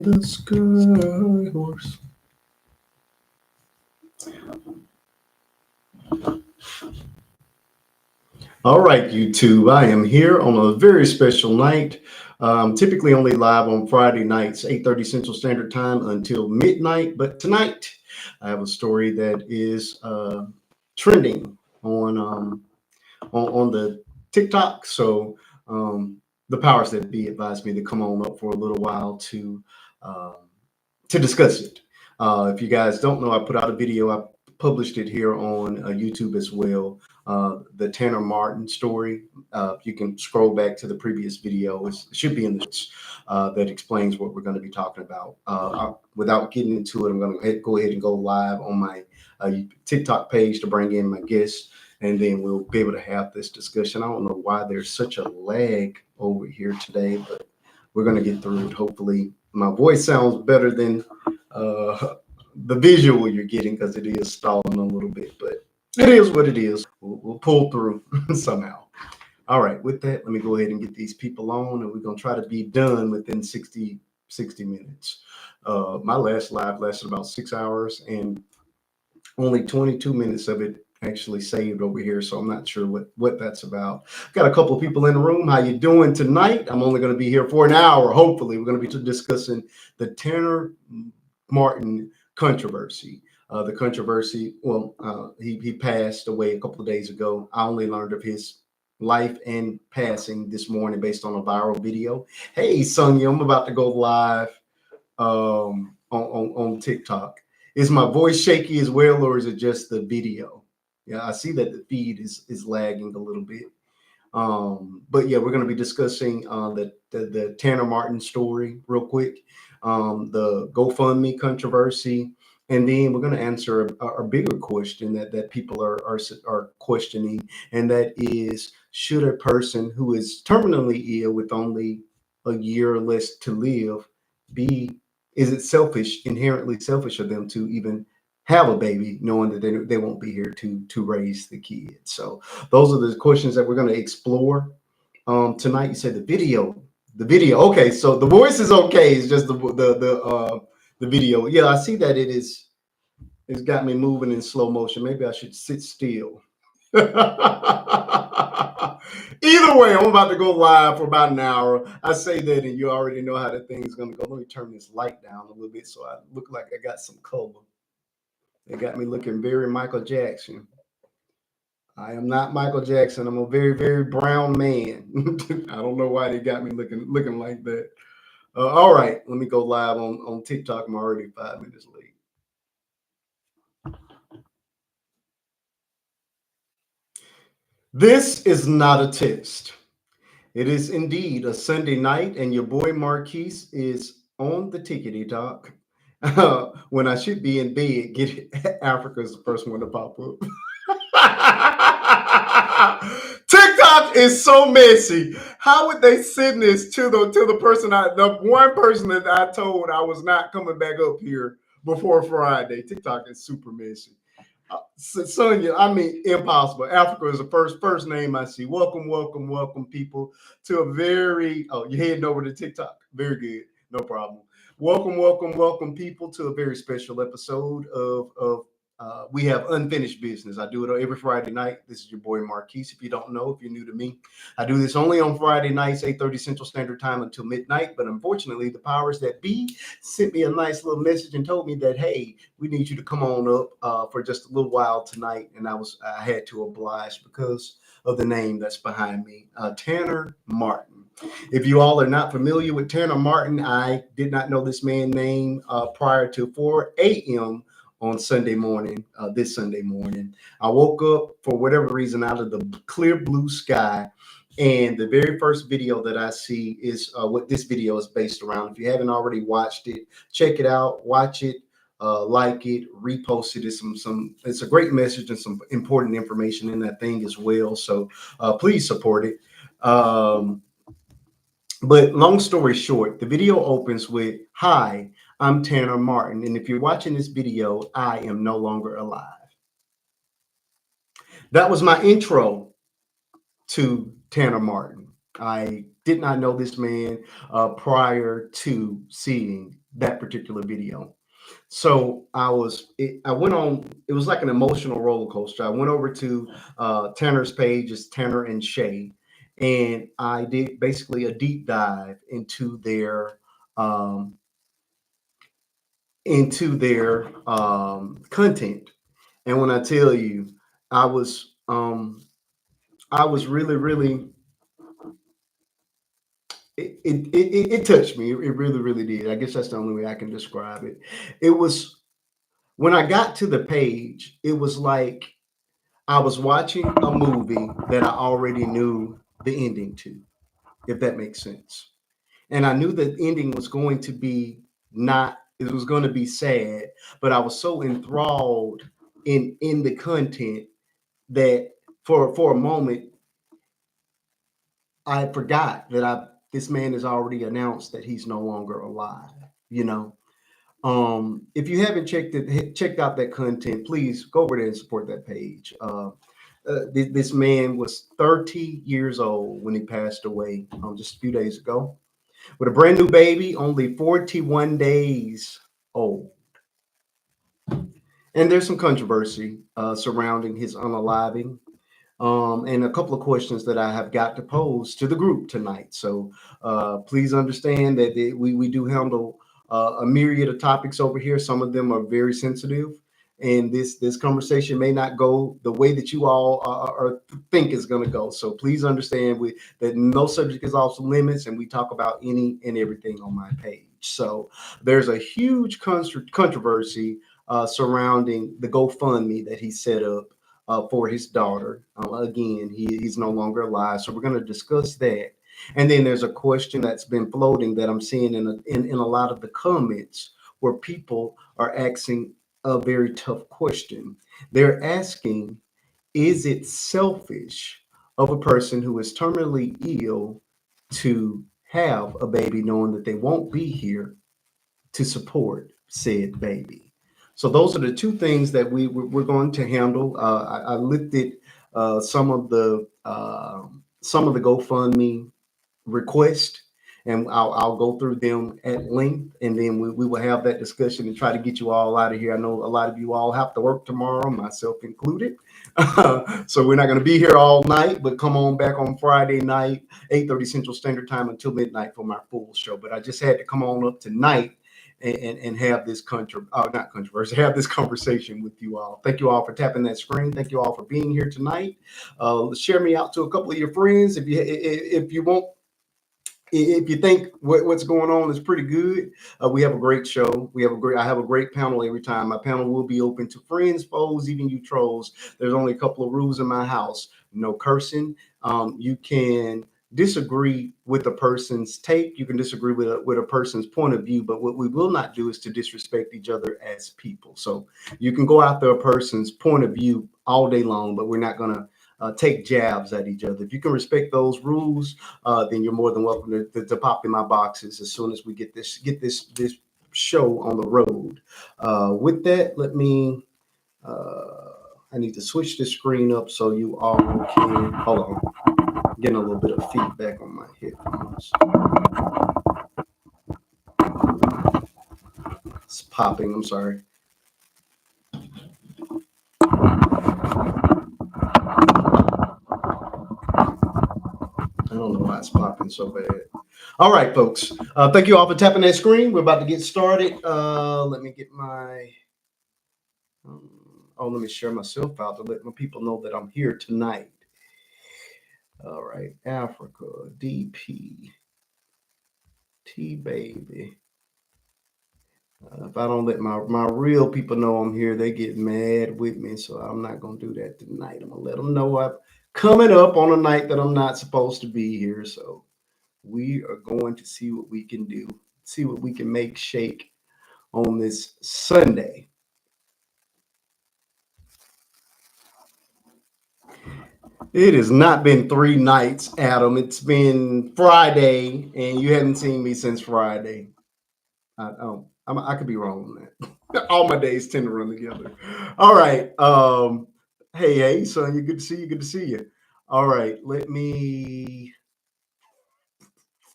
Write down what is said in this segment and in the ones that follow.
The sky horse. All right, YouTube. I am here on a very special night. Typically only live on Friday nights, 8:30 Central Standard Time until midnight. But tonight, I have a story that is trending on the TikTok. So the powers that be advised me to come on up for a little while um, to discuss it. If you guys don't know, I put out a video. I published it here on YouTube as well. The Tanner Martin story. You can scroll back to the previous video. It should be in the that explains what we're going to be talking about. Without getting into it, I'm going to go ahead and go live on my TikTok page to bring in my guests, and then we'll be able to have this discussion. I don't know why there's such a lag over here today, but we're going to get through it. Hopefully, my voice sounds better than the visual you're getting because it is stalling a little bit, but it is what it is. We'll pull through somehow. All right, with that, let me go ahead and get these people on, and we're going to try to be done within 60 minutes. My last live lasted about 6 hours, and only 22 minutes of it actually saved over here, so I'm not sure what that's about. Got a couple of people in the room. How you doing tonight? I'm only going to be here for an hour. Hopefully, we're going to be discussing the Tanner Martin controversy. The controversy, well, he passed away a couple of days ago. I only learned of his life and passing this morning based on a viral video. Hey, Sonya, I'm about to go live on TikTok. Is my voice shaky as well, or is it just the video? Yeah, I see that the feed is lagging a little bit. But yeah, we're going to be discussing the Tanner Martin story real quick, the GoFundMe controversy, and then we're going to answer a bigger question that people are questioning, and that is, should a person who is terminally ill with only a year or less to live is it inherently selfish of them to even have a baby, knowing that they won't be here to raise the kid? So those are the questions that we're going to explore tonight. You said the video. Okay, so the voice is okay. It's just the video. Yeah, I see that it's got me moving in slow motion. Maybe I should sit still. Either way, I'm about to go live for about an hour. I say that, and you already know how the thing is going to go. Let me turn this light down a little bit so I look like I got some color. It got me looking very Michael Jackson. I am not Michael Jackson. I'm a very, very brown man. I don't know why they got me looking like that. All right, let me go live on TikTok. I'm already 5 minutes late. This is not a test. It is indeed a Sunday night, and your boy Marquise is on the tickety talk. When I should be in bed, Africa is the first one to pop up. TikTok is so messy. How would they send this to the one person that I told I was not coming back up here before Friday? TikTok is super messy. Sonia, I mean, impossible. Africa is the first name I see. Welcome, people, to a very. Oh, you're heading over to TikTok. Very good, no problem. Welcome, people, to a very special episode of We Have Unfinished Business. I do it every Friday night. This is your boy Marquise. If you don't know, if you're new to me, I do this only on Friday nights, 8:30 Central Standard Time until midnight. But unfortunately, the powers that be sent me a nice little message and told me that, hey, we need you to come on up for just a little while tonight. And I had to oblige because of the name that's behind me, Tanner Martin. If you all are not familiar with Tanner Martin, I did not know this man's name prior to 4 a.m. on Sunday morning, this Sunday morning. I woke up for whatever reason out of the clear blue sky, and the very first video that I see is what this video is based around. If you haven't already watched it, check it out, watch it, like it, repost it. It's a great message and some important information in that thing as well. So please support it. But long story short, the video opens with, "Hi, I'm Tanner Martin, and if you're watching this video, I am no longer alive." That was my intro to Tanner Martin. I did not know this man prior to seeing that particular video. So I went on, it was like an emotional roller coaster. I went over to Tanner's page, it's Tanner and Shay, and I did basically a deep dive um, into their content. And when I tell you, I was um, I was really, really, it touched me. It really, really did. I guess that's the only way I can describe it. It was when I got to the page, it was like I was watching a movie that I already knew the ending to, if that makes sense. And I knew the ending was going to be not, it was going to be sad, but I was so enthralled in the content that for a moment I forgot that I this man has already announced that he's no longer alive, you know. If you haven't checked out that content, please go over there and support that page. This man was 30 years old when he passed away just a few days ago with a brand new baby, only 41 days old. And there's some controversy surrounding his unaliving, and a couple of questions that I have got to pose to the group tonight. So please understand that we do handle a myriad of topics over here. Some of them are very sensitive, and this conversation may not go the way that you all think is going to go. So please understand that no subject is off limits, and we talk about any and everything on my page. So there's a huge controversy surrounding the GoFundMe that he set up for his daughter. Again, he's no longer alive, so we're going to discuss that. And then there's a question that's been floating that I'm seeing in a lot of the comments where people are asking a very tough question. They're asking, is it selfish of a person who is terminally ill to have a baby knowing that they won't be here to support said baby? So those are the two things that we're going to handle. I lifted some of the GoFundMe request, and I'll go through them at length, and then we will have that discussion and try to get you all out of here. I know a lot of you all have to work tomorrow, myself included. So we're not going to be here all night, but come on back on Friday night, 8:30 Central Standard Time until midnight for my full show. But I just had to come on up tonight and have this not controversy, have this conversation with you all. Thank you all for tapping that screen. Thank you all for being here tonight. Share me out to a couple of your friends if you want. If you think what's going on is pretty good, we have a great show. I have a great panel every time. My panel will be open to friends, foes, even you trolls. There's only a couple of rules in my house: no cursing. You can disagree with a person's take. You can disagree with a person's point of view, but what we will not do is to disrespect each other as people. So you can go after a person's point of view all day long, but we're not going to take jabs at each other. If you can respect those rules, then you're more than welcome to pop in my boxes as soon as we get this show on the road. With that, let me. I need to switch the screen up so you all can. Hold on, getting a little bit of feedback on my headphones. It's popping. I'm sorry. I don't know why it's popping so bad. All right, folks. Thank you all for tapping that screen. We're about to get started. Let me get my. Let me share myself out to let my people know that I'm here tonight. All right, Africa, DP, T baby. If I don't let my real people know I'm here, they get mad with me. So I'm not gonna do that tonight. I'm gonna let them know I'm coming up on a night that I'm not supposed to be here. So we are going to see what we can do, see what we can make shake on this Sunday. It has not been 3 nights, Adam. It's been Friday, and you haven't seen me since Friday. I could be wrong on that. All my days tend to run together. All right. Hey, son, you good to see you. Good to see you. All right.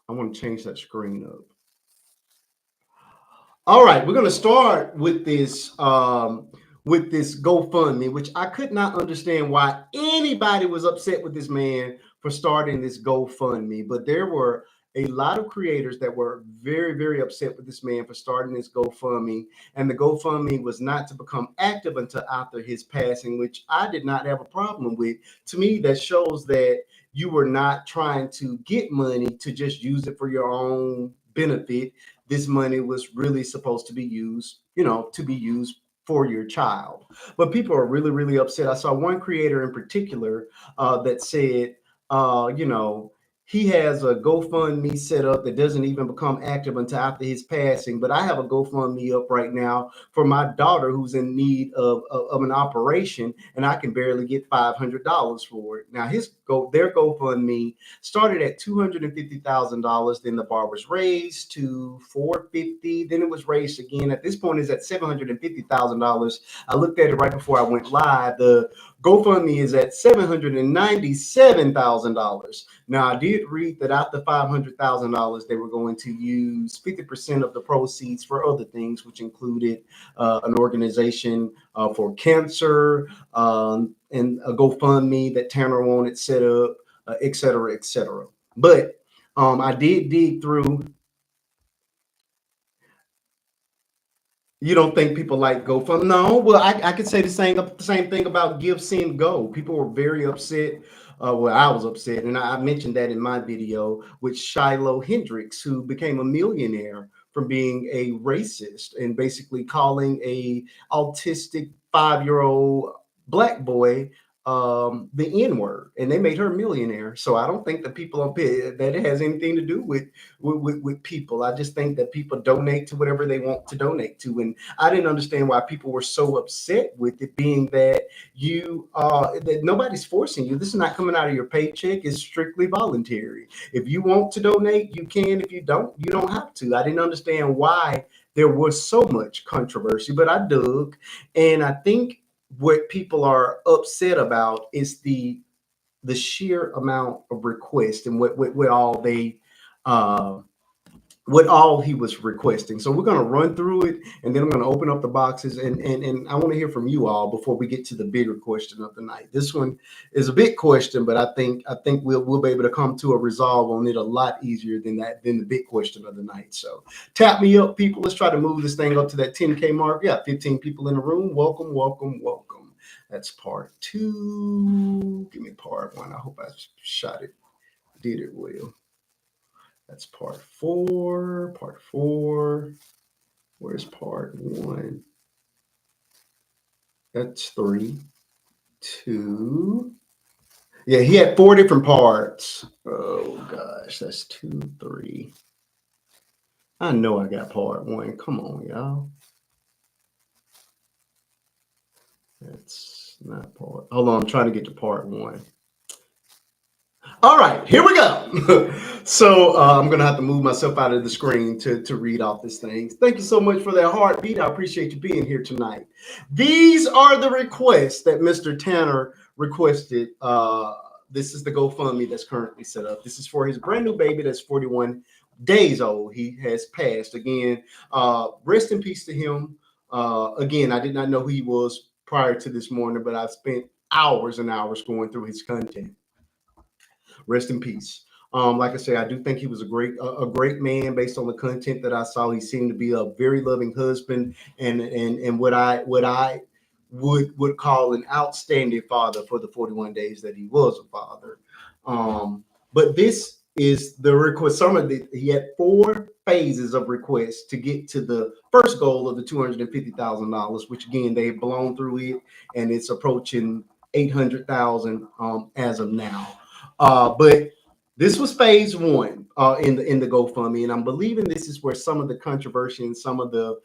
I want to change that screen up. All right, we're going to start with this GoFundMe, which I could not understand why anybody was upset with this man for starting this GoFundMe. But there were a lot of creators that were very, very upset with this man for starting this GoFundMe. And the GoFundMe was not to become active until after his passing, which I did not have a problem with. To me, that shows that you were not trying to get money to just use it for your own benefit. This money was really supposed to be used, to be used for your child. But people are really, really upset. I saw one creator in particular that said, he has a GoFundMe set up that doesn't even become active until after his passing. But I have a GoFundMe up right now for my daughter who's in need of an operation, and I can barely get $500 for it. Now their GoFundMe started at $250,000. Then the bar was raised to $450,000. Then it was raised again. At this point, it's at $750,000. I looked at it right before I went live. The GoFundMe is at $797,000. Now, I did read that after $500,000, they were going to use 50% of the proceeds for other things, which included an organization for cancer, and a GoFundMe that Tanner wanted set up, et cetera, et cetera. But I did dig through. You don't think people like GoFundMe? No. Well, I could say the same thing about Give, Send, Go. People were very upset. Well, I was upset, and I mentioned that in my video with Shiloh Hendricks, who became a millionaire from being a racist and basically calling a autistic 5-year-old black boy the N word, and they made her a millionaire. So I don't think that people up here that it has anything to do with people. I just think that people donate to whatever they want to donate to, and I didn't understand why people were so upset with it, being that that nobody's forcing you. This is not coming out of your paycheck. It's strictly voluntary. If you want to donate, you can. If you don't, you don't have to. I didn't understand why there was so much controversy, but I dug, and I think what people are upset about is the sheer amount of requests and what all they what all he was requesting. So we're going to run through it, and then I'm going to open up the boxes, and I want to hear from you all before we get to the bigger question of the night. This one is a big question, but I think we'll be able to come to a resolve on it a lot easier than the big question of the night. So tap me up, people. Let's try to move this thing up to that 10K mark. Yeah, 15 people in the room. Welcome, welcome, welcome. That's part two. Give me part one. I hope I shot it. Did it well. That's part four. Part four. Where's part one? That's three. Two. Yeah, he had 4 different parts. Oh gosh, that's 2, 3. I know I got part one. Come on, y'all. That's not part. Hold on, I'm trying to get to part one. All right, here we go. So I'm going to have to move myself out of the screen to read off this thing. Thank you so much for that heartbeat. I appreciate you being here tonight. These are the requests that Mr. Tanner requested. This is the GoFundMe that's currently set up. This is for his brand new baby that's 41 days old. He has passed. Again, rest in peace to him. Again, I did not know who he was prior to this morning, but I've spent hours and hours going through his content. Rest in peace. Like I say, I do think he was a great man based on the content that I saw. He seemed to be a very loving husband, and what I would call an outstanding father for the 41 days that he was a father. But this is the request. He had 4 phases of requests to get to the first goal of the $250,000, which again they've blown through it, and it's approaching 800,000 as of now. But this was phase one in the GoFundMe, and I'm believing this is where some of the controversy and some of the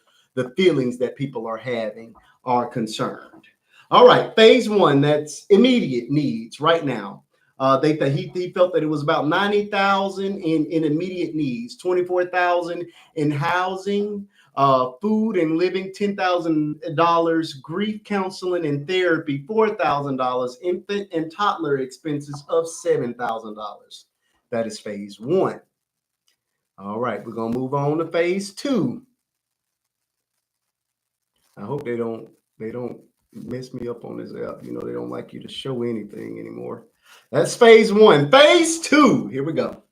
feelings that people are having are concerned. All right, phase one, that's immediate needs right now. He felt that it was about 90,000 in immediate needs, 24,000 in housing, food and living, $10,000, grief counseling and therapy, $4,000, infant and toddler expenses of $7,000. That is phase one. All right, we're gonna move on to phase two. I hope they don't mess me up on this app. You know, they don't like you to show anything anymore. That's phase one. Phase two. Here we go.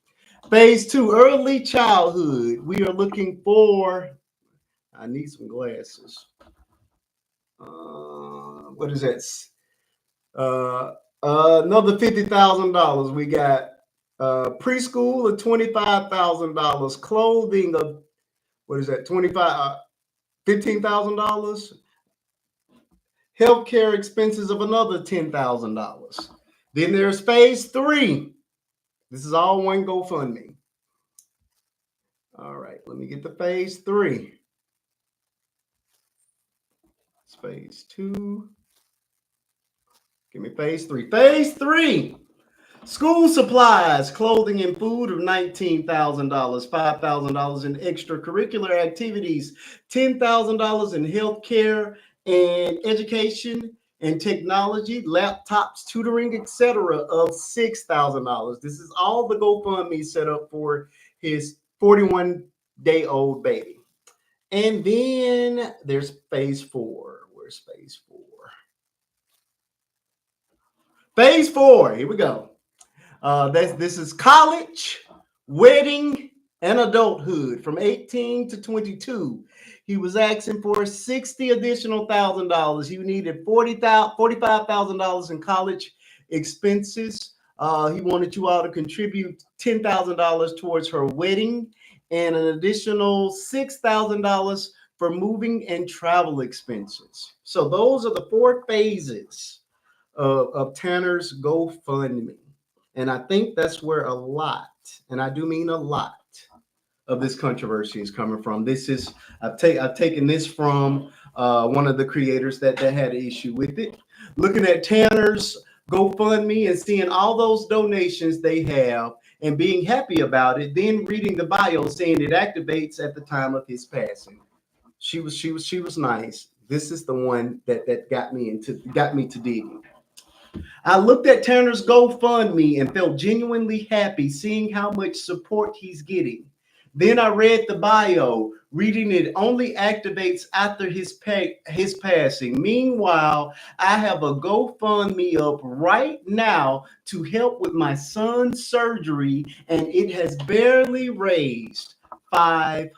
Phase two, early childhood. We are looking for. I need some glasses. What is that? Uh, another $50,000. We got preschool of $25,000. Clothing of what is that? 25, $15,000. Healthcare expenses of another $10,000. Then there's phase three. This is all one GoFundMe. All right, let me get to phase three. It's phase two. Give me phase three. Phase three. School supplies, clothing, and food of $19,000, $5,000 in extracurricular activities, $10,000 in healthcare and education and technology, laptops, tutoring, etc. of $6,000. This is all the GoFundMe set up for his 41-day-old baby. And then there's phase four. Where's phase four? Phase four. Here we go. This is college, wedding, and adulthood from 18 to 22. He was asking for 60 additional $1,000. He needed $45,000 in college expenses. He wanted you all to contribute $10,000 towards her wedding and an additional $6,000 for moving and travel expenses. So those are the four phases of Tanner's GoFundMe. And I think that's where a lot, and I do mean a lot, of this controversy is coming from. I've taken this from one of the creators that had an issue with it. Looking at Tanner's GoFundMe and seeing all those donations they have and being happy about it, then reading the bio saying it activates at the time of his passing. She was nice. This is the one that got me to digging. I looked at Tanner's GoFundMe and felt genuinely happy seeing how much support he's getting. Then I read the bio. Reading it only activates after his passing. Meanwhile, I have a GoFundMe up right now to help with my son's surgery, and it has barely raised $500.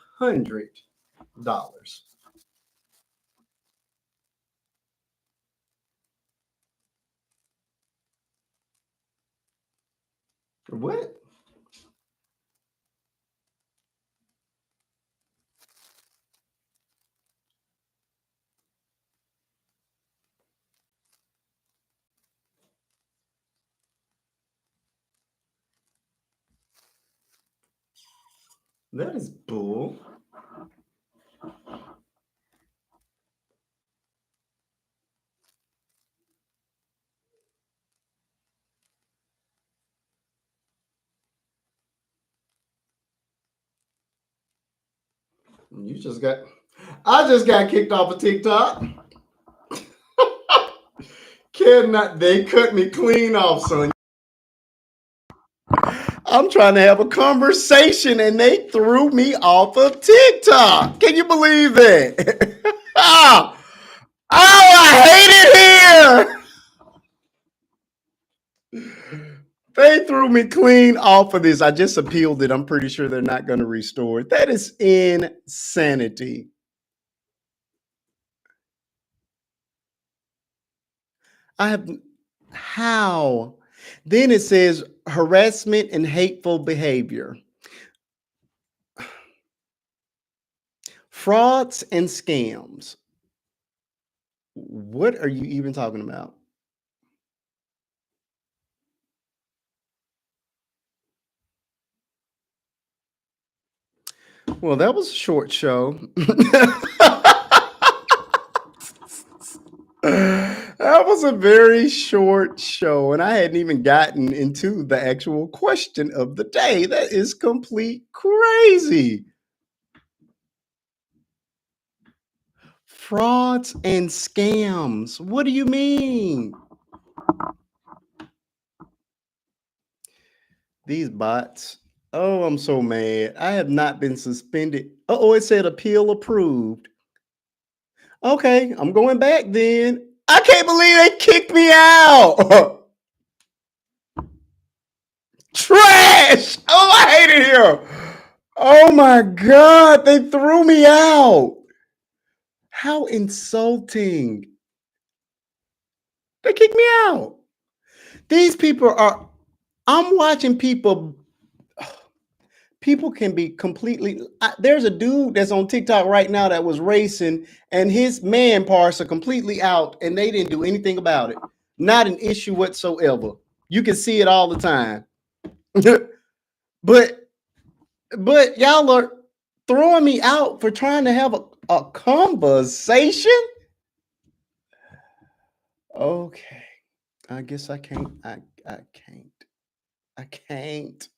What? That is bull. You just got I just got kicked off of TikTok. Cannot they cut me clean off, son. I'm trying to have a conversation and they threw me off of TikTok. Can you believe that? oh, I hate it here. They threw me clean off of this. I just appealed it. I'm pretty sure they're not going to restore it. That is insanity. I have how? Then it says harassment and hateful behavior. Frauds and scams. What are you even talking about? Well, that was a short show. That was a very short show, and I hadn't even gotten into the actual question of the day. That is complete crazy. Frauds and scams. What do you mean? These bots. Oh, I'm so mad. I have not been suspended. Oh, it said appeal approved. Okay, I'm going back then. I can't believe they kicked me out. Trash. Oh, I hate it here. Oh my God, they threw me out. How insulting. They kicked me out. These people are, I'm watching people. People can be completely. There's a dude that's on TikTok right now that was racing, and his man parts are completely out, and they didn't do anything about it. Not an issue whatsoever. You can see it all the time. but but y'all are throwing me out for trying to have a conversation. Okay, I guess I can't. I can't. I can't.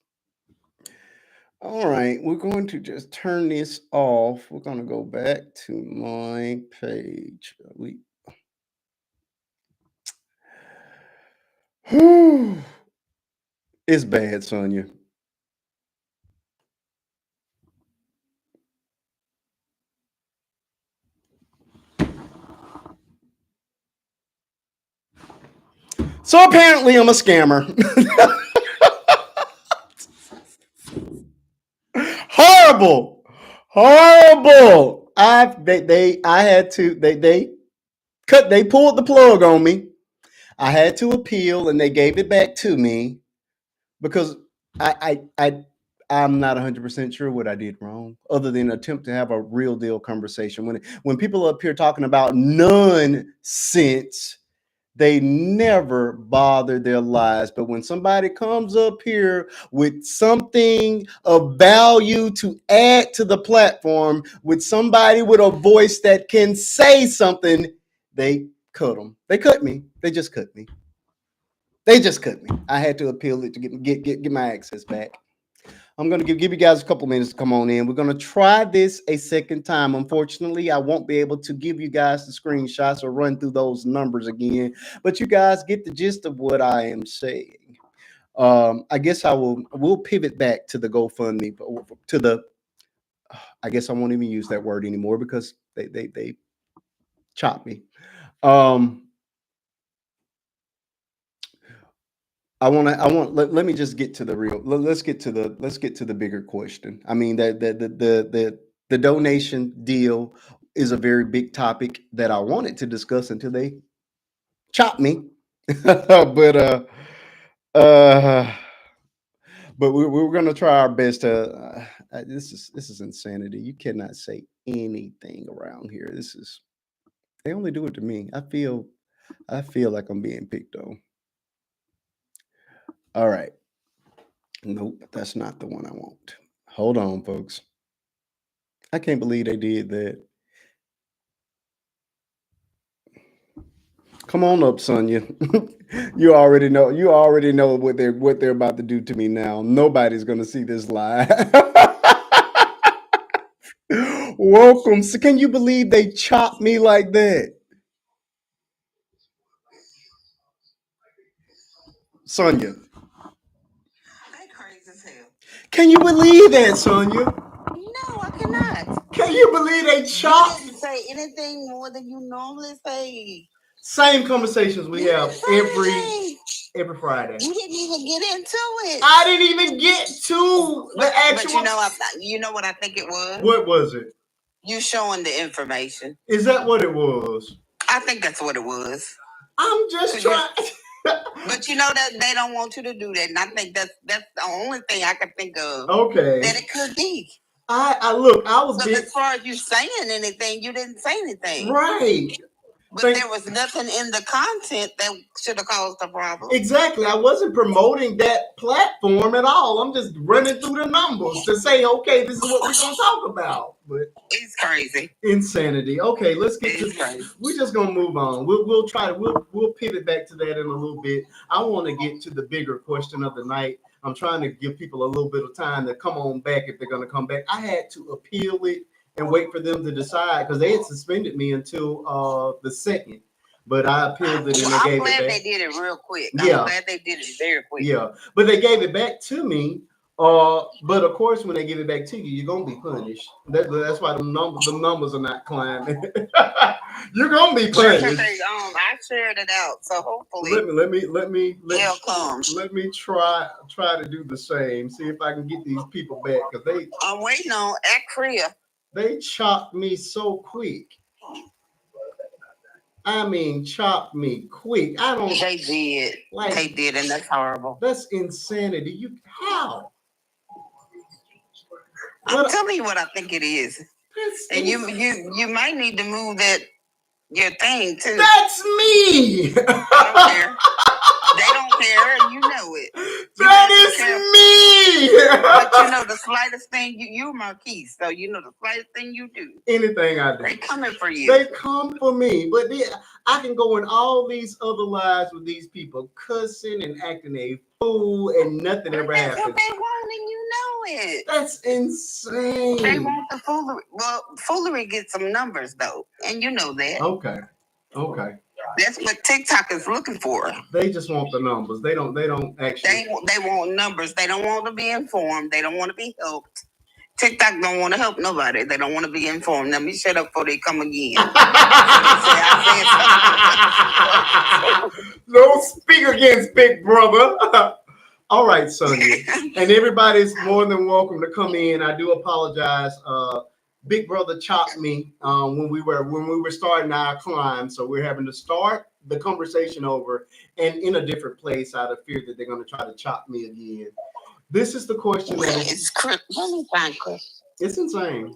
All right, we're going to just turn this off. We're going to go back to my page. It's bad, Sonia. So apparently, I'm a scammer. Horrible, horrible. I had to they pulled the plug on me. I had to appeal, and they gave it back to me because I'm not 100% sure what I did wrong, other than attempt to have a real deal conversation. When people up here talking about nonsense, they never bother their lives. But when somebody comes up here with something of value to add to the platform, with somebody with a voice that can say something, they cut them. They cut me. They just cut me. They just cut me. I had to appeal it to get my access back. I'm going to give you guys a couple minutes to come on in. We're going to try this a second time. Unfortunately, I won't be able to give you guys the screenshots or run through those numbers again, but you guys get the gist of what I am saying. I guess we'll pivot back to the GoFundMe, to the, I guess I won't even use that word anymore because they chop me. Let me just get to the real. Let's get to the bigger question. I mean, the donation deal is a very big topic that I wanted to discuss until they chop me. but uh but we're gonna try our best to this is insanity. You cannot say anything around here. They only do it to me. I feel like I'm being picked on. All right. Nope, that's not the one I want. Hold on, folks. I can't believe they did that. Come on up, Sonia. You already know. You already know what they're about to do to me now. Nobody's gonna see this live. Welcome. So can you believe they chopped me like that, Sonia? Can you believe that, Sonia? No, I cannot. Can you believe they You chopped? didn't say anything more than you normally say. Same conversations we You have didn't say every anything. Friday. You didn't even get into it. I didn't even get to the But actual. you know what I think it was. What was it? You showing the information. Is that what it was? I think that's what it was. I'm just 'Cause you- trying. But you know that they don't want you to do that, and I think that's the only thing I can think of Okay. that it could be. I look. I was Because being as far as you saying anything, you didn't say anything. right. But there was nothing in the content that should have caused a problem. Exactly. I wasn't promoting that platform at all. I'm just running through the numbers to say, okay, this is what we're gonna talk about. But It's crazy. Insanity. Okay, let's get It's to. crazy. We're just gonna move on. We'll try to we'll pivot back to that in a little bit. I want to get to the bigger question of the night. I'm trying to give people a little bit of time to come on back if they're gonna come back. I had to appeal it and wait for them to decide because they had suspended me until the second. But I appealed it and they gave it back. I'm glad they did it real quick. Yeah. I'm glad they did it very quick. Yeah, but they gave it back to me But of course, when they give it back to you, you're gonna be punished. That's why the numbers are not climbing. You're gonna be That's what punished. I shared it out, so hopefully hell comes. let me try to do the same. See if I can get these people back because I'm waiting on Korea. they chopped me so quick. I mean, chopped me quick. I don't. They did. Like, they did, and that's horrible. That's insanity. You how? I'm telling you what I think it is. And you might need to move your thing too. That's me. I don't care. They don't care, and you know it. That is me. But you know the slightest thing you Marquise, so you know the slightest thing you do. Anything I do. They coming for you. They come for me. But I can go in all these other lives with these people cussing and acting a fool and nothing ever happens. That's what they want and you know it. That's insane. They want the foolery. Well, foolery gets some numbers though, and you know that. Okay. That's what TikTok is looking for. They just want the numbers. They don't actually. They want numbers. They don't want to be informed. They don't want to be helped. TikTok don't want to help nobody. They don't want to be informed. Let me shut up before they come again. Don't speak against Big Brother. All right, Sonia. And everybody's more than welcome to come in. I do apologize. Big Brother chopped me when we were starting our climb, so we're having to start the conversation over and in a different place out of fear that they're going to try to chop me again. This is the question that is. Let me find Crystal. It's insane.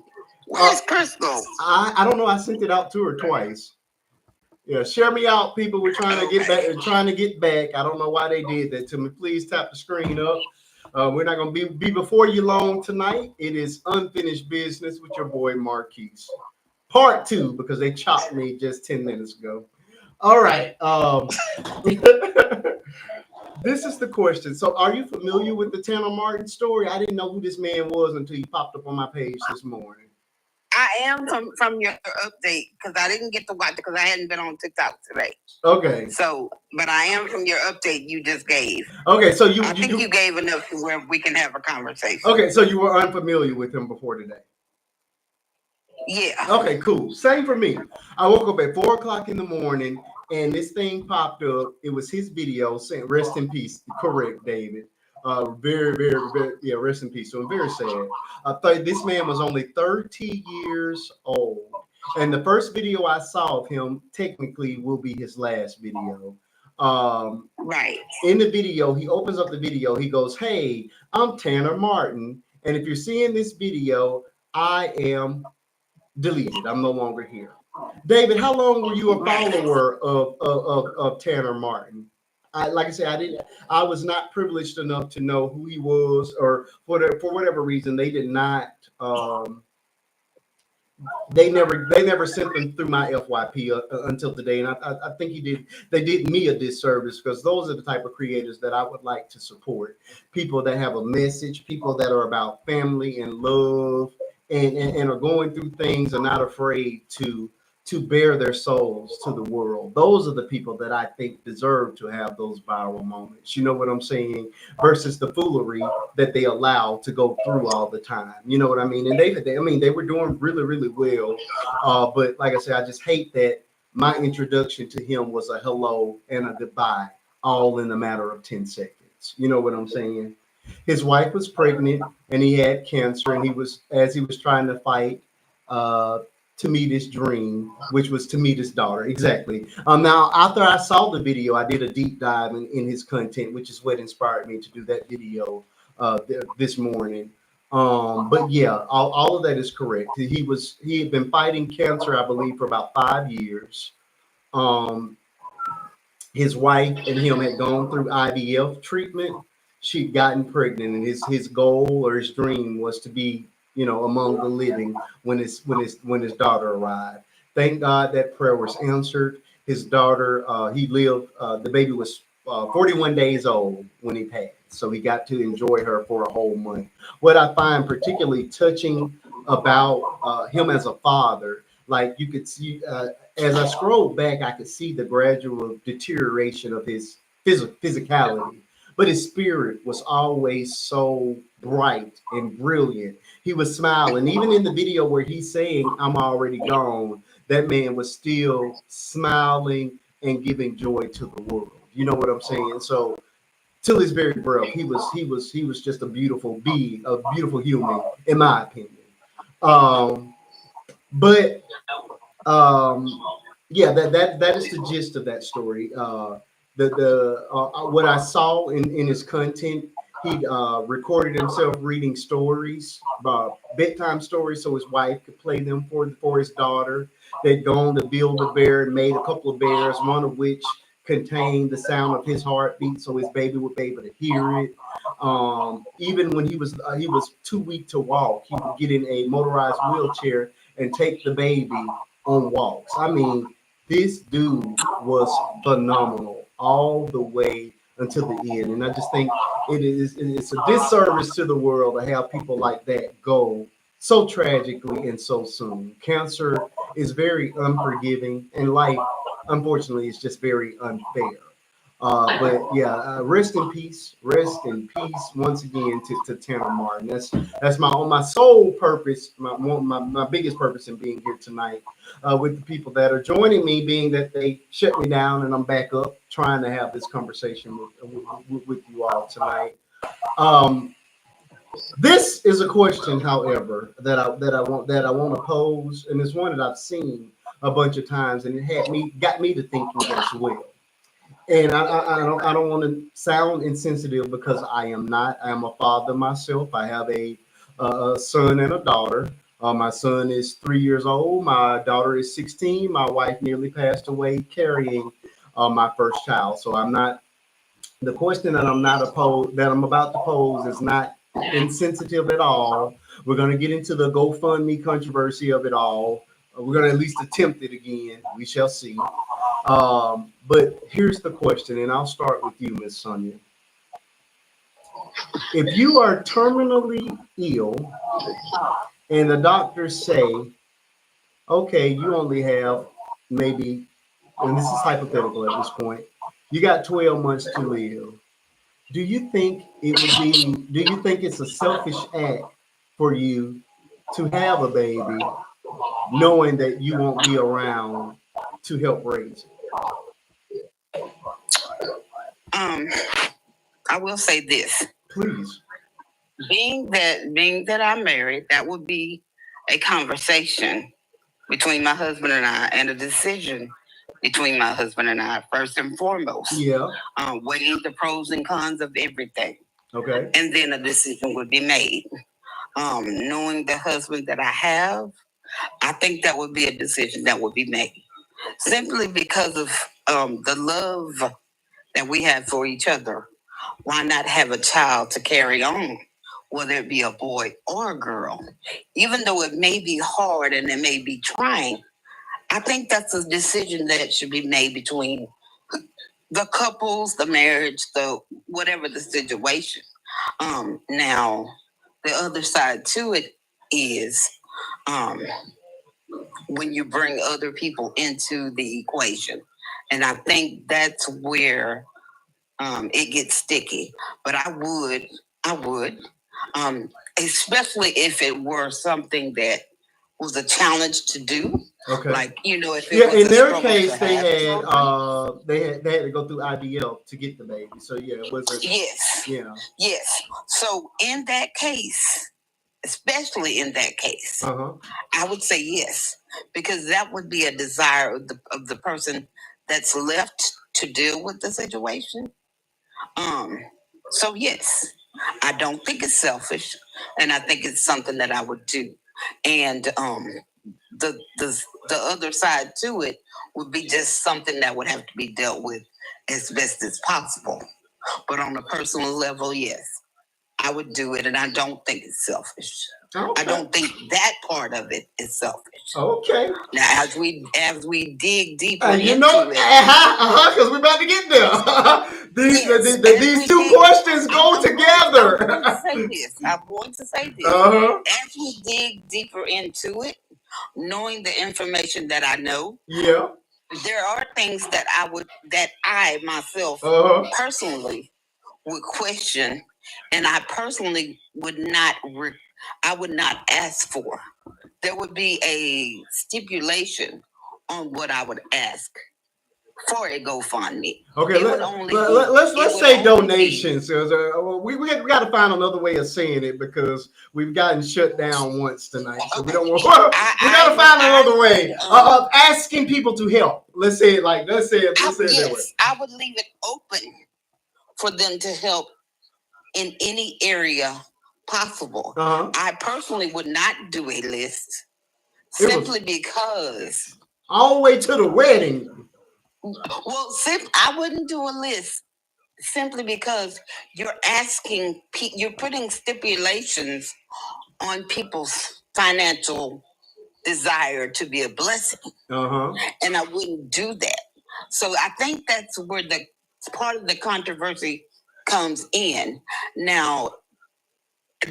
Where's Crystal? I don't know. I sent it out to her twice. Yeah, share me out, people. We're trying to get back. Trying to get back. I don't know why they did that to me. Please tap the screen up. We're not going to be before you long tonight. It is Unfinished Business with your boy Marquise. Part 2, because they chopped me just 10 minutes ago. All right. This is the question. So are you familiar with the Tanner Martin story? I didn't know who this man was until he popped up on my page this morning. I am from your update because I didn't get to watch it because I hadn't been on TikTok today. Okay. So, but I am from your update you just gave. Okay, so I think you gave enough to where we can have a conversation. Okay, so you were unfamiliar with him before today. Yeah. Okay, cool. Same for me. I woke up at 4:00 in the morning and this thing popped up. It was his video saying "Rest in peace." Correct, David. Very, very, very, yeah. Rest in peace. So I'm very sad. I thought this man was only 30 years old, and the first video I saw of him technically will be his last video. Right. In the video, he opens up the video. He goes, "Hey, I'm Tanner Martin, and if you're seeing this video, I am deleted. I'm no longer here." David, how long were you a follower of Tanner Martin? Like I said, I was not privileged enough to know who he was, or for whatever reason, they did not. They never sent them through my FYP until today, and I think they did me a disservice, because those are the type of creators that I would like to support. People that have a message, people that are about family and love, and are going through things and not afraid to bare their souls to the world. Those are the people that I think deserve to have those viral moments. You know what I'm saying? Versus the foolery that they allow to go through all the time. You know what I mean? And they were doing really, really well. But like I said, I just hate that my introduction to him was a hello and a goodbye, all in a matter of 10 seconds. You know what I'm saying? His wife was pregnant and he had cancer, and he was trying to fight to meet his dream, which was to meet his daughter. Exactly. Now, after I saw the video, I did a deep dive in his content, which is what inspired me to do that video this morning. But yeah, all of that is correct. He had been fighting cancer, I believe, for about 5 years. His wife and him had gone through IVF treatment. She'd gotten pregnant, and his goal or his dream was to be, among the living when his daughter arrived. Thank God that prayer was answered. His daughter, he lived. The baby was 41 days old when he passed, so he got to enjoy her for a whole month. What I find particularly touching about him as a father, like you could see, as I scrolled back, I could see the gradual deterioration of his physicality. but his spirit was always so bright and brilliant. He was smiling. Even in the video where he's saying, "I'm already gone," that man was still smiling and giving joy to the world. You know what I'm saying? So till his very breath, he was just a beautiful being, a beautiful human, in my opinion. Um, but yeah, that is the gist of that story. The what I saw in his content, he recorded himself reading stories, bedtime stories, so his wife could play them for his daughter. They'd gone to build a bear and made a couple of bears, one of which contained the sound of his heartbeat, so his baby would be able to hear it. Even when he was too weak to walk, he would get in a motorized wheelchair and take the baby on walks. I mean, this dude was phenomenal all the way until the end, and I just think it's a disservice to the world to have people like that go so tragically and so soon. Cancer is very unforgiving, and life, unfortunately, is just very unfair. But yeah, rest in peace once again to Tanner Martin. That's my sole purpose, my biggest purpose in being here tonight with the people that are joining me, being that they shut me down and I'm back up trying to have this conversation with you all tonight. Um, this is a question, however, that I want to pose, and it's one that I've seen a bunch of times, and it got me to thinking as well. And I don't want to sound insensitive because I am not. I am a father myself. I have a son and a daughter. My son is 3 years old. My daughter is 16. My wife nearly passed away carrying my first child. So I'm not. The question that I'm about to pose is not insensitive at all. We're going to get into the GoFundMe controversy of it all. We're going to at least attempt it again. We shall see. But here's the question, and I'll start with you, Miss Sonia. If you are terminally ill and the doctors say, okay, you only have maybe, and this is hypothetical at this point, you got 12 months to live. Do you think it's a selfish act for you to have a baby knowing that you won't be around to help raise it? I will say this. Please. Being that I'm married, that would be a conversation between my husband and I, and a decision between my husband and I, first and foremost. Yeah. Weighing the pros and cons of everything. Okay. And then a decision would be made. Knowing the husband that I have, I think that would be a decision that would be made. Simply because of the love that we have for each other. Why not have a child to carry on, whether it be a boy or a girl? Even though it may be hard and it may be trying, I think that's a decision that should be made between the couples, the marriage, the whatever the situation. Now, the other side to it is um, when you bring other people into the equation. And I think that's where it gets sticky. But I would, um, especially if it were something that was a challenge to do. Okay. Like, if it Yeah, was in a their struggle case, to they have had children. they had to go through IVL to get the baby. So yeah, it wasn't. Yes, Yeah. yes. So in that case, especially in that case, Uh-huh. I would say yes, because that would be a desire of the person that's left to deal with the situation. Um, so yes, I don't think it's selfish, and I think it's something that I would do. And the the the other side to it would be just something that would have to be dealt with as best as possible. But on a personal level, yes, I would do it, and I don't think it's selfish. Okay. I don't think that part of it is selfish. Okay. Now, as we dig deeper You into know, it, because we're about to get there. yes, These two questions go I'm together. going to say this. I'm going to say this. Uh-huh. As we dig deeper into it, knowing the information that I know, Yeah. there are things that I myself Uh-huh. personally would question, and I personally would not. I would not ask for. There would be a stipulation on what I would ask for a GoFundMe. Okay, let's say donations. We got to find another way of saying it because we've gotten shut down once tonight, so we don't want. We got to find another way of asking people to help. Let's say it like let's say it that way. I would leave it open for them to help in any area possible. I personally would not do a list simply because all the way to the wedding. Well, I wouldn't do a list simply because you're putting stipulations on people's financial desire to be a blessing. And I wouldn't do that. So I think that's where the part of the controversy comes in. Now,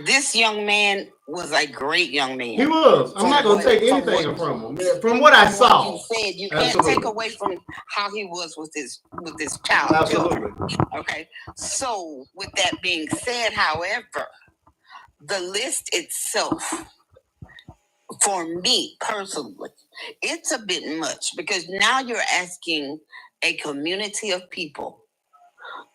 this young man was a great young man. He was. I'm not going to take anything from him. From what I saw. You said you can't take away from how he was with his child. Absolutely. Okay. So with that being said, however, the list itself, for me personally, it's a bit much because now you're asking a community of people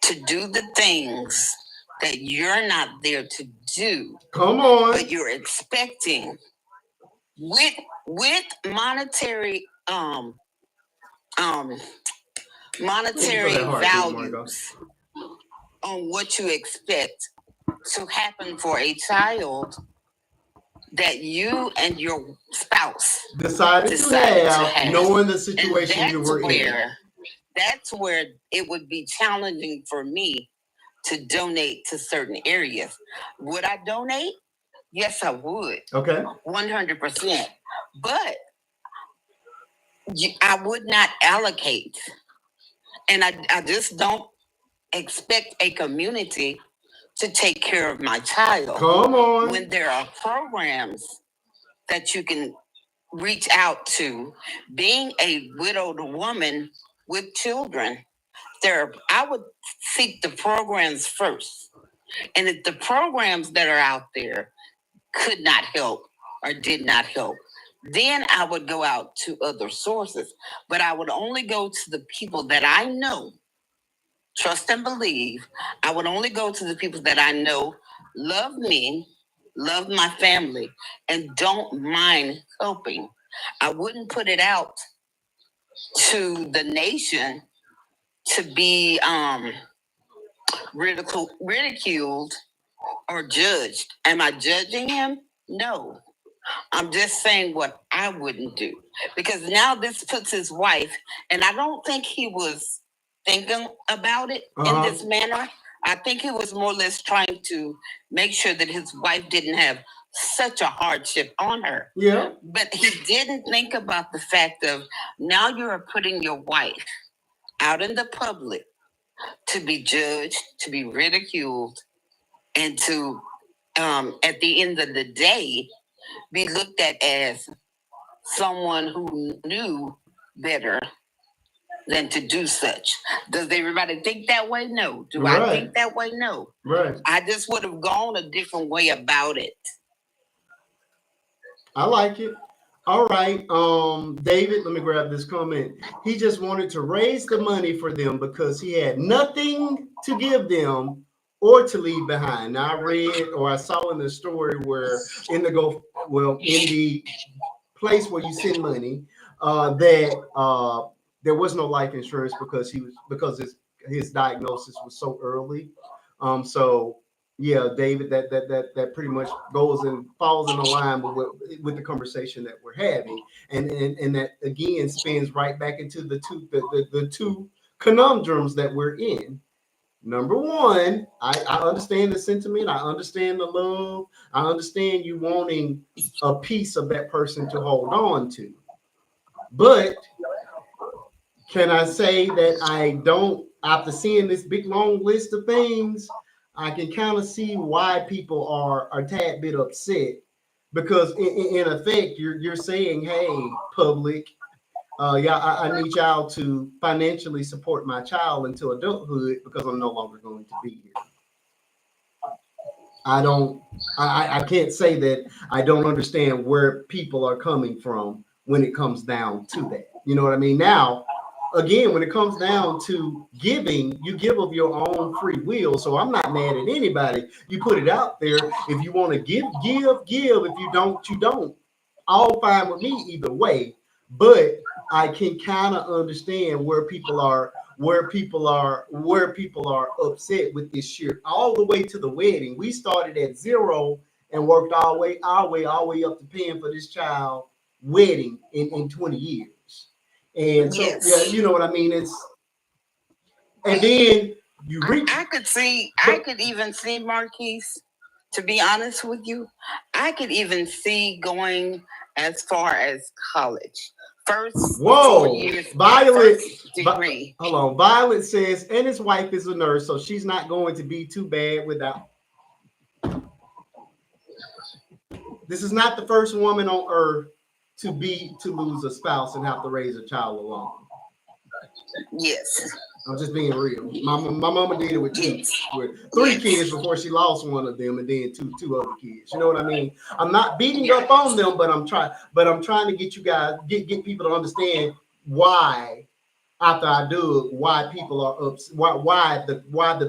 to do the things that you're not there to do. Come on. But you're expecting with monetary values on what you expect to happen for a child that you and your spouse decided to have, knowing the situation you were in. That's where it would be challenging for me to donate to certain areas. Would I donate? Yes, I would. Okay. 100%. But I would not allocate. And I just don't expect a community to take care of my child. Come on. When there are programs that you can reach out to, being a widowed woman with children, I would seek the programs first. And if the programs that are out there could not help or did not help, then I would go out to other sources. But I would only go to the people that I know, trust and believe. I would only go to the people that I know love me, love my family, and don't mind helping. I wouldn't put it out to the nation to be ridiculed or judged. Am I judging him? No. I'm just saying what I wouldn't do. Because now this puts his wife, and I don't think he was thinking about it in this manner. I think he was more or less trying to make sure that his wife didn't have such a hardship on her. Yeah. But he didn't think about the fact of now you're putting your wife out in the public to be judged, to be ridiculed, and to, at the end of the day, be looked at as someone who knew better than to do such. Does everybody think that way? No. Do I think that way? No. Right. I just would have gone a different way about it. I like it. All right. David, let me grab this comment. He just wanted to raise the money for them because he had nothing to give them or to leave behind. Now I read or I saw in the story where in the place where you send money, that there was no life insurance because his diagnosis was so early. So yeah, David, that pretty much goes and falls in line with the conversation that we're having, and that again spins right back into the two conundrums that we're in. Number one, I understand the sentiment, I understand the love, I understand you wanting a piece of that person to hold on to, but can I say that I don't, after seeing this big long list of things, I can kind of see why people are a tad bit upset, because in effect, you're saying, hey, public, I need y'all to financially support my child into adulthood because I'm no longer going to be here. I can't say that I don't understand where people are coming from when it comes down to that. You know what I mean? Now, again, when it comes down to giving, you give of your own free will. So I'm not mad at anybody. You put it out there. If you want to give, give, give. If you don't, you don't. All fine with me either way. But I can kind of understand where people are upset with this shit all the way to the wedding. We started at zero and worked all the way up to paying for this child wedding in 20 years. And so yeah, Yes. you know what I mean? It's and then you reach I could even see Marquise, to be honest with you, I could even see going as far as college. First 4 years, Violet. first degree. Hold on. Violet says, and his wife is a nurse, so she's not going to be too bad without. This is not the first woman on earth to lose a spouse and have to raise a child alone. Yes. I'm just being real. My mama did it with three kids before she lost one of them, and then two other kids. You know what I mean? I'm not beating up on them, but I'm trying to get you guys get people to understand why. After I do it, why people are upset, why the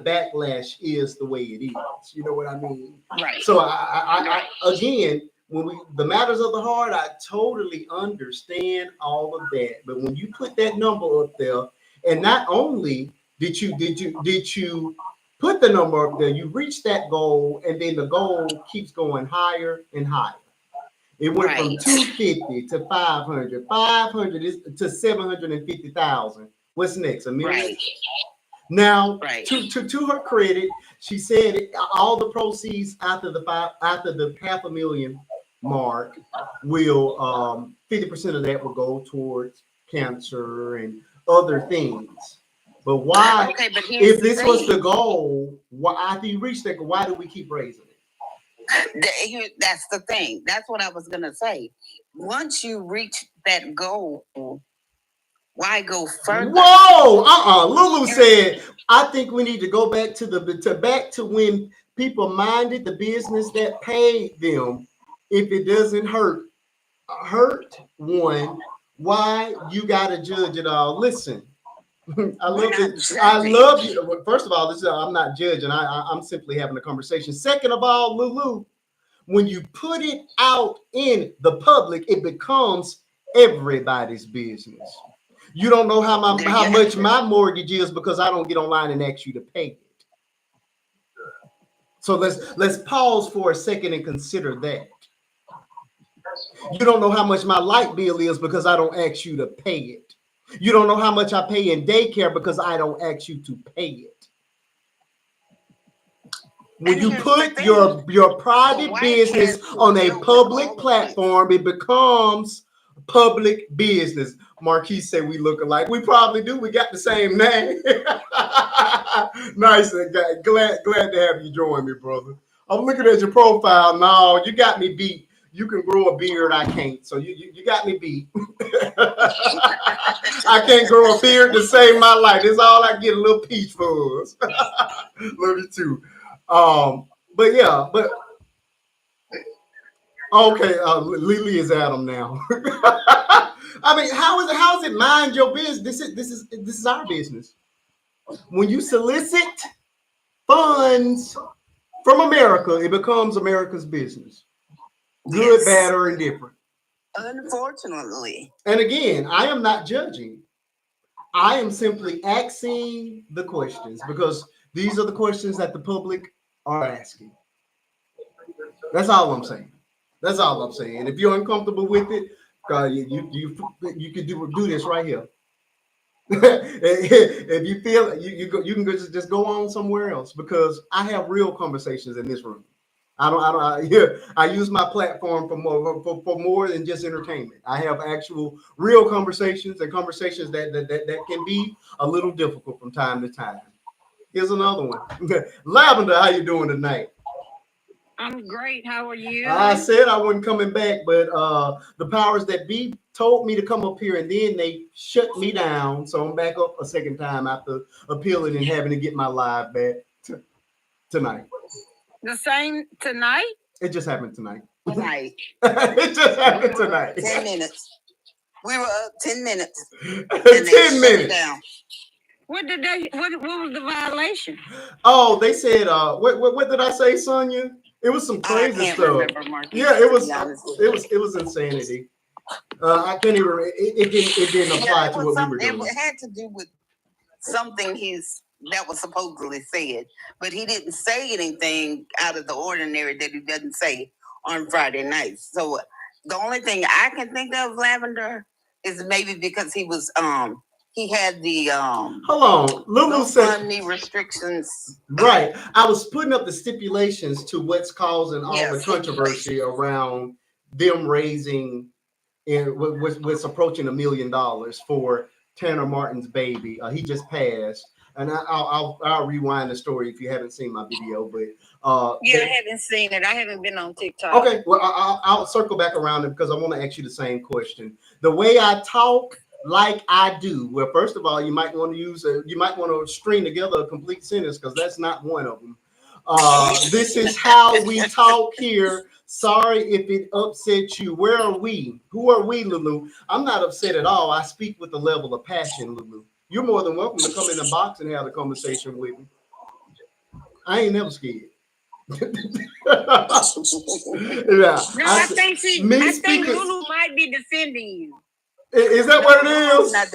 backlash is the way it is. You know what I mean? Right. So I again, when the matters of the heart, I totally understand all of that. But when you put that number up there, and not only did you put the number up there, you reach that goal, and then the goal keeps going higher and higher. It went from 250 to 500, 500 is to 750,000. What's next? A million. Right. Now, to her credit, she said all the proceeds after the $500,000 mark will 50% of that will go towards cancer and other things. But why? Okay, but if this was the goal, why after you reach that, why do we keep raising it? That's the thing. That's what I was gonna say. Once you reach that goal, why go further? Whoa! Lulu said, I think we need to go back to when people minded the business that paid them. If it doesn't hurt one, why you gotta judge it all? Listen, I love it. I love you. First of all, I'm not judging. I'm simply having a conversation. Second of all, Lulu, when you put it out in the public, it becomes everybody's business. You don't know how much my mortgage is because I don't get online and ask you to pay it. So let's pause for a second and consider that. You don't know how much my light bill is because I don't ask you to pay it. You don't know how much I pay in daycare because I don't ask you to pay it. When you put your private business on a public platform, it becomes public business. Marquise said we look alike. We probably do. We got the same name. Nice. Glad to have you join me, brother. I'm looking at your profile. No, you got me beat. You can grow a beard. I can't. So you got me beat. I can't grow a beard to save my life. That's all I get, a little peach fuzz. Love you too. But yeah, but okay, Lily is Adam now. I mean, how is it mind your business? This is our business. When you solicit funds from America, it becomes America's business. Good, bad, or indifferent. Unfortunately. And again, I am not judging. I am simply asking the questions because these are the questions that the public are asking. That's all I'm saying. That's all I'm saying. If you're uncomfortable with it, you could do this right here. If you feel you can just go on somewhere else because I have real conversations in this room. I use my platform for more than just entertainment. I have actual real conversations and conversations that can be a little difficult from time to time. Here's another one. Lavender, how you doing tonight? I'm great. How are you? I said I wasn't coming back, but the powers that be told me to come up here, and then they shut me down. So I'm back up a second time after appealing and having to get my live back tonight. The same tonight? It just happened tonight. Tonight. It just happened tonight. 10 minutes. We were up 10 minutes. 10 minutes. Down. What did they? What was the violation? Oh, they said, what did I say, Sonia? It was some crazy stuff. Yeah, it was insanity. I can't even. It didn't apply to what we were doing. It had to do with something that was supposedly said, but he didn't say anything out of the ordinary that he doesn't say on Friday nights. So the only thing I can think of, Lavender, is maybe because he was he had the hold on, Lulu said restrictions. Right, I was putting up the stipulations to what's causing all the controversy around them raising, what's approaching $1 million for Tanner Martin's baby. He just passed, and I'll rewind the story if you haven't seen my video. But I haven't seen it. I haven't been on TikTok. Okay, well I'll circle back around it because I want to ask you the same question. The way I talk, like I do. Well, first of all, you might want to string together a complete sentence because that's not one of them. This is how we talk here. Sorry if it upsets you. Where are we? Who are we, Lulu? I'm not upset at all. I speak with a level of passion, Lulu. You're more than welcome to come in the box and have a conversation with me. I ain't never scared. I think Lulu might be defending you. Is that what it is? I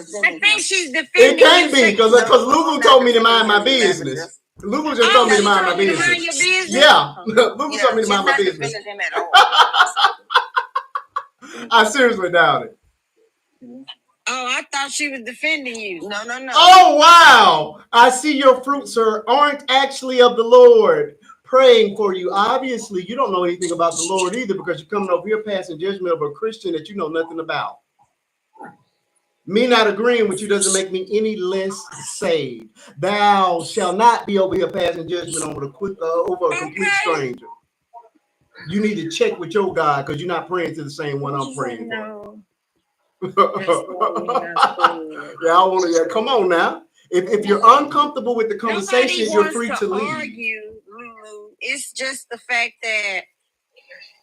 think she's defending. It can't be because Lulu told me to mind my business. Lulu just told me to mind my business. Yeah, Lulu told me to mind my business. I seriously doubt it. Oh, I thought she was defending you. No. Oh, wow. I see your fruits aren't actually of the Lord. Praying for you. Obviously, you don't know anything about the Lord either because you're coming over here passing judgment of a Christian that you know nothing about. Me not agreeing with you doesn't make me any less saved. Thou shalt not be over here passing judgment over a complete stranger. You need to check with your God because you're not praying to the same one I'm praying for. Yeah, I want to. Yeah, come on now. If you're uncomfortable with the conversation, you're free to leave. Argue, Lulu. It's just the fact that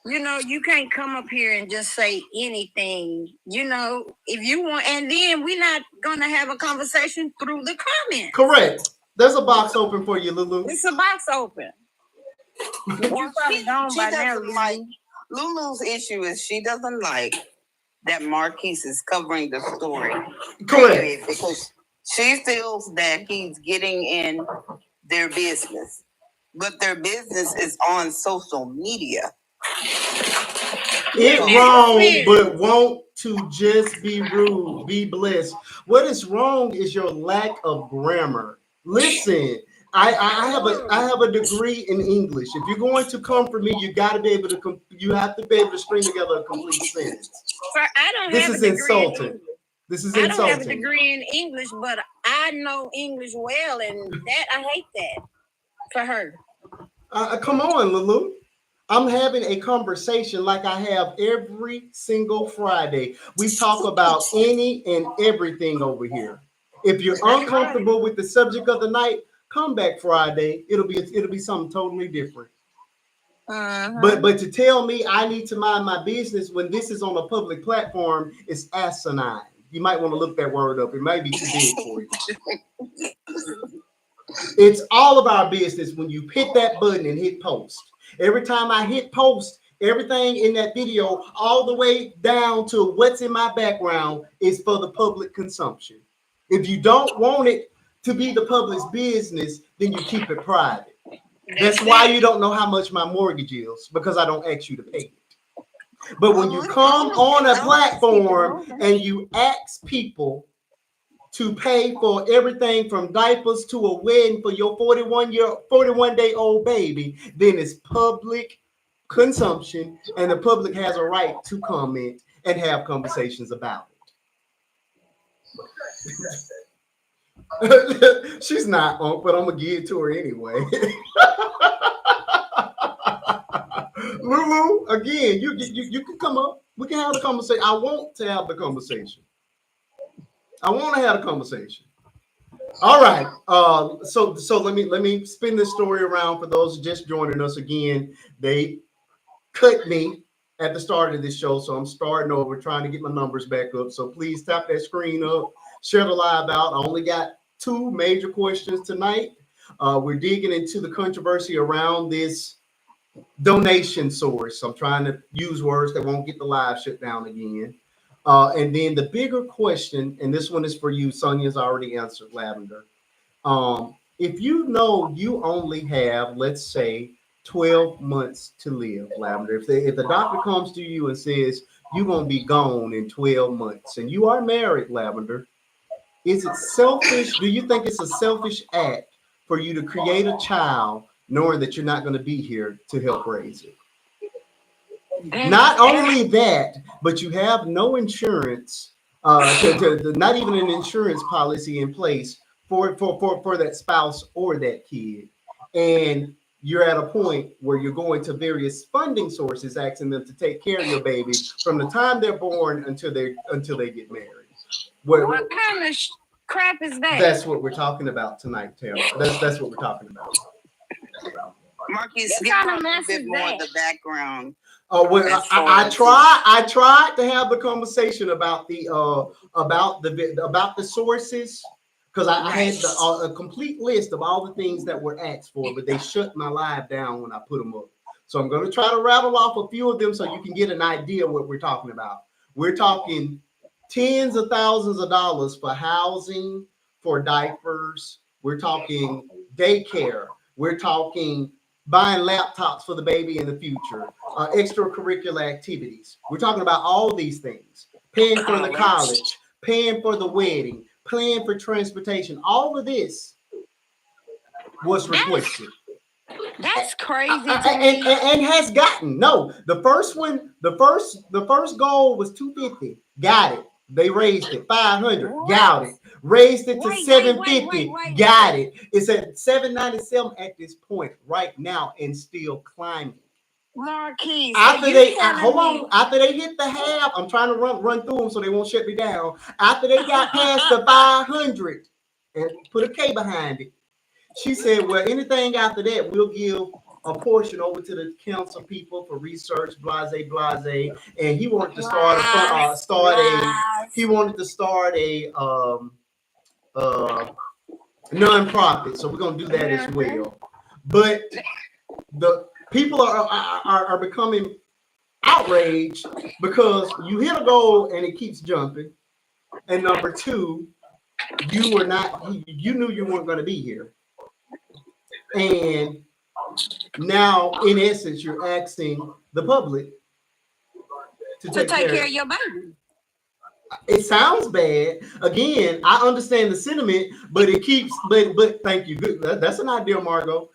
you can't come up here and just say anything. If you want, and then we're not gonna have a conversation through the comments. Correct. There's a box open for you, Lulu. It's a box open. Well, she doesn't like Lulu's issue is she doesn't like that Marquise is covering the story. Correct. Because she feels that he's getting in their business, but their business is on social media. It's wrong, but want to just be rude, be blessed. What is wrong is your lack of grammar. Listen, I have a degree in English. If you're going to come for me, you have to be able to string together a complete sentence. This is insulting. I don't have a degree in English, but I know English well, and that I hate that for her. Come on, Lulu. I'm having a conversation like I have every single Friday. We talk about any and everything over here. If you're uncomfortable with the subject of the night, come back Friday. It'll be something totally different. But to tell me I need to mind my business when this is on a public platform is asinine. You might want to look that word up. It might be too big for you. It's all of our business when you hit that button and hit post. Every time I hit post, everything in that video, all the way down to what's in my background, is for the public consumption. If you don't want it to be the public's business, then you keep it private. That's why you don't know how much my mortgage is, because I don't ask you to pay it. But when you come on a platform and you ask people to pay for everything from diapers to a wedding for your 41-day-old baby, then it's public consumption, and the public has a right to comment and have conversations about it. She's not, but I'm gonna give it to her anyway. Lulu, again, you can come up. We can have the conversation. I want to have the conversation. I want to have a conversation. All right. So let me spin this story around for those just joining us again. They cut me at the start of this show, so I'm starting over, trying to get my numbers back up. So please tap that screen up, share the live out. I only got two major questions tonight. We're digging into the controversy around this donation source. I'm trying to use words that won't get the live shut down again. And then the bigger question, and this one is for you, Sonia's already answered, Lavender. If you know you only have, let's say, 12 months to live, Lavender, if the doctor comes to you and says you're going to be gone in 12 months and you are married, Lavender, is it selfish? Do you think it's a selfish act for you to create a child knowing that you're not going to be here to help raise it? Not only that, but you have no insurance, not even an insurance policy in place for that spouse or that kid. And you're at a point where you're going to various funding sources asking them to take care of your baby from the time they're born until they get married. What kind of crap is that? That's what we're talking about tonight, Taylor. That's what we're talking about. Marcus, give a bit more of the background. Oh well, I tried to have the conversation about the sources, because I had a complete list of all the things that were asked for, but they shut my live down when I put them up. So I'm going to try to rattle off a few of them so you can get an idea what we're talking about. We're talking tens of thousands of dollars for housing, for diapers. We're talking daycare. We're talking buying laptops for the baby in the future, extracurricular activities. We're talking about all these things. Paying for the college, paying for the wedding, paying for transportation. All of this was requested. That's crazy. And has gotten. No, the first one, the first goal was 250. Got it. They raised it 500. Got it. Raised it to 750. Got it. It's at 797 at this point right now and still climbing. Marquise, after they hit the half, I'm trying to run through them so they won't shut me down. After they got past the 500 and put a K behind it, she said, well, anything after that, we'll give a portion over to the council people for research, blase. And he wanted to start a nonprofit. So we're gonna do that as well. But the people are becoming outraged because you hit a goal and it keeps jumping. And number two, you knew you weren't going to be here. And now, in essence, you're asking the public to take care of your baby. It sounds bad. Again, I understand the sentiment, but it keeps. But thank you. Good. That's an idea, Margot.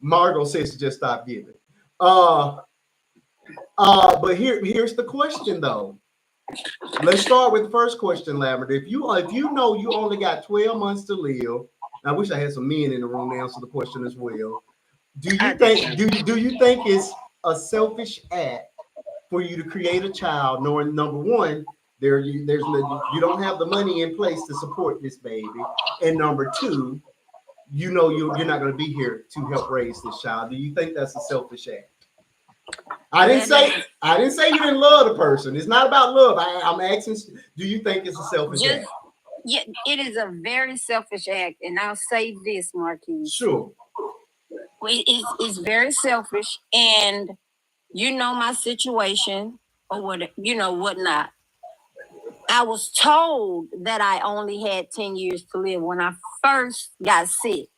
Margot says to just stop giving. But here's the question though. Let's start with the first question, Lavender. If you know you only got 12 months to live, I wish I had some men in the room to answer the question as well. Do you think it's a selfish act for you to create a child knowing, number one, you don't have the money in place to support this baby, and number two, you know you're not going to be here to help raise this child? Do you think that's a selfish act? I didn't say you didn't love the person. It's not about love. I'm asking, do you think it's a selfish act? Yeah, it is a very selfish act, and I'll say this, Marquise. Sure. It's very selfish, and you know my situation or whatnot. I was told that I only had 10 years to live when I first got sick.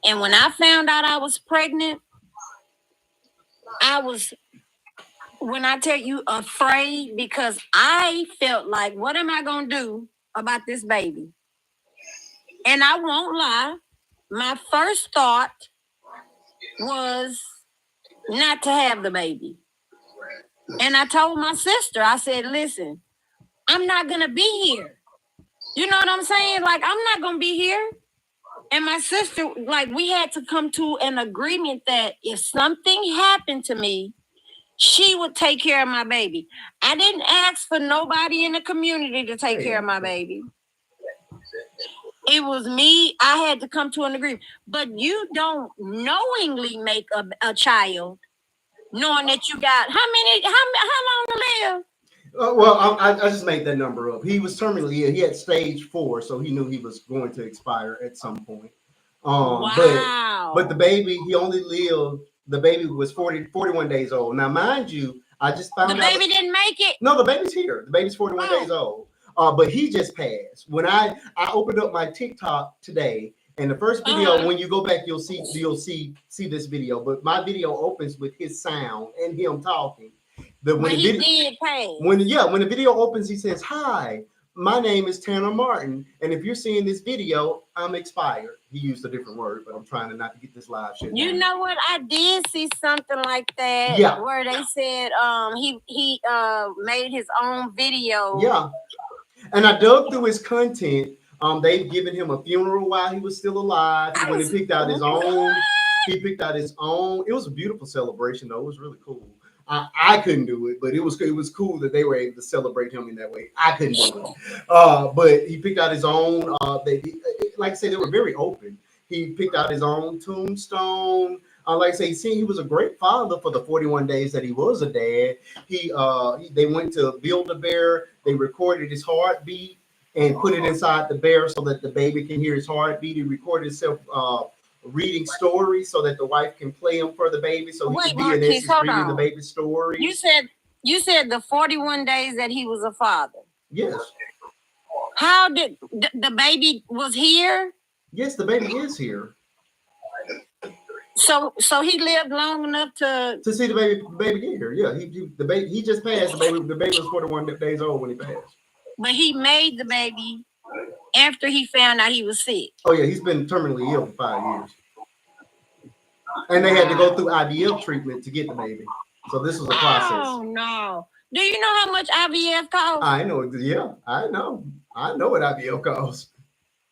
And when I found out I was pregnant, I was, when I tell you, afraid, because I felt like, what am I going to do about this baby? And I won't lie, my first thought was not to have the baby. And I told my sister, I said, listen, I'm not going to be here. You know what I'm saying? Like, I'm not going to be here. And my sister, like, we had to come to an agreement that if something happened to me, she would take care of my baby. I didn't ask for nobody in the community to take care of my baby. it was me. I had to come to an agreement. But you don't knowingly make a child, knowing that you got how long to live? Well, I just made that number up. He was terminally ill. He had stage 4, so he knew he was going to expire at some point. Wow. But the baby, he only lived. The baby was 41 days old. Now, mind you, I just found the out baby didn't make it. No, the baby's here. The baby's 41 days old. But he just passed. When I opened up my TikTok today, and the first video, when you go back, you'll see this video. But my video opens with his sound and him talking. When the video opens, he says, "Hi, my name is Tanner Martin, and if you're seeing this video, I'm expired." He used a different word, but I'm trying to not to get this live shit. You know what? I did see something like that. Yeah. Where they said he made his own video. Yeah. And I dug through his content. They've given him a funeral while he was still alive. When he picked out his own, It was a beautiful celebration, though. It was really cool. I couldn't do it, but it was cool that they were able to celebrate him in that way. I couldn't do it, but he picked out his own. Like I said, they were very open. He picked out his own tombstone. Like I say, he was a great father for the 41 days that he was a dad. They went to Build-A-Bear. They recorded his heartbeat and put it inside the bear so that the baby can hear his heartbeat. He recorded himself reading stories so that the wife can play them for the baby, so he can be in essence reading the baby's story. You said the 41 days that he was a father. Yes. How did the baby was here? Yes, the baby is here. So he lived long enough to see the baby get here. Yeah, he just passed. The baby was 41 days old when he passed. But he made the baby after he found out he was sick. Oh yeah, he's been terminally ill for 5 years, and they had to go through IVF treatment to get the baby. So this was a process. Oh no! Do you know how much IVF costs? I know. Yeah, I know what IVF costs.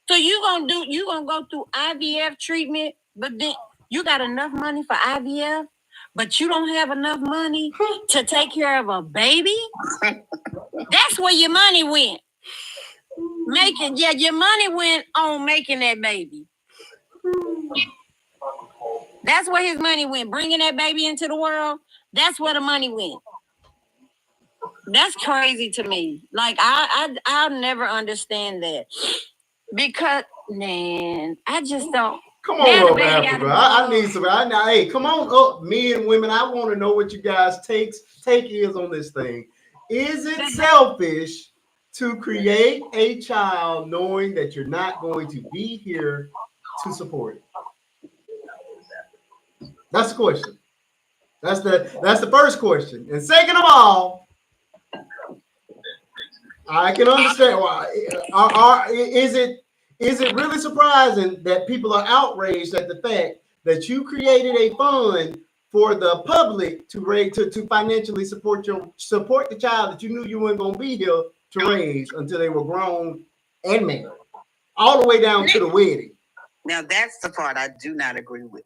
So you gonna go through IVF treatment, but then you got enough money for IVF, but you don't have enough money to take care of a baby? That's where your money went. Your money went on making that baby. That's where his money went. Bringing that baby into the world, that's where the money went. That's crazy to me. Like, I'll never understand that. Because, man, I just don't. Come on up, Africa. I need some. Hey, come on up, men and women. I want to know what you guys take is on this thing. Is it selfish to create a child knowing that you're not going to be here to support it? That's the question. That's the first question. And second of all, I can understand why. Is it really surprising that people are outraged at the fact that you created a fund for the public to financially support the child that you knew you weren't going to be here to raise until they were grown and married, all the way down to the wedding? Now that's the part I do not agree with.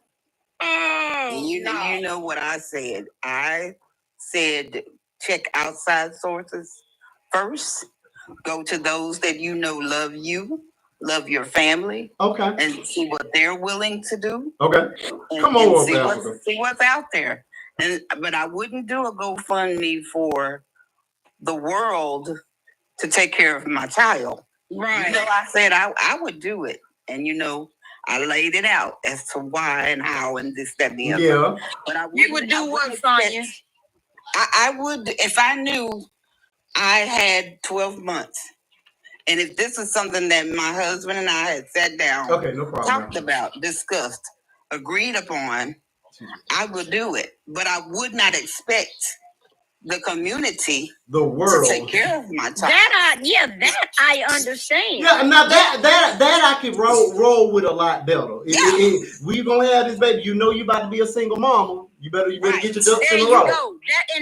You know what I said? I said check outside sources first. Go to those that you know love you, love your family. Okay. And see what they're willing to do. Okay. Come on, see what's out there. But I wouldn't do a GoFundMe for the world to take care of my child. Right. You know, I said I would do it. And I laid it out as to why and how and this, that, and the other. Yeah. But you would do what, Sonia? I would, if I knew I had 12 months. And if this is something that my husband and I had sat down, no problem, talked about, discussed, agreed upon, I would do it. But I would not expect the community, the world, to take care of my child. That I understand. Yeah, now that I can roll with a lot better. We gonna have this baby. You about to be a single mama. You better get your ducks in a row. Go.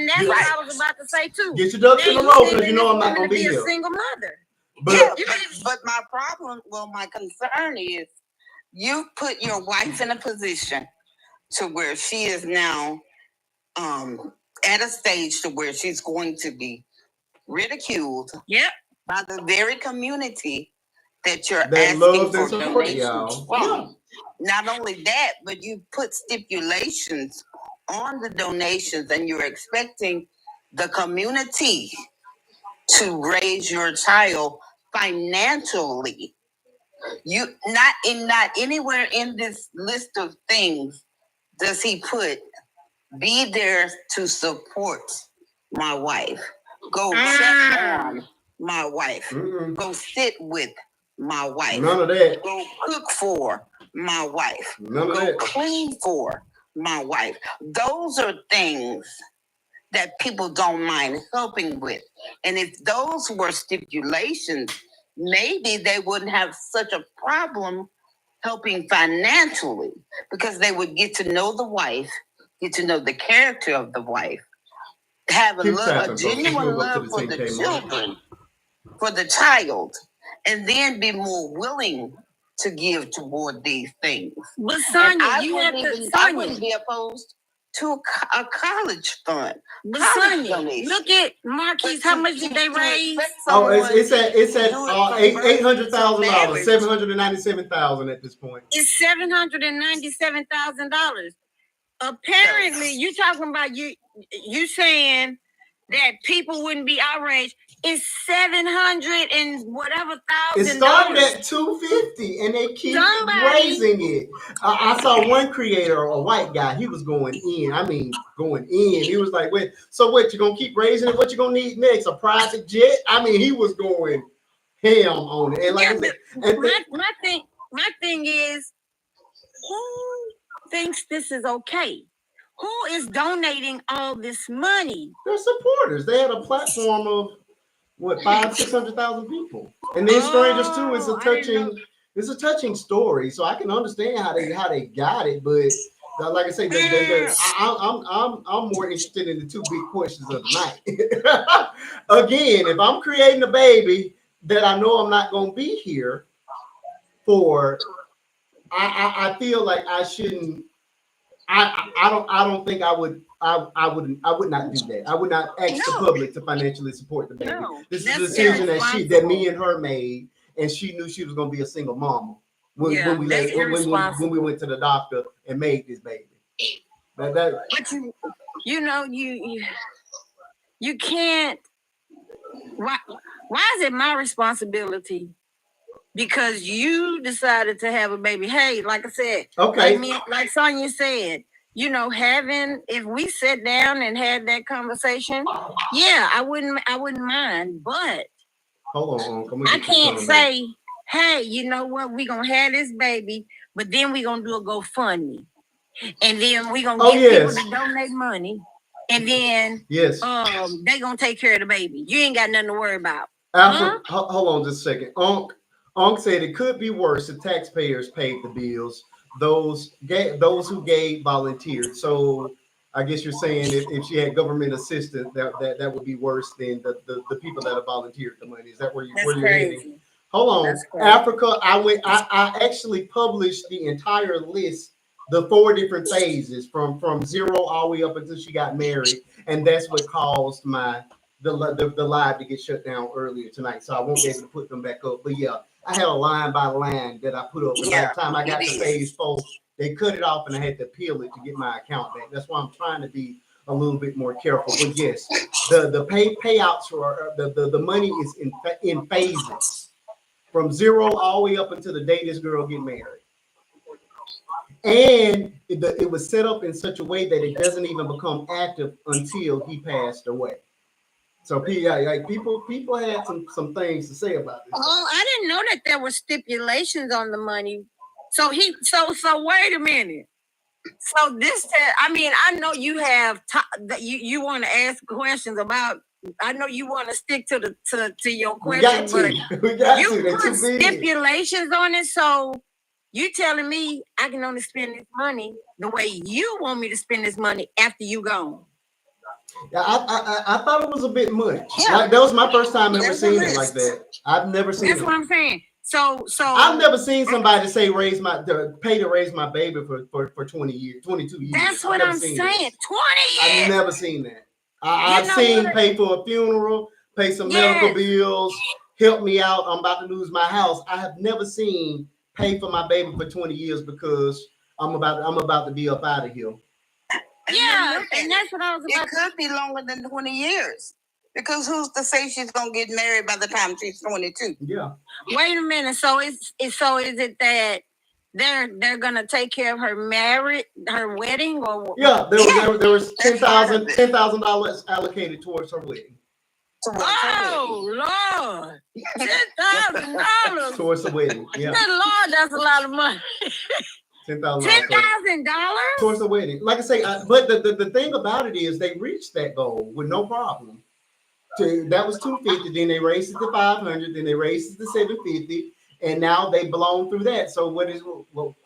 That's what I was about to say too. Get your ducks in a row because I'm not gonna be here. A single mother. But my problem, my concern is you put your wife in a position to where she is now at a stage to where she's going to be ridiculed by the very community that you're that asking loves for and support donations y'all. from. Yeah. Not only that, but you put stipulations on the donations, and you're expecting the community to raise your child financially. You not anywhere in this list of things does he put be there to support my wife. Go check on my wife. Mm-mm. Go sit with my wife. None of that. Go cook for my wife. None of Go that. clean for my wife. Those are things that people don't mind helping with. And if those were stipulations, maybe they wouldn't have such a problem helping financially, because they would get to know the wife, get to know the character of the wife, have a genuine love for the children, for the child, and then be more willing to give toward these things. But Sonia, I wouldn't be opposed to a college fund. But Sonia, look at Marquise. How much did they raise? Oh, it's at $800,000, $797,000 at this point. It's $797,000. Apparently, you talking about you saying that people wouldn't be outraged. It's 700 and whatever thousand. It started at 250, and they keep raising it. I saw one creator, a white guy. He was going in. I mean, going in. He was like, "Wait, so what? You gonna keep raising it? What you gonna need next? A private jet?" I mean, he was going ham on it. And like, my thing is, who thinks this is okay? Who is donating all this money? They're supporters. They had a platform of what, 500,000-600,000 people, and then Strangers too. It's a touching story. So I can understand how they got it, but like I say, I'm more interested in the two big questions of the night. Again, if I'm creating a baby that I know I'm not going to be here for, I feel like I shouldn't. I don't think I would. I would not do that. I would not ask the public to financially support the baby. This is a decision that me and her made, and she knew she was going to be a single mama when we went to the doctor and made this baby. But you can't. Why is it my responsibility? Because you decided to have a baby. Hey, like I said, okay, like Sonia said, if we sat down and had that conversation, I wouldn't mind. But hold on, I can't say, hey, you know what, we're gonna have this baby, but then we're gonna do a GoFundMe, and then we're gonna get people to donate money, and then they gonna take care of the baby. You ain't got nothing to worry about. Hold on just a second. Unc said it could be worse if taxpayers paid the bills. Those who gave volunteered. So I guess you're saying if she had government assistance, that would be worse than the people that have volunteered the money. Is that where you're heading? Hold on, Africa. I actually published the entire list, the 4 different phases from 0 all the way up until she got married, and that's what caused the live to get shut down earlier tonight. So I won't be able to put them back up. But yeah, I had a line by line that I put up. And by the time I got to phase 4, they cut it off, and I had to appeal it to get my account back. That's why I'm trying to be a little bit more careful. But yes, the payouts for the money is in phases from 0 all the way up until the day this girl get married. And it was set up in such a way that it doesn't even become active until he passed away. So people had some things to say about this. Oh, I didn't know that there were stipulations on the money. So wait a minute. So I know you have you want to ask questions about. I know you want to stick to your questions, but you put stipulations on it. So you telling me I can only spend this money the way you want me to spend this money after you gone. Yeah, I thought it was a bit much. Yeah. Like, that was my first time ever seeing it like that. I've never seen. That's what I'm saying. So I've never seen somebody say pay to raise my baby for 20 years, 22 years. That's what I'm saying. 20 years. I've never seen that. I've seen pay for a funeral, pay some medical bills, help me out. I'm about to lose my house. I have never seen pay for my baby for 20 years because I'm about to be up out of here. Yeah, and that's what I was about. It could be longer than 20 years. Because who's to say she's gonna get married by the time she's 22? Yeah. Wait a minute. So is it that they're gonna take care of her wedding, or yeah? There was $10,000 allocated towards her wedding. Oh Lord, $10,000 towards the wedding. Yeah. Good Lord, that's a lot of money. $10,000 towards the wedding. Like I say, but the thing about it is they reached that goal with no problem. That was $250. Then they raised it to $500. Then they raised it to $750, and now they blown through that. So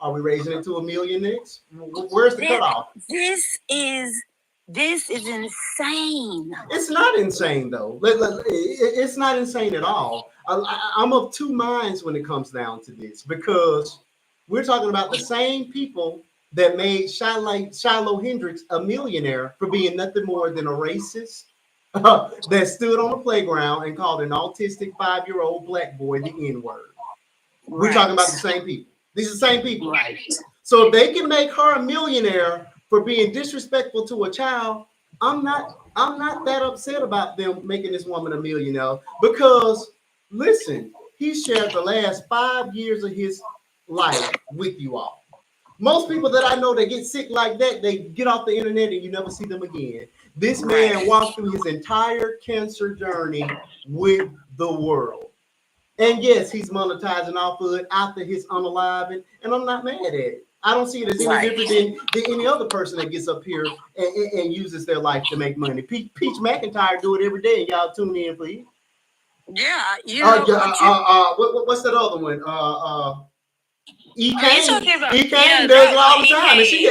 are we raising it to $1 million next? Where's the cutoff? This is insane. It's not insane though. It's not insane at all. I'm of two minds when it comes down to this, because we're talking about the same people that made Shiloh Hendricks a millionaire for being nothing more than a racist that stood on the playground and called an autistic 5-year-old black boy the N-word. Right. We're talking about the same people. These are the same people. Right. So if they can make her a millionaire for being disrespectful to a child, I'm not that upset about them making this woman a millionaire, because listen, he shared the last 5 years of his life with you all. Most people that I know that get sick like that, they get off the internet and you never see them again. This man walked through his entire cancer journey with the world. And yes, he's monetizing off of it after his unaliving, and I'm not mad at it. I don't see it as any different than any other person that gets up here and uses their life to make money. Peach McIntyre do it every day, and y'all tune in for it. Yeah, what's that other one? E-Kane does it all the time, and she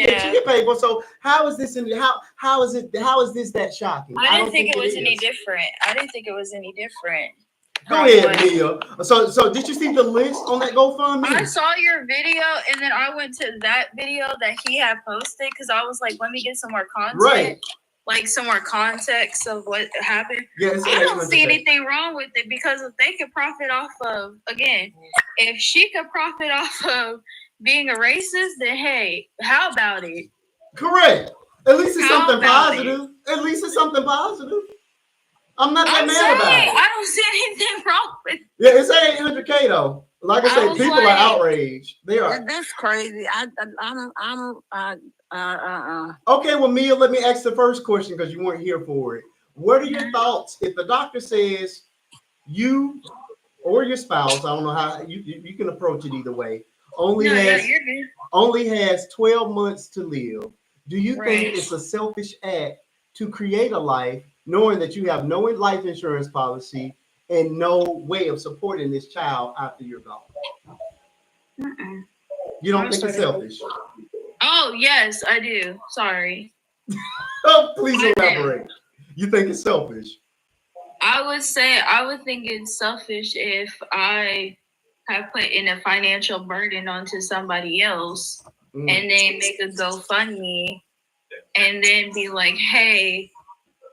get paid for. So how is this how is this that shocking? I didn't think it was any different. Go ahead, Mia. So did you see the list on that GoFundMe? I saw your video, and then I went to that video that he had posted, because I was like, let me get some more content, like some more context of what happened. Yeah, I don't see anything wrong with it, because if they could profit off of, again, if she could profit off of being a racist, then hey, how about it? Correct. At least it's something positive. At least it's something positive. I'm not that mad about it. I don't see anything wrong with it. Yeah, it's $800K though. Like I said, people are outraged. They are. That's crazy. Okay, well, Mia, let me ask the first question because you weren't here for it. What are your thoughts if the doctor says you or your spouse, I don't know how you can approach it either way, only has 12 months to live? Do you think it's a selfish act to create a life knowing that you have no life insurance policy and no way of supporting this child after you're gone? You don't think it's selfish? Oh, yes, I do. Sorry. Oh, please elaborate. You think it's selfish? I would think it's selfish if I have put in a financial burden onto somebody else and then make a GoFundMe and then be like, hey,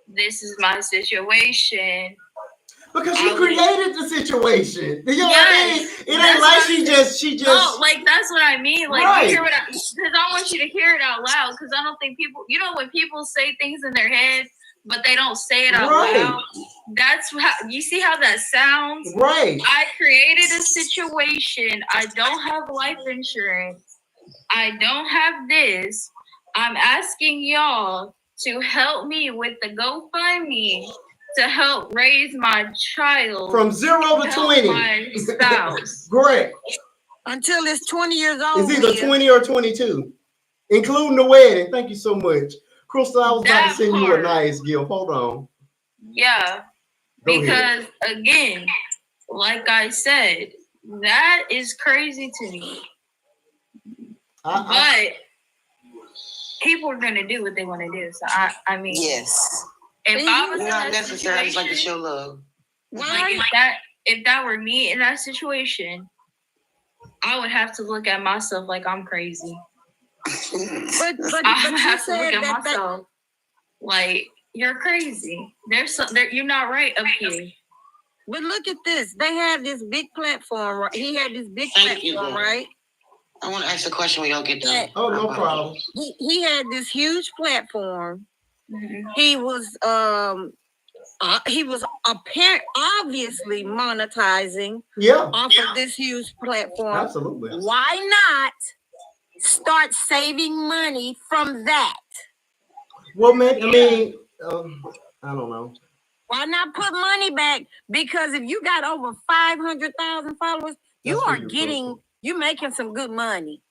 this is my situation. Because she created the situation. You know what I mean? It ain't like she just. No, like that's what I mean. Like you hear what because I want you to hear it out loud. Because I don't think people, when people say things in their head, but they don't say it out loud. That's how you see how that sounds. Right. I created a situation. I don't have life insurance. I don't have this. I'm asking y'all to help me with the GoFundMe to help raise my child from 0 to 20. My spouse. Correct. Until it's 20 years old. It's either 20 or 22, including the wedding. Thank you so much, Crystal. I was about to send you a nice gift. Hold on. Yeah, because again, like I said, that is crazy to me. But people are gonna do what they want to do. So I mean, yes. If I was not necessarily like to show love. Like if that were me in that situation, I would have to look at myself like I'm crazy. but I would have to look at myself like you're crazy. You're not right up here. But look at this. They have this big platform. Right? He had this big platform, right? I want to ask a question when y'all get done. Oh, no problem. He had this huge platform. Mm-hmm. He was obviously monetizing off of this huge platform. Absolutely. Why not start saving money from that? Well, man, I mean, I don't know. Why not put money back? Because if you got over 500,000 followers, you're making some good money.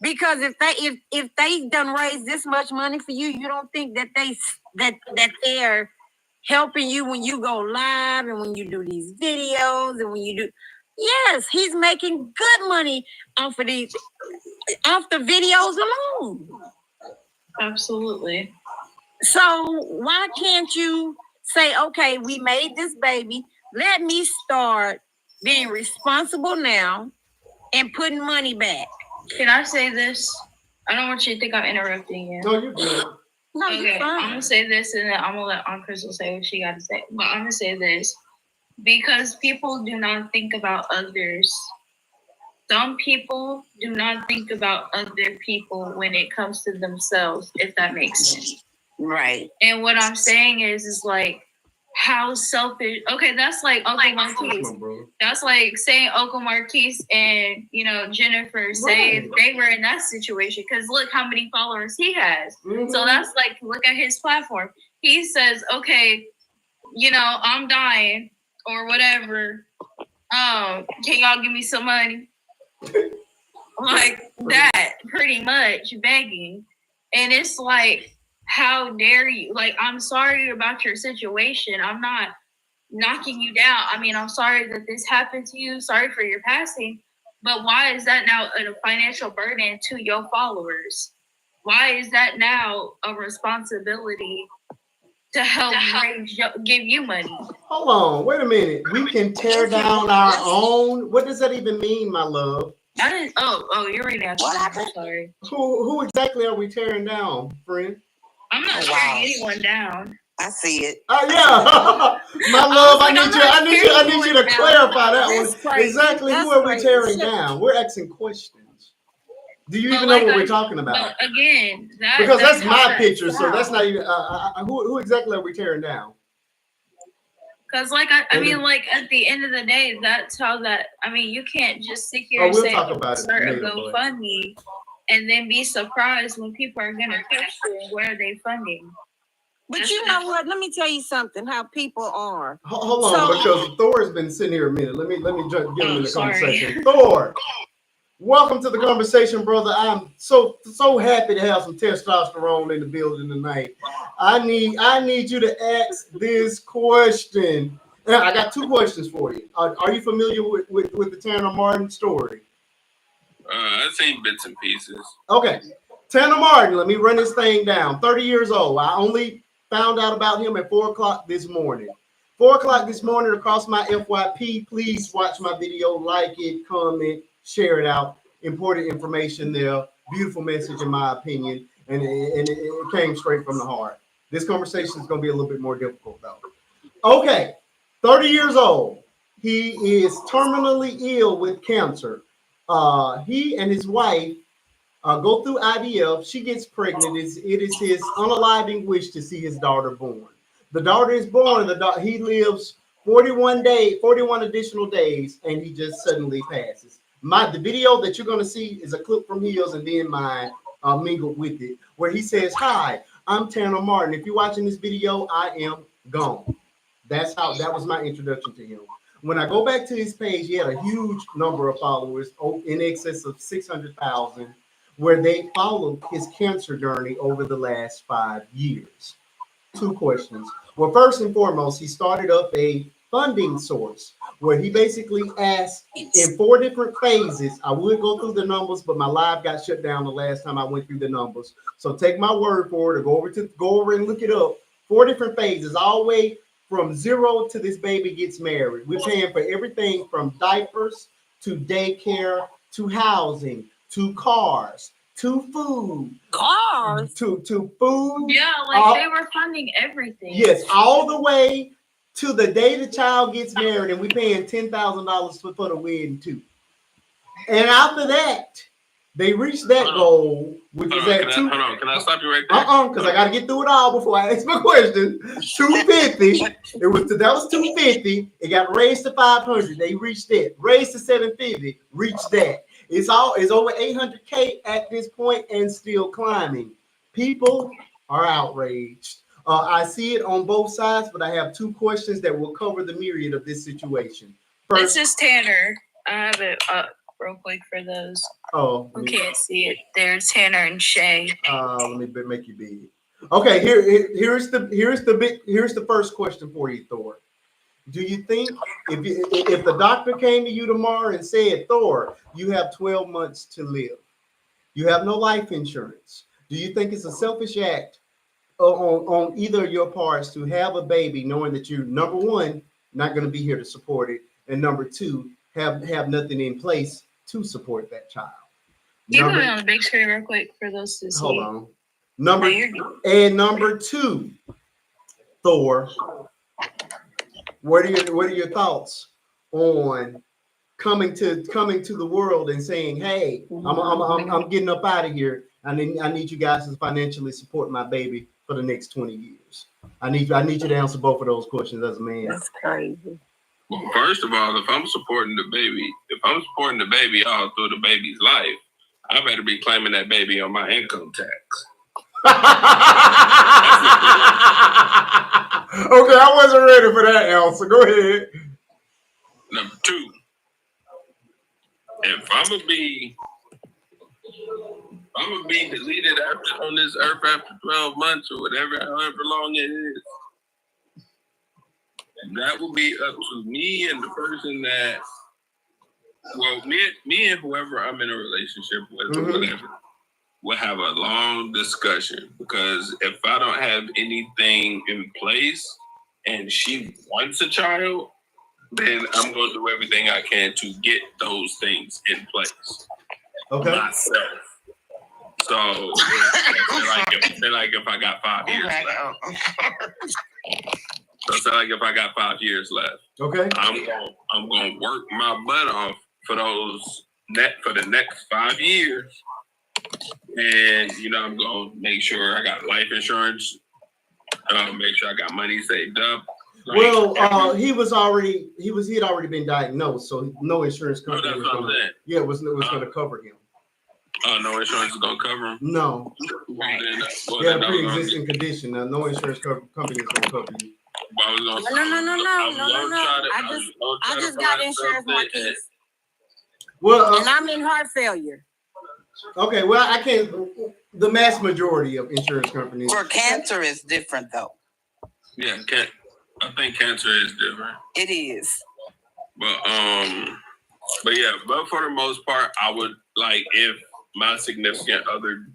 Because if they done raised this much money for you, you don't think that they're helping you when you go live and when you do these videos and when you do. Yes, he's making good money off the videos alone. Absolutely. So why can't you say, okay, we made this baby. Let me start being responsible now and putting money back. Can I say this? I don't want you to think I'm interrupting you. No, you're good. No, okay, I'm gonna say this and then I'm gonna let Aunt Crystal say what she gotta say. But I'm gonna say this because people do not think about others. Some people do not think about other people when it comes to themselves, if that makes sense. Right. And what I'm saying is like how selfish. Okay, that's like Uncle Marquise. That's like saying Uncle Marquise and Jennifer say if they were in that situation, because look how many followers he has. Mm-hmm. So that's like, look at his platform. He says, okay, I'm dying or whatever. Can y'all give me some money? Like that, pretty much begging. And it's like, how dare you? Like, I'm sorry about your situation. I'm not knocking you down. I mean, I'm sorry that this happened to you. Sorry for your passing. But why is that now a financial burden to your followers? Why is that now a responsibility to help give you money? Hold on. Wait a minute. We can tear down our own. What does that even mean, my love? You're right now. I'm sorry. Who exactly are we tearing down, friend? I'm not tearing anyone down. I see it. Yeah, my love. I need you to clarify that one. Exactly. Who are we tearing down? We're asking questions. Do you even know what we're talking about? Again, because that's my picture, so that's not even. Who exactly are we tearing down? Because, I mean, at the end of the day, that's how that. I mean, you can't just sit here and say start a GoFundMe and then be surprised when people are gonna question where are they funding. But you know what? Let me tell you something. How people are. Hold on, because Thor has been sitting here a minute. Let me get him in the conversation. Thor, welcome to the conversation, brother. I'm so happy to have some testosterone in the building tonight. I need you to ask this question. I got two questions for you. Are you familiar with the Tanner Martin story? I've seen bits and pieces. Okay, Tanner Martin. Let me run this thing down. 30 years old. I only found out about him at 4 o'clock this morning. 4 o'clock this morning across my FYP. Please watch my video, like it, comment, share it out. Important information there. Beautiful message, in my opinion, and it came straight from the heart. This conversation is going to be a little bit more difficult, though. Okay, 30 years old. He is terminally ill with cancer. He and his wife go through IVF. She gets pregnant. It is his unaliving wish to see his daughter born. The daughter is born. He lives 41 additional days, and he just suddenly passes. The video that you're going to see is a clip from his and then mine mingled with it, where he says, "Hi, I'm Tanner Martin. If you're watching this video, I am gone." That was my introduction to him. When I go back to his page, he had a huge number of followers, in excess of 600,000, where they followed his cancer journey over the last 5 years. Two questions. Well, first and foremost, he started up a funding source where he basically asked in 4 different phases. I would go through the numbers, but my live got shut down the last time I went through the numbers. So take my word for it, or go over and look it up. 4 different phases, all the way from 0 to this baby gets married. We're paying for everything from diapers to daycare to housing to cars to food. Cars? To food. Yeah, they were funding everything. Yes, all the way to the day the child gets married, and we paying $10,000 for the wedding too. And after that, they reached that goal, which is at Hold on, can I stop you right there? Because I got to get through it all before I ask my question. 250. That was 250. It got raised to 500. They reached it. Raised to 750. Reached that. It's over 800K at this point and still climbing. People are outraged. I see it on both sides, but I have two questions that will cover the myriad of this situation. First, this is Tanner. I have it up real quick for those who can't see it. There's Tanner and Shay. Let me make you big. Okay, here's the first question for you, Thor. Do you think if the doctor came to you tomorrow and said, Thor, you have 12 months to live, you have no life insurance, do you think it's a selfish act on either of your parts to have a baby knowing that you're, number one, not going to be here to support it, and number two, have nothing in place to support that child? You put it on the big screen real quick for those to see. Hold on. Number two, Thor, what are your thoughts on coming to the world and saying, hey, I'm getting up out of here. I need you guys to financially support my baby for the next 20 years. I need you to answer both of those questions as a man. That's crazy. Well, first of all, if I'm supporting the baby all through the baby's life, I better be claiming that baby on my income tax. Okay, I wasn't ready for that answer. Go ahead. Number two, if I'm gonna be deleted on this earth after 12 months or however long it is, that will be up to me and the person that, well, me and whoever I'm in a relationship with or whatever, will have a long discussion, because if I don't have anything in place and she wants a child, then I'm going to do everything I can to get those things in place. Okay. Myself. So, if I got 5 years left. Okay. I'm going to work my butt off for the next 5 years. And, I'm going to make sure I got life insurance, make sure I got money saved up. He had already been diagnosed, so no insurance company was going to cover him. No insurance is going to cover him? No. Pre-existing condition. No insurance company is going to cover you. No. I just got insurance for my kids. And I'm in heart failure. Okay, well, I can't. The mass majority of insurance companies. For cancer is different, though. Yeah, I think cancer is different. It is. But for the most part, I would if my significant other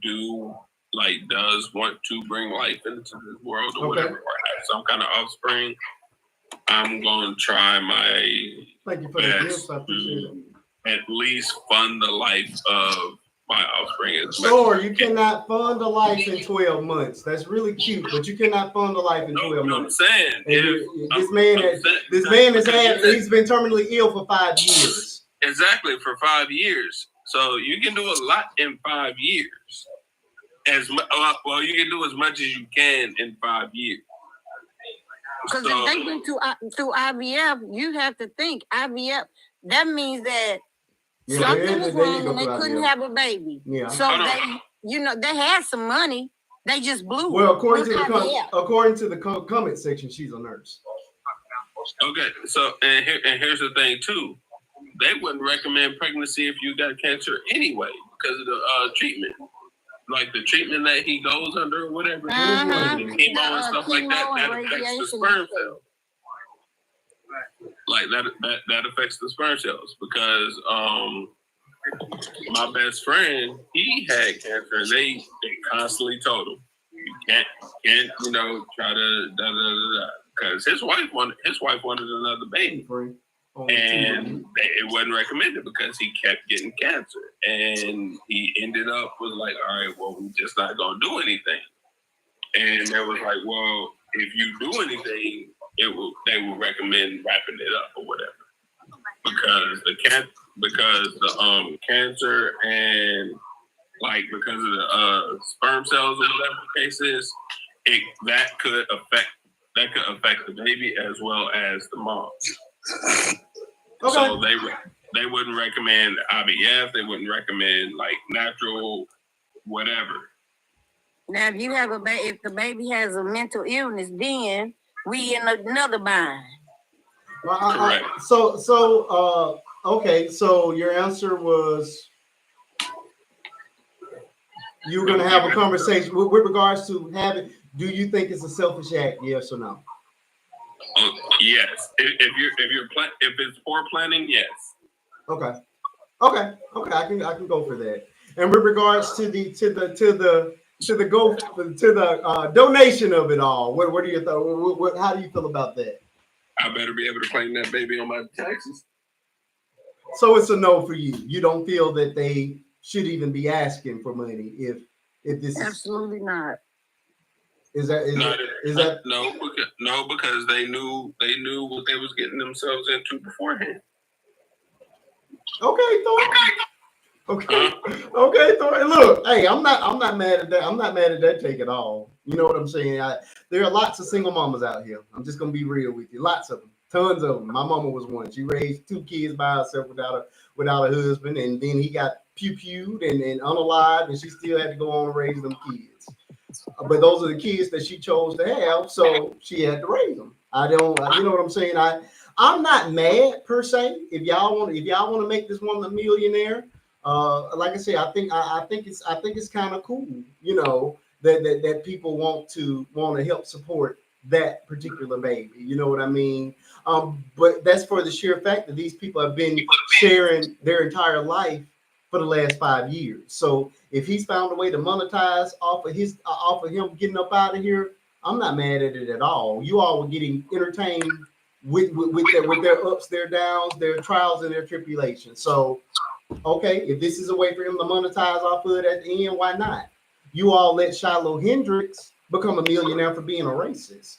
does want to bring life into this world or whatever, or have some kind of offspring, I'm going to try my best to at least fund the life of my offspring. Sure, you cannot fund a life in 12 months. That's really cute, but you cannot fund a life in 12 months. I'm saying this man he's been terminally ill for 5 years. Exactly, for 5 years. So you can do a lot in 5 years. You can do as much as you can in 5 years. Because if they went through IVF, you have to think IVF. That means that something was wrong and they couldn't have a baby. Yeah. So they had some money. They just blew. Well, according to the comment section, she's a nurse. Okay, so and here's the thing too. They wouldn't recommend pregnancy if you got cancer anyway because of the treatment. Like the treatment that he goes under or whatever, chemo and stuff like that affects the sperm cells. Like that affects the sperm cells because my best friend, he had cancer and they constantly told him you can't try to because his wife wanted another baby. And it wasn't recommended because he kept getting cancer. And he ended up was like, all right, well, we're just not going to do anything. And they was like, well, if you do anything, they would recommend wrapping it up or whatever, because the cancer and like because of the sperm cells or whatever the case is, that could affect the baby as well as the mom. Okay. So they wouldn't recommend IVF. They wouldn't recommend like natural whatever. Now, if you have if the baby has a mental illness, then we in another bind. Correct. Okay. So your answer was you're going to have a conversation with regards to having. Do you think it's a selfish act? Yes or no? Yes. If it's poor planning, yes. Okay. I can go for that. And with regards to the donation of it all, what are your thoughts? How do you feel about that? I better be able to claim that baby on my taxes. So it's a no for you. You don't feel that they should even be asking for money if this absolutely not. Is that no, because they knew what they was getting themselves into beforehand. Okay, Thor. Okay, Thor. Look, hey, I'm not mad at that. I'm not mad at that take at all. You know what I'm saying? There are lots of single mamas out here. I'm just gonna be real with you. Lots of them, tons of them. My mama was one. She raised 2 kids by herself without a husband, and then he got pewed and unalived, and she still had to go on and raise them kids. But those are the kids that she chose to have, so she had to raise them. You know what I'm saying? I'm not mad per se. If y'all want to make this woman a millionaire, like I said, I think it's kind of cool, you know, that people want to help support that particular baby. You know what I mean? But that's for the sheer fact that these people have been sharing their entire life for the last 5 years. So if he's found a way to monetize off of him getting up out of here, I'm not mad at it at all. You all were getting entertained with their ups, their downs, their trials, and their tribulations. So, okay, if this is a way for him to monetize off of it at the end, why not? You all let Shiloh Hendrix become a millionaire for being a racist.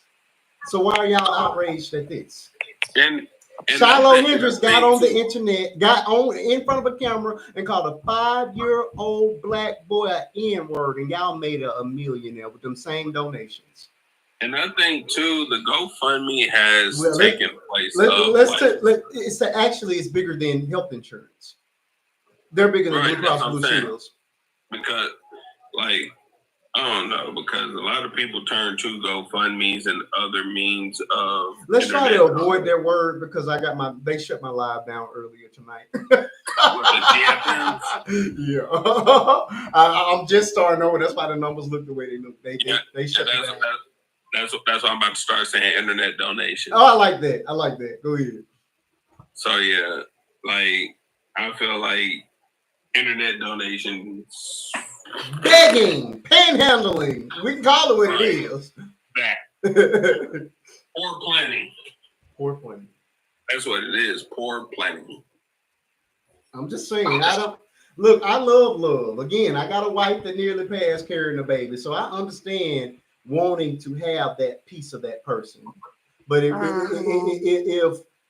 So why are y'all outraged at this? And Shiloh Hendrix got on the internet, got on in front of a camera, and called a 5-year-old black boy an N-word, and y'all made a millionaire with them same donations. And I think too, the GoFundMe has taken place. It's bigger than health insurance. They're bigger than Blue Cross Blue Shields. Because, like, I don't know, because a lot of people turn to GoFundMes and other means of. Let's try to avoid their word because they shut my live down earlier tonight. Yeah, I'm just starting over. That's why the numbers look the way they look. They shut me down. That's why I'm about to start saying internet donation. Oh, I like that. Go ahead. So yeah, like I feel like internet donations, begging, panhandling. We can call it what it is. That poor planning. Poor planning. That's what it is. Poor planning. I'm just saying. I love love. Again, I got a wife that nearly passed carrying a baby, so I understand wanting to have that piece of that person. But if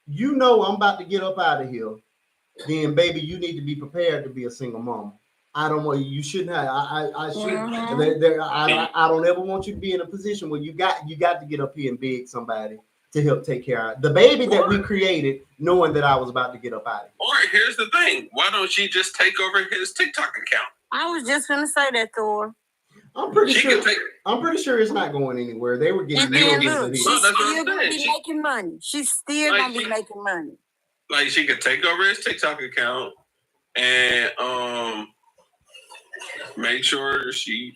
you know I'm about to get up out of here, then baby, you need to be prepared to be a single mom. I don't want you shouldn't have. I don't ever want you to be in a position where you got to get up here and beg somebody to help take care of the baby that we created, knowing that I was about to get up out of here. Or here's the thing: why don't she just take over his TikTok account? I was just gonna say that, Thor. I'm pretty sure it's not going anywhere. They were getting millions. She's still gonna be making money. She's still gonna be making money. Like she could take over his TikTok account and make sure she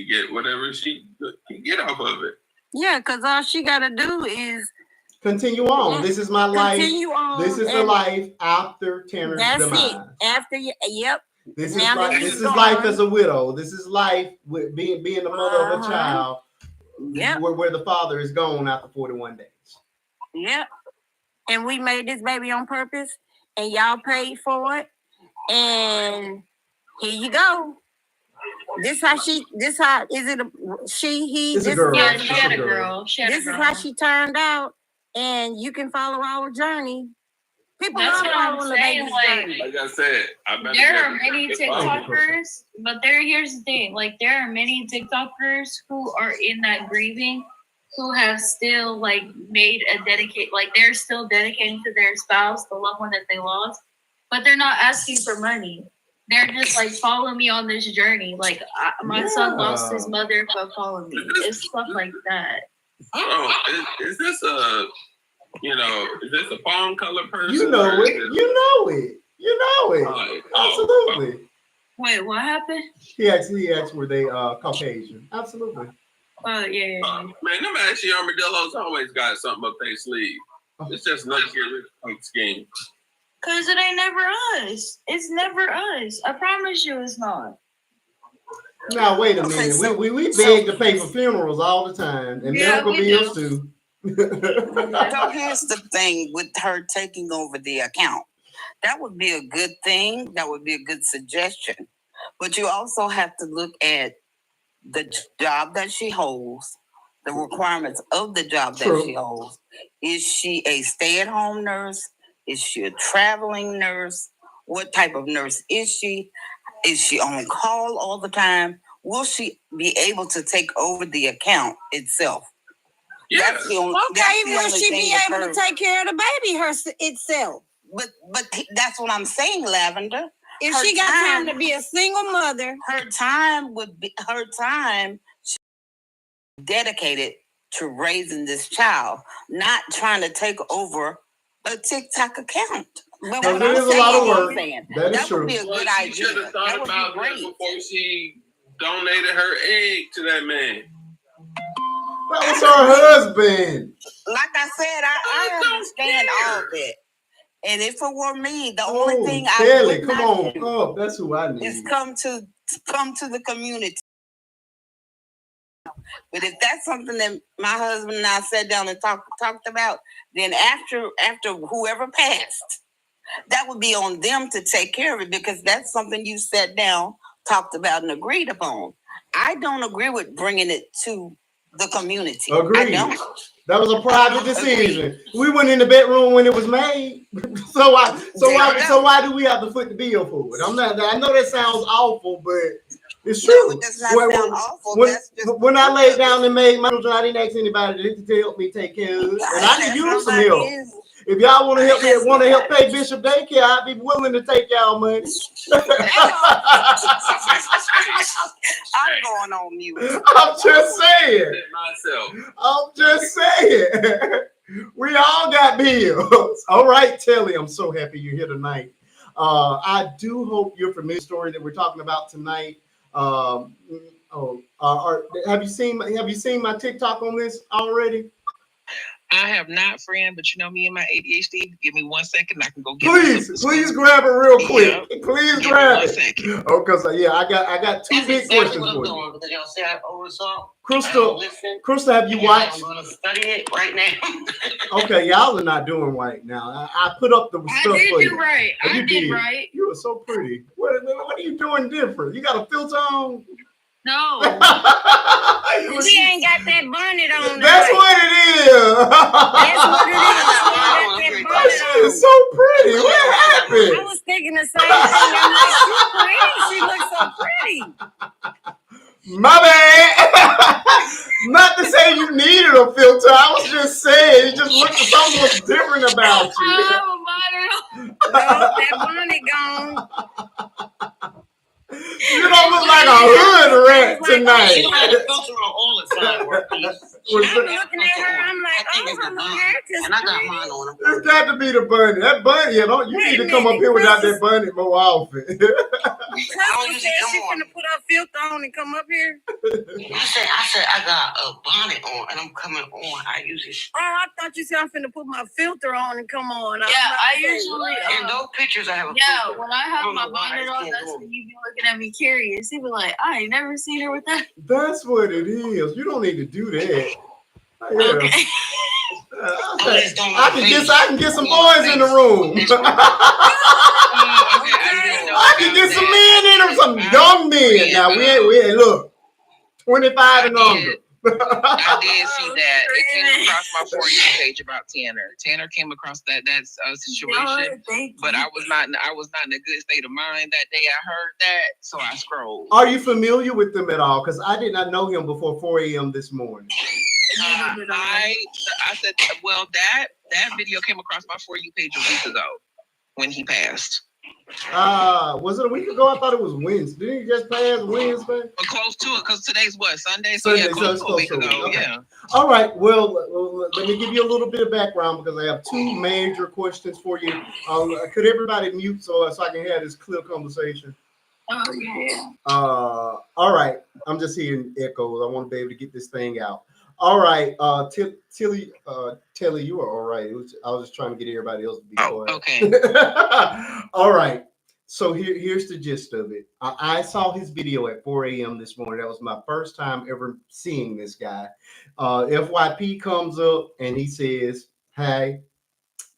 get whatever she can get off of it. Yeah, because all she gotta do is continue on. This is my life. Continue on. This is the life after Tanner's demise. After yep. This is life as a widow. This is life with being the mother of a child. Yeah. Where the father is gone after 41 days. Yep. And we made this baby on purpose, and y'all paid for it. And here you go. This is how she turned out. and you can follow our journey. People That's love what I'm following the saying, baby's like- journey. Like I said, there are many TikTokers, but here's the thing, like there are many TikTokers who are in that grieving, who have still like made a dedicate, like they're still dedicating to their spouse, the loved one that they lost, but they're not asking for money. They're just like, follow me on this journey. Like my son lost his mother, but follow me. It's stuff like that. Hold on, is this a fawn color person? You know it. You know it. You know it. Absolutely. Wait, what happened? He asked were they Caucasian? Absolutely. Yeah. Man, them ashy armadillos always got something up their sleeve. It's just not your scheme. Cause it ain't never us. It's never us. I promise you, it's not. Now wait a minute. We beg to pay for funerals all the time and medical bills too. So here's the thing with her taking over the account. That would be a good thing. That would be a good suggestion. But you also have to look at the job that she holds, the requirements of the job that she holds. Is she a stay-at-home nurse? Is she a traveling nurse? What type of nurse is she? Is she on call all the time? Will she be able to take over the account itself? Yeah. That's the only, Will she be able to take care of the baby itself? But that's what I'm saying, Lavender. If she got time to be a single mother, her time dedicated to raising this child, not trying to take over a TikTok account. But that is a lot of work. That is true. Would be a good idea. She should have thought about that before she donated her egg to that man. That was her husband. Like I said, I understand all that. And if it were me, the only thing I would come on, oh, that's who I need. Is come to the community. But if that's something that my husband and I sat down and talked about, then after whoever passed, that would be on them to take care of it, because that's something you sat down, talked about, and agreed upon. I don't agree with bringing it to the community. Agreed. I don't. That was a private decision. We went in the bedroom when it was made. So why do we have to foot the bill for it? I know that sounds awful, but it's true. No, it does not sound awful. When I laid down and made my children, I didn't ask anybody to help me take care of it. And I could use some help. If y'all want to help pay Bishop daycare, I'd be willing to take y'all money. I'm going on mute. I'm just saying. I'm just saying. We all got bills. All right, Telly, I'm so happy you're here tonight. I do hope you're familiar with the story that we're talking about tonight. Have you seen my TikTok on this already? I have not, friend, but you know me and my ADHD. Give me 1 second, I can go get it. Please grab it real quick. Yeah. Please grab it. 1 second. Oh, because I got two big questions for you. Because y'all say I oversaw. Crystal, have you watched? I'm gonna study it right now. Okay, y'all are not doing right now. I put up the stuff for you. I did right. You were so pretty. What are you doing different? You got a filter on? No. She ain't got that bonnet on. That's what it is. That's what it is. That is so pretty. What happened? I was thinking the same thing. I'm like, she's pretty. She looks so pretty. My bad. Not to say you needed a filter. I was just saying, it just something looks different about you. That bonnet gone. You don't look like a hood rat tonight. She don't have a filter on all the time. I'm looking at her. I'm like, and I got mine on. It's got to be the bunny. That bunny, you need to come up here without that bunny more often. She gonna put her filter on and come up here. I said I got a bonnet on and I'm coming on. I usually. Oh, I thought you said I'm finna put my filter on and come on. I usually. In those pictures, I have a filter. Yeah, when I have my bonnet on, that's when you be looking at me curious. You be like, I ain't never seen her with that. That's what it is. You don't need to do that. Yeah. Okay. I can get some boys in the room. I can get some men in them, some young men. Now we ain't look 25 and under. I did see that. It came across my For You page about Tanner. Tanner came across that's situation, but I was not in a good state of mind that day. I heard that, so I scrolled. Are you familiar with them at all? Because I did not know him before 4 a.m. this morning. I said, well, that video came across my For You page a week ago when he passed. Was it a week ago? I thought it was Wednesday. Didn't he just pass Wednesday? But close to it, because today's what, Sunday? So yeah, close to a week ago. Okay. Yeah. All right. Well, let me give you a little bit of background because I have two major questions for you. Could everybody mute so I can have this clear conversation? Oh yeah. All right. I'm just hearing echoes. I want to be able to get this thing out. All right. Tilly, you are all right. I was just trying to get everybody else to be quiet. Okay. All right. So here's the gist of it. I saw his video at 4 a.m. this morning. That was my first time ever seeing this guy. FYP comes up and he says, "Hey,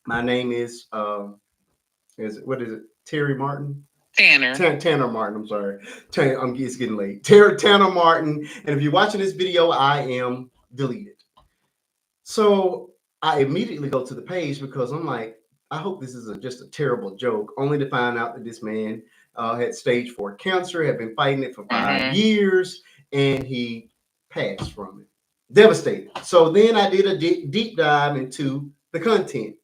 my name is what is it? Terry Martin." Tanner Martin. I'm sorry. It's getting late. Tanner Martin. And if you're watching this video, I am deleted. So I immediately go to the page because I'm like, I hope this is just a terrible joke, only to find out that this man had stage 4 cancer, had been fighting it for 5 years, and he passed from it. Devastated. So then I did a deep dive into the content.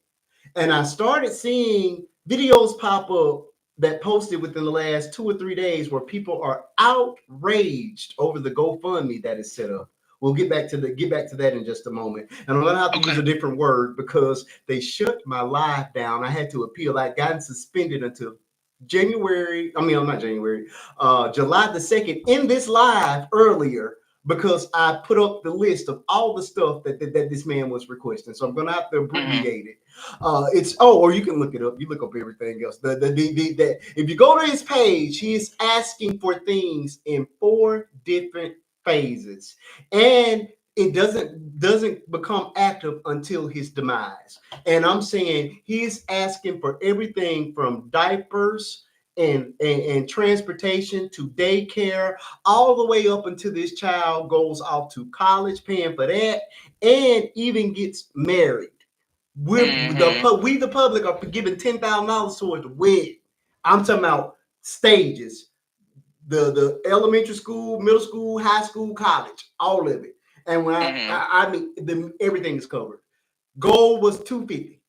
And I started seeing videos pop up that posted within the last 2 or 3 days where people are outraged over the GoFundMe that is set up. We'll get back to that in just a moment. And I'm gonna have to use a different word because they shut my live down. I had to appeal. I'd gotten suspended until July the 2nd in this live earlier because I put up the list of all the stuff that this man was requesting. So I'm gonna have to abbreviate it. Or you can look it up. You look up everything else. If you go to his page, he is asking for things in 4 different phases, and it doesn't become active until his demise. And I'm saying he's asking for everything from diapers and transportation to daycare, all the way up until this child goes off to college, paying for that, and even gets married. We the public are giving $10,000 towards the wedding. I'm talking about stages. The elementary school, middle school, high school, college, all of it. And when I mean, everything is covered. Goal was $250.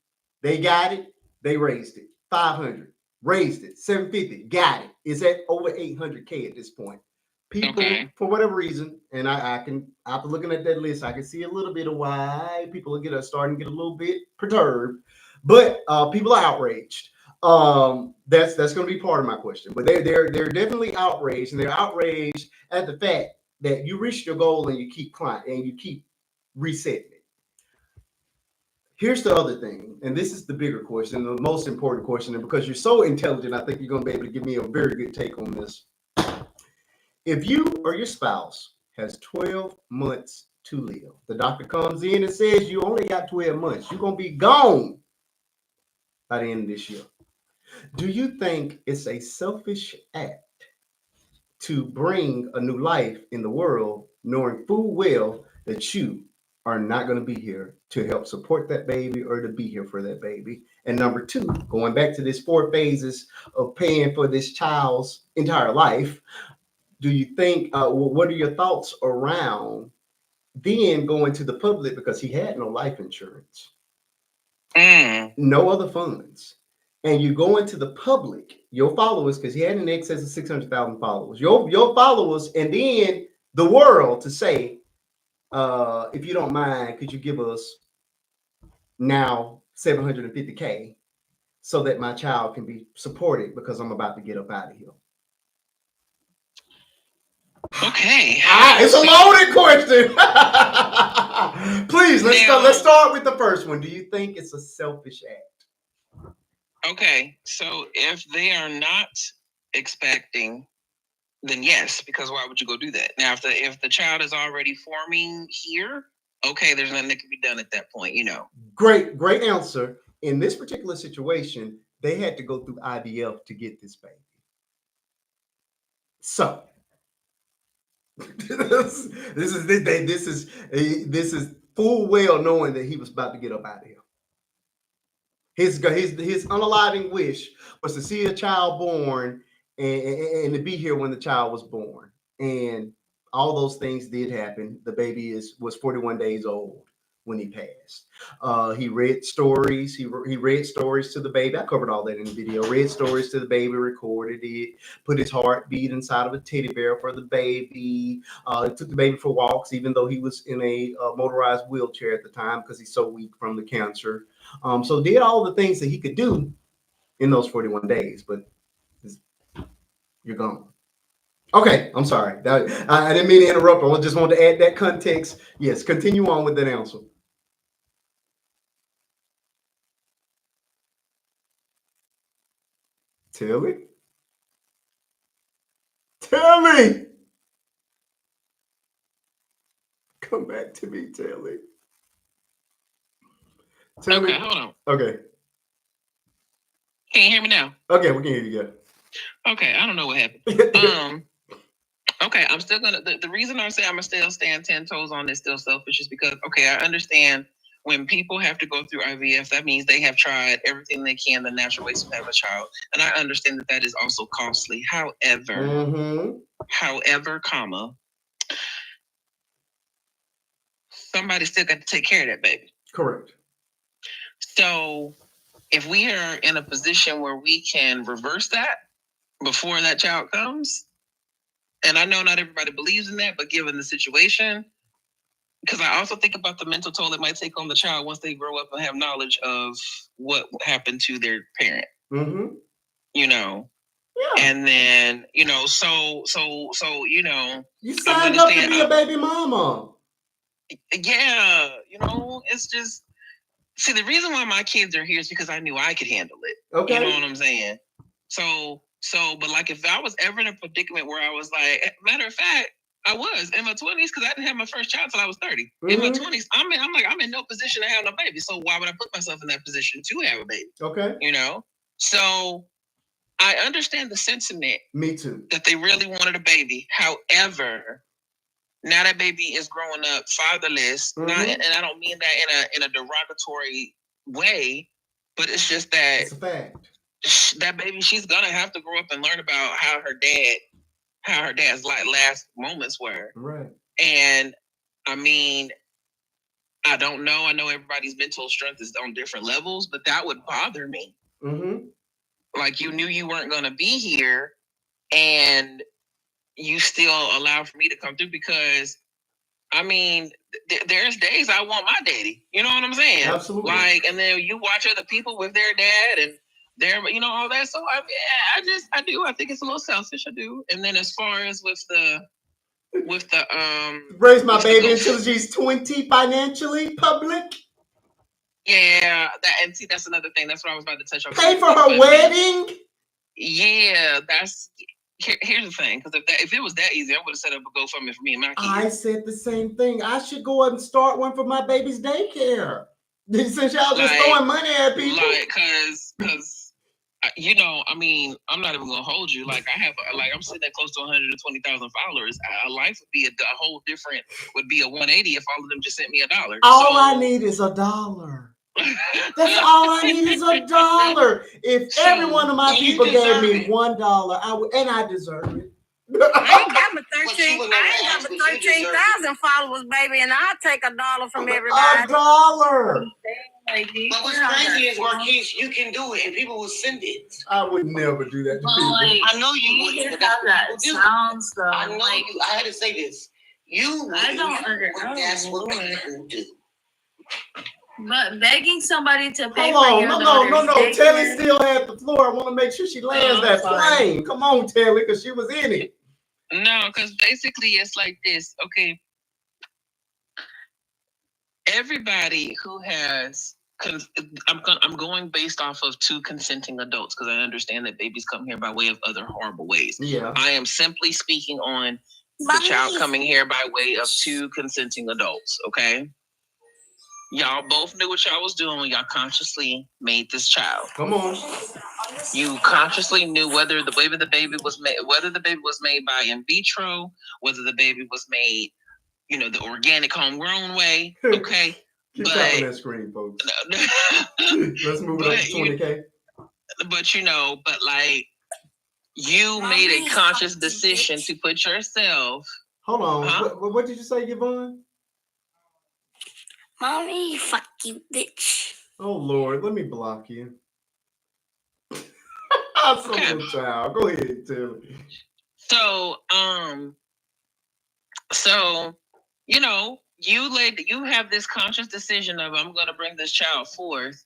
They got it. They raised it. $500. Raised it. $750. Got it. It's at over $800K at this point. People, for whatever reason, and I can, after looking at that list, I can see a little bit of why people are starting to get a little bit perturbed. But people are outraged. That's going to be part of my question. But they're definitely outraged, and they're outraged at the fact that you reached your goal and you keep climbing and you keep resetting it. Here's the other thing, and this is the bigger question, the most important question, and because you're so intelligent, I think you're going to be able to give me a very good take on this. If you or your spouse has 12 months to live, the doctor comes in and says you only got 12 months, you're going to be gone by the end of this year. Do you think it's a selfish act to bring a new life in the world, knowing full well that you are not going to be here to help support that baby or to be here for that baby? And number 2, going back to this 4 phases of paying for this child's entire life, do you think, what are your thoughts around then going to the public, because he had no life insurance, no other funds, and you go into the public, your followers, because he had in excess of 600,000 followers, your followers, and then the world to say, if you don't mind, could you give us now $750K so that my child can be supported because I'm about to get up out of here? Okay. It's a loaded question. Please, let's start with the first one. Do you think it's a selfish act? Okay, so if they are not expecting, then yes, because why would you go do that? Now, if the child is already forming here, okay, there's nothing that can be done at that point, you know. Great answer. In this particular situation, they had to go through IVF to get this baby. So This is full well knowing that he was about to get up out of here. His unaliving wish was to see a child born and to be here when the child was born. And all those things did happen. The baby was 41 days old when he passed. He read stories. He read stories to the baby. I covered all that in the video. Read stories to the baby, recorded it, put his heartbeat inside of a teddy bear for the baby. Took the baby for walks, even though he was in a motorized wheelchair at the time because he's so weak from the cancer. So did all the things that he could do in those 41 days, but you're gone. Okay, I'm sorry. I didn't mean to interrupt. I just wanted to add that context. Yes, continue on with that answer. Telly? Come back to me, Telly. Okay, hold on. Okay. Can you hear me now? Okay, we can hear you. Okay, I don't know what happened. Okay, I'm still gonna. The reason I say I'm gonna still stand 10 toes on this still selfish is because I understand when people have to go through IVF, that means they have tried everything they can the natural ways to have a child, and I understand that is also costly. However, comma, somebody still got to take care of that baby. Correct. So if we are in a position where we can reverse that before that child comes, and I know not everybody believes in that, but given the situation, because I also think about the mental toll it might take on the child once they grow up and have knowledge of what happened to their parent. Mm-hmm. You know. Yeah. And then, so you signed up to be a baby mama. Yeah, it's just, see, the reason why my kids are here is because I knew I could handle it. Okay. You know what I'm saying? So, but like if I was ever in a predicament where I was like, matter of fact, I was in my 20s because I didn't have my first child till I was 30. Mm-hmm. In my 20s, I'm in no position to have no baby. So why would I put myself in that position to have a baby? Okay. So I understand the sentiment. Me too. That they really wanted a baby. However, now that baby is growing up fatherless, and I don't mean that in a derogatory way, but it's just that it's a fact. That baby, she's gonna have to grow up and learn about how her dad's last moments were. Right. And I mean, I don't know. I know everybody's mental strength is on different levels, but that would bother me. Mm-hmm. Like you knew you weren't gonna be here, and you still allow for me to come through because, I mean, there's days I want my daddy. You know what I'm saying? Absolutely. And then you watch other people with their dad and their, all that. So I do. I think it's a little selfish. I do. And then as far as with the raise my baby until she's 20 financially public. Yeah, and see, that's another thing. That's what I was about to touch on. Pay for her wedding. Yeah, here's the thing, because if it was that easy, I would have set up a GoFundMe for me and my kids. I said the same thing. I should go and start one for my baby's daycare. Since y'all just throwing money at people. Because I mean, I'm not even gonna hold you. Like I'm sitting at close to 120,000 followers. A life would be a whole different. Would be a 180 if all of them just sent me $1. All I need is $1. That's all I need is $1. If every one of my people gave me $1, I would, and I deserve it. I ain't got but 13,000 followers, baby, and I'll take $1 from everybody. $1. But what's crazy is, Marquise, you can do it, and people will send it. I would never do that to people. I know you would. But that's what people do. Sounds though. I know you. I had to say this. That's what people do. But begging somebody to pay for your no. Telly still had the floor. I want to make sure she lands that plane. Come on, Telly, because she was in it. No, because basically it's like this. Okay. Everybody who has, I'm going based off of 2 consenting adults because I understand that babies come here by way of other horrible ways. Yeah. I am simply speaking on the child coming here by way of 2 consenting adults. Okay. Y'all both knew what y'all was doing when y'all consciously made this child. Come on. You consciously knew whether the baby was made, whether the baby was made by in vitro, whether the baby was made, the organic homegrown way. Okay. Keep tapping that screen, folks. Let's move it up to 20K. But like, you made a conscious decision to put yourself. Hold on. Huh? What did you say, Yvonne? Mommy, fuck you, bitch. Oh, Lord. Let me block you. I'm so little child. Go ahead, Taylor. So, you have this conscious decision of, I'm going to bring this child forth.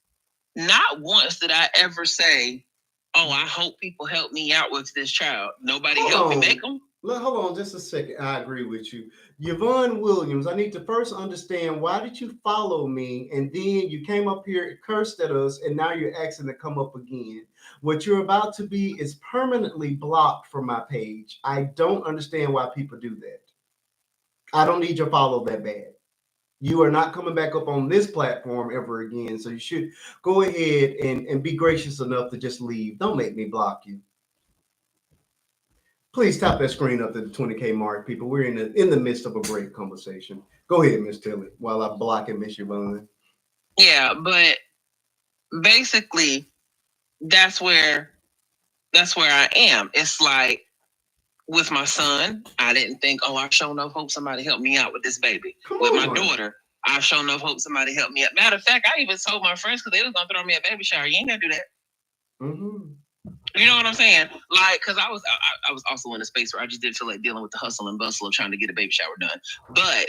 Not once did I ever say, oh, I hope people help me out with this child. Nobody helped me make them. Hold on just a second. I agree with you. Yvonne Williams, I need to first understand, why did you follow me and then you came up here, cursed at us, and now you're asking to come up again? What you're about to be is permanently blocked from my page. I don't understand why people do that. I don't need your follow that bad. You are not coming back up on this platform ever again. So you should go ahead and be gracious enough to just leave. Don't make me block you. Please tap that screen up to the 20K mark, people. We're in the midst of a great conversation. Go ahead, Miss Tilly, while I block and Miss Yvonne. Yeah, but basically, that's where I am. It's like, with my son, I didn't think, oh, I've shown enough hope somebody help me out with this baby. With my daughter, I've shown enough hope somebody help me out. Matter of fact, I even told my friends, because they was going to throw me a baby shower. You ain't going to do that. Mm-hmm. You know what I'm saying? Like, because I was also in a space where I just didn't feel like dealing with the hustle and bustle of trying to get a baby shower done. But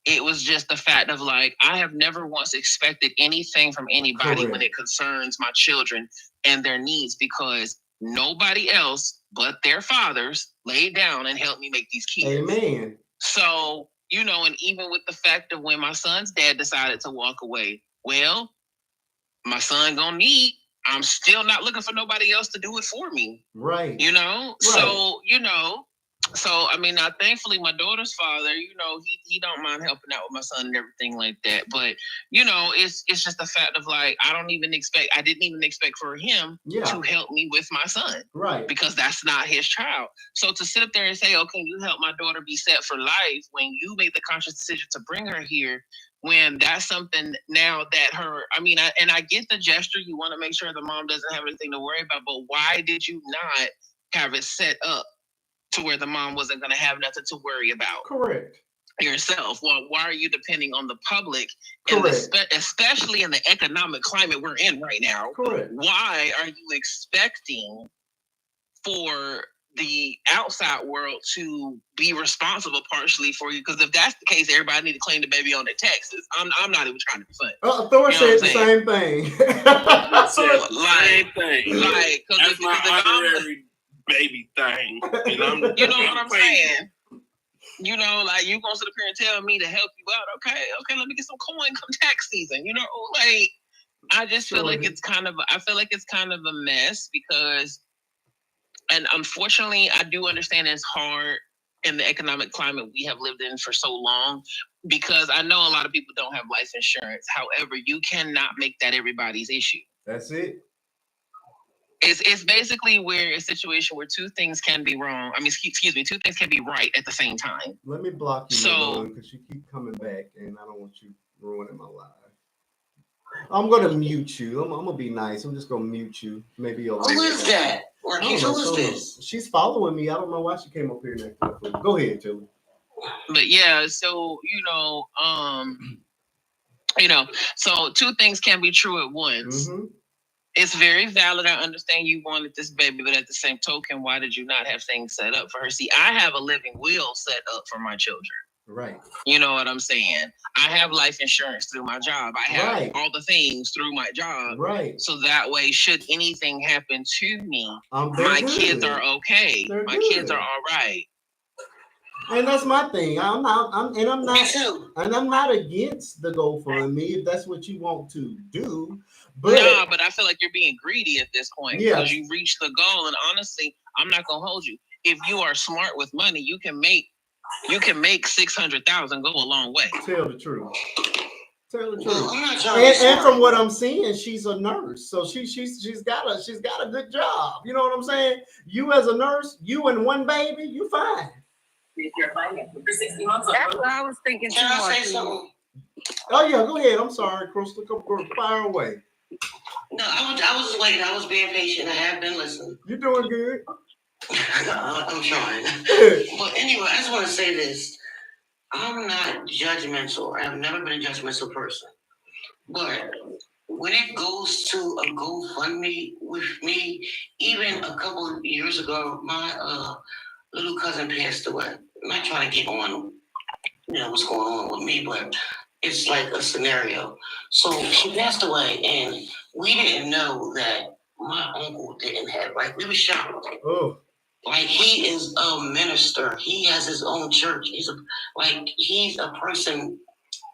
it was just the fact of, like, I have never once expected anything from anybody when it concerns my children and their needs, because nobody else but their fathers laid down and helped me make these kids. Amen. So, and even with the fact of when my son's dad decided to walk away, well, my son gonna need, I'm still not looking for nobody else to do it for me. Right. Right. So, I mean, now thankfully my daughter's father, he don't mind helping out with my son and everything like that. But, it's just the fact of, like, I didn't even expect for him to help me with my son. Right. Because that's not his child. So to sit up there and say, oh, can you help my daughter be set for life, when you made the conscious decision to bring her here, when that's something now that I get the gesture, you want to make sure the mom doesn't have anything to worry about, but why did you not have it set up to where the mom wasn't going to have nothing to worry about? Correct. Yourself. Well, why are you depending on the public? Correct. Especially in the economic climate we're in right now. Correct. Why are you expecting for the outside world to be responsible partially for you? Because if that's the case, everybody need to claim the baby on their taxes. I'm not even trying to be funny. Thor said the same thing. Same thing. Like, that's my honorary baby thing. You know what I'm saying? Like, you gonna sit up here and tell me to help you out? Okay, let me get some coin come tax season. Like, I just feel like it's kind of a mess, because, and unfortunately, I do understand it's hard in the economic climate we have lived in for so long, because I know a lot of people don't have life insurance. However, you cannot make that everybody's issue. That's it. It's basically a situation where two things can be wrong. I mean, excuse me, two things can be right at the same time. Let me block you, because you keep coming back, and I don't want you ruining my life. I'm gonna mute you. I'm gonna be nice. I'm just gonna mute you. Maybe you'll. Who is that? Who is this? She's following me. I don't know why she came up here next to me. Go ahead, Tilly. But yeah, so so two things can be true at once. Mm-hmm. It's very valid. I understand you wanted this baby, but at the same token, why did you not have things set up for her? See, I have a living will set up for my children. Right. You know what I'm saying? I have life insurance through my job. I have all the things through my job. Right. So that way, should anything happen to me, my kids are okay. My kids are all right. And that's my thing. I'm not against the GoFundMe if that's what you want to do. But but I feel like you're being greedy at this point, because you reached the goal. And honestly, I'm not gonna hold you. If you are smart with money, you can make $600,000 go a long way. Tell the truth. Tell the truth. Well, I'm not trying to And from what I'm seeing, she's a nurse, so she's got a good job. You know what I'm saying? You as a nurse, you and one baby, you fine. For 60 months. That's what I was thinking. Can I say something? Oh yeah, go ahead. I'm sorry, Crystal. Come fire away. No, I was just waiting. I was being patient. I have been listening. You're doing good. I'm trying. But anyway, I just want to say this. I'm not judgmental. I've never been a judgmental person. But when it goes to a GoFundMe with me, even a couple of years ago, my little cousin passed away. I'm not trying to get on, what's going on with me, but it's like a scenario. So she passed away, and we didn't know that my uncle didn't have, like, we were shocked. Oh. Like, he is a minister. He has his own church. He's a person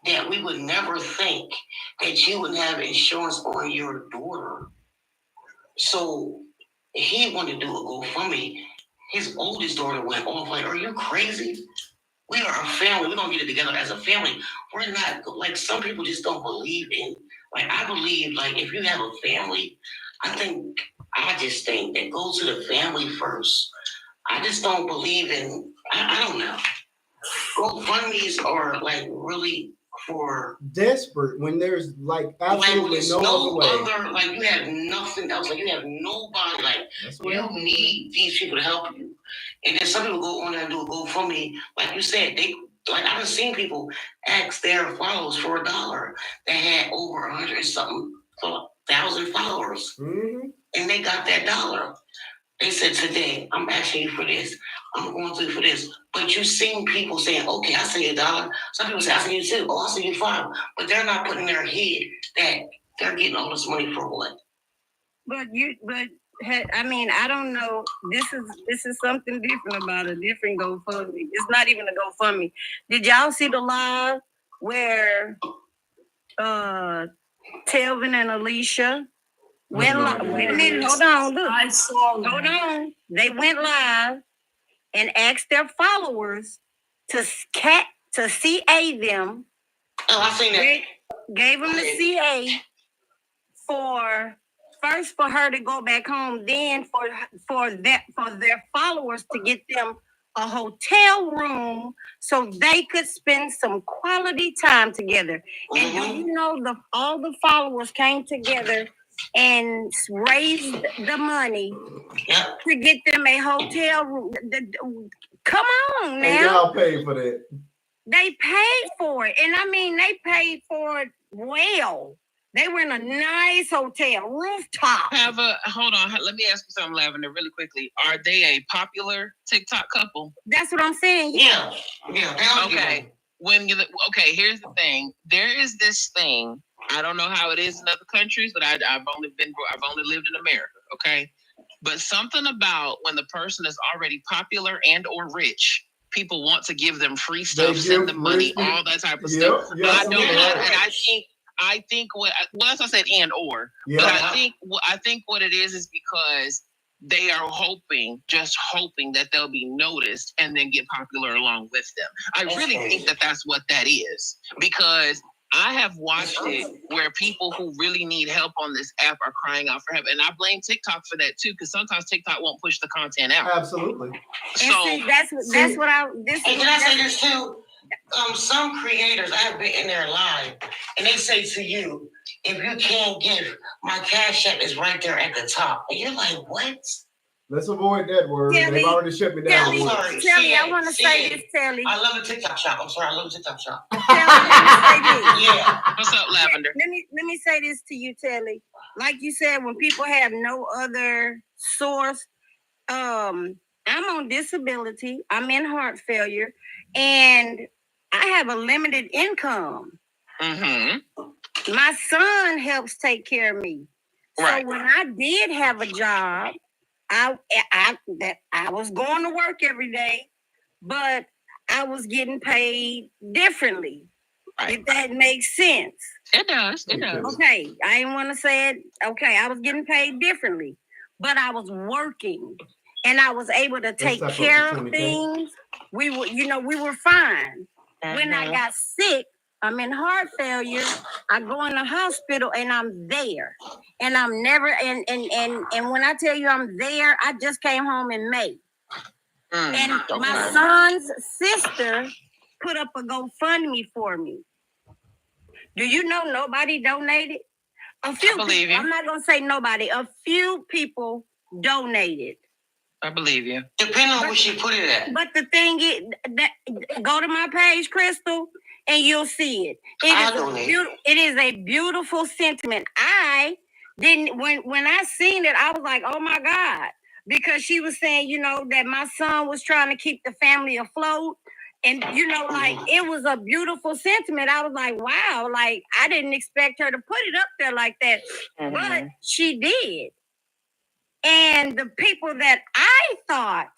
that we would never think that you would have insurance on your daughter. So he wanted to do a GoFundMe. His oldest daughter went off like, are you crazy? We are a family. We're going to get it together as a family. We're not, like, some people just don't believe in, like, I believe, like, if you have a family, I just think that go to the family first. I just don't believe in, I don't know. GoFundMes are, like, really for desperate when there's like absolutely like, no other, like, you have nothing else, like, you have nobody, like, you need these people to help you. And then some people go on there and do a GoFundMe, like you said, I've seen people ask their followers for $1 that had over 100,000 followers, and they got that $1. They said, today, I'm asking you for this. I'm going through for this. But you've seen people saying, okay, I see $1. Some people say, I see you $2. Oh, I see you $5. But they're not putting in their head that they're getting all this money for what? I mean, I don't know. This is something different about a different GoFundMe. It's not even a GoFundMe. Did y'all see the live where Telvin and Alicia went live? Wait a minute, hold on. Look, I saw. Hold on. They went live and asked their followers to CA them. Oh, I seen that. Gave them the CA for her to go back home, then for their followers to get them a hotel room so they could spend some quality time together. And do you know all the followers came together and raised the money to get them a hotel room? Come on now. And y'all paid for that. They paid for it. And I mean, they paid for it well. They were in a nice hotel, rooftop. Hold on. Let me ask you something, Lavender, really quickly. Are they a popular TikTok couple? That's what I'm saying. Yeah. Okay. Here's the thing. There is this thing. I don't know how it is in other countries, but I've only lived in America. Okay. But something about when the person is already popular and or rich, people want to give them free stuff, send them money, all that type of stuff. I think that's what I said, and or. Yeah. But I think what it is because they are just hoping that they'll be noticed and then get popular along with them. I really think that that's what that is, because I have watched it where people who really need help on this app are crying out for help. And I blame TikTok for that too, because sometimes TikTok won't push the content out. Absolutely. So and that's what I. Can I say this too? Some creators, I've been in their live, and they say to you, if you can't give, my Cash App is right there at the top. And you're like, what? Let's avoid that word. They've already shut me down. Telly, I want to say this, Telly. I love a TikTok shop. I'm sorry, I love a TikTok shop. Yeah. What's up, Lavender? Let me say this to you, Telly. Like you said, when people have no other source, I'm on disability. I'm in heart failure, and I have a limited income. My son helps take care of me. Right. So when I did have a job, I was going to work every day, but I was getting paid differently. Right. If that makes sense. It does. It does. Okay. I didn't want to say it. Okay. I was getting paid differently, but I was working and I was able to take care of things. We were fine. When I got sick, I'm in heart failure. I go in the hospital and I'm there. And I'm never and when I tell you I'm there, I just came home in May. And my son's sister put up a GoFundMe for me. Do you know nobody donated? A few people. I'm not gonna say nobody. A few people donated. I believe you. Depending on where she put it at. But the thing is, that go to my page, Crystal, and you'll see it. It is a beautiful sentiment. I didn't when I seen it, I was like, oh my God. Because she was saying, you know, that my son was trying to keep the family afloat. And, you know, like, it was a beautiful sentiment. I was like, wow, like, I didn't expect her to put it up there like that. Mm-hmm. But she did. And the people that I thought,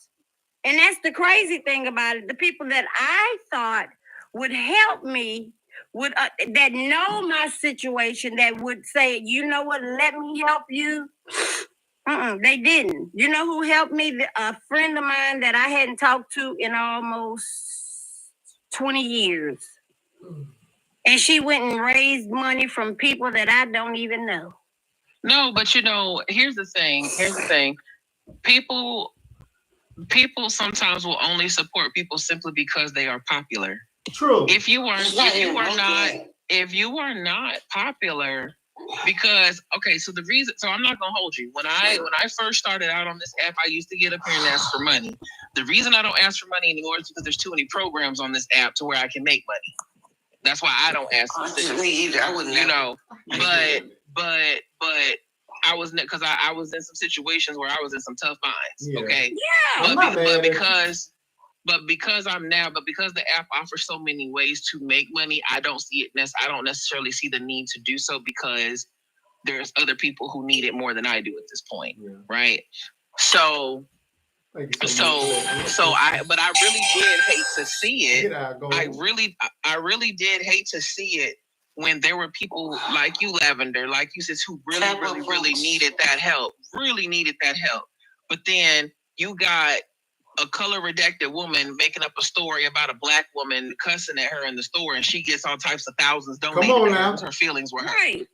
and that's the crazy thing about it, the people that I thought would help me, that know my situation, that would say, you know what, let me help you. They didn't. You know who helped me? A friend of mine that I hadn't talked to in almost 20 years. And she went and raised money from people that I don't even know. No, but you know, here's the thing. People sometimes will only support people simply because they are popular. True. If you are not popular, because so the reason, so I'm not gonna hold you. When I first started out on this app, I used to get up here and ask for money. The reason I don't ask for money anymore is because there's too many programs on this app to where I can make money. That's why I don't ask. Me either. I wouldn't. You know, but I was, because I was in some situations where I was in some tough minds. Yeah. Okay. Yeah. But because the app offers so many ways to make money, I don't necessarily see the need to do so, because there's other people who need it more than I do at this point. Yeah. Right. So I really did hate to see it. I really did hate to see it when there were people like you, Lavender, like you said, who really needed that help. But then you got a color redacted woman making up a story about a black woman cussing at her in the store, and she gets all types of thousands donated. Come on now. Her feelings were hurt. Right.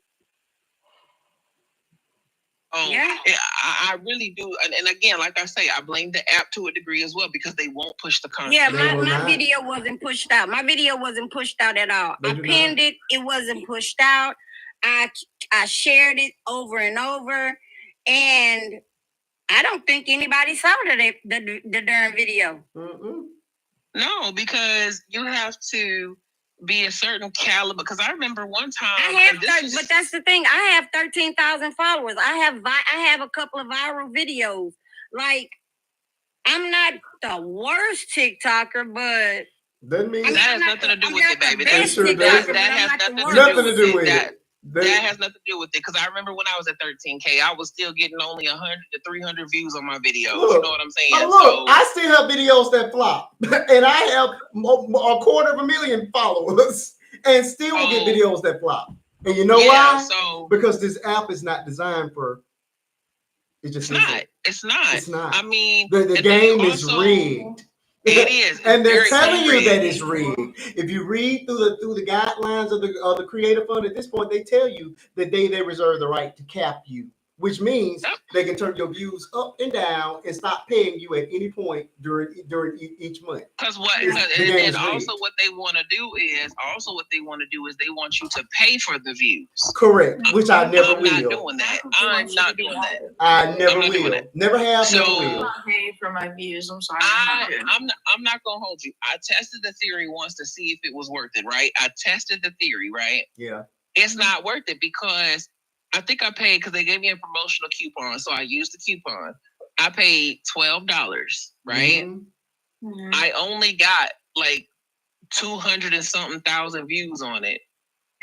Oh, yeah. I really do. And again, like I say, I blame the app to a degree as well, because they won't push the content. Yeah, my video wasn't pushed out. My video wasn't pushed out at all. I pinned it. It wasn't pushed out. I shared it over and over. And I don't think anybody saw the darn video. Mm-mm. No, because you have to be a certain caliber. Because I remember one time, but that's the thing. I have 13,000 followers. I have a couple of viral videos. Like, I'm not the worst TikToker, but that has nothing to do with it, baby. That has nothing to do with it. That has nothing to do with it, because I remember when I was at 13K, I was still getting only 100 to 300 views on my videos. Look, you know what I'm saying? I still have videos that flop, and I have a 250,000 followers, and still get videos that flop. And you know why? Because this app is not designed for. It's not. I mean, the game is rigged. It is, and they're telling you that it's rigged. If you read through the guidelines of the Creative Fund, at this point, they tell you that they reserve the right to cap you, which means they can turn your views up and down and stop paying you at any point during each month. Because what they want to do is they want you to pay for the views. Correct, which I never will. I'm not doing that. I'm not doing that. I never will. Never have. Never will. I pay for my views. I'm sorry. I'm not gonna hold you. I tested the theory once to see if it was worth it. Right. I tested the theory. Right. Yeah. It's not worth it, because I think I paid, because they gave me a promotional coupon, so I used the coupon. I paid $12, right? Mm-hmm. I only got like 200 and something thousand views on it,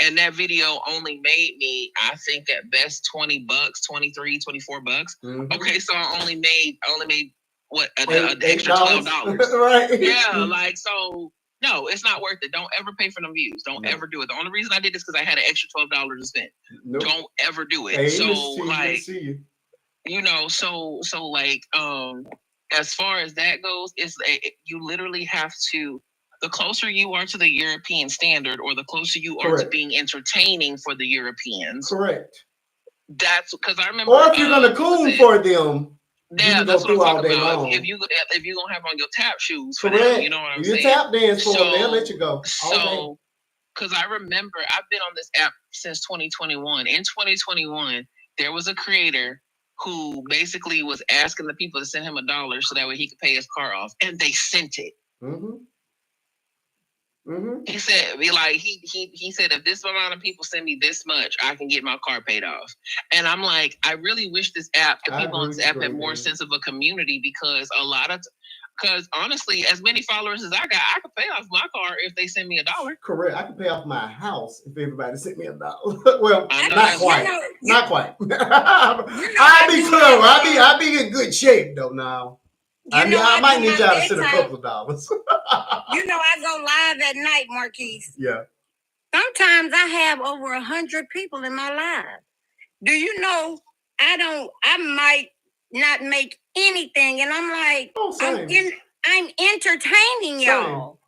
and that video only made me, I think, at best $20, $23, $24. Mm-hmm. Okay, so I only made what an extra $12, right? Yeah, like so. No, it's not worth it. Don't ever pay for them views. Don't ever do it. The only reason I did this because I had an extra $12 to spend. Nope. Don't ever do it. Hey, so as far as that goes, you literally have to The closer you are to the European standard, or the closer you are to being entertaining for the Europeans. Correct. That's because I remember. Or if you're gonna coon for them, yeah, that's what I'm talking all day about. long. If you gonna have on your tap shoes for Correct. them, you know what I'm saying? You tap dance for them, they'll let you go. So, because I remember I've been on this app since 2021. In 2021, there was a creator who basically was asking the people to send him $1 so that way he could pay his car off, and they sent it. He said, he said, if this amount of people send me this much, I can get my car paid off. And I'm like, I really wish the people on this app had more sense of a community, because because honestly, as many followers as I got, I could pay off my car if they send me $1. Correct. I could pay off my house if everybody sent me $1. Well, not quite. Not quite. I'd be close. I'd be in good shape though now. I might need y'all to send a couple of dollars. I go live at night, Marquise. Yeah. Sometimes I have over 100 people in my live. Do you know I might not make anything, and I'm like, I'm entertaining y'all.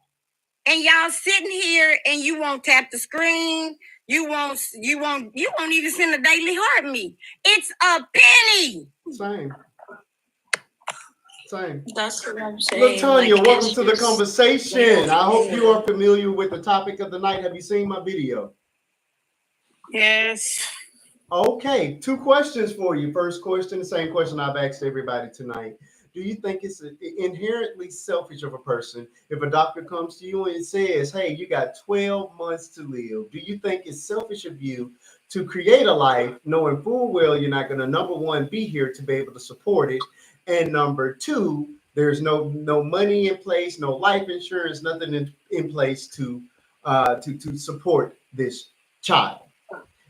And y'all sitting here and you won't tap the screen. You won't even send a daily heart me. It's a penny. Same. That's what I'm saying. Look, Tanya, welcome to the conversation. I hope you are familiar with the topic of the night. Have you seen my video? Yes. Okay, 2 questions for you. First question, the same question I've asked everybody tonight. Do you think it's inherently selfish of a person if a doctor comes to you and says, hey, you got 12 months to live? Do you think it's selfish of you to create a life knowing full well you're not going to, number one, be here to be able to support it? And number 2, there's no money in place, no life insurance, nothing in place to support this child.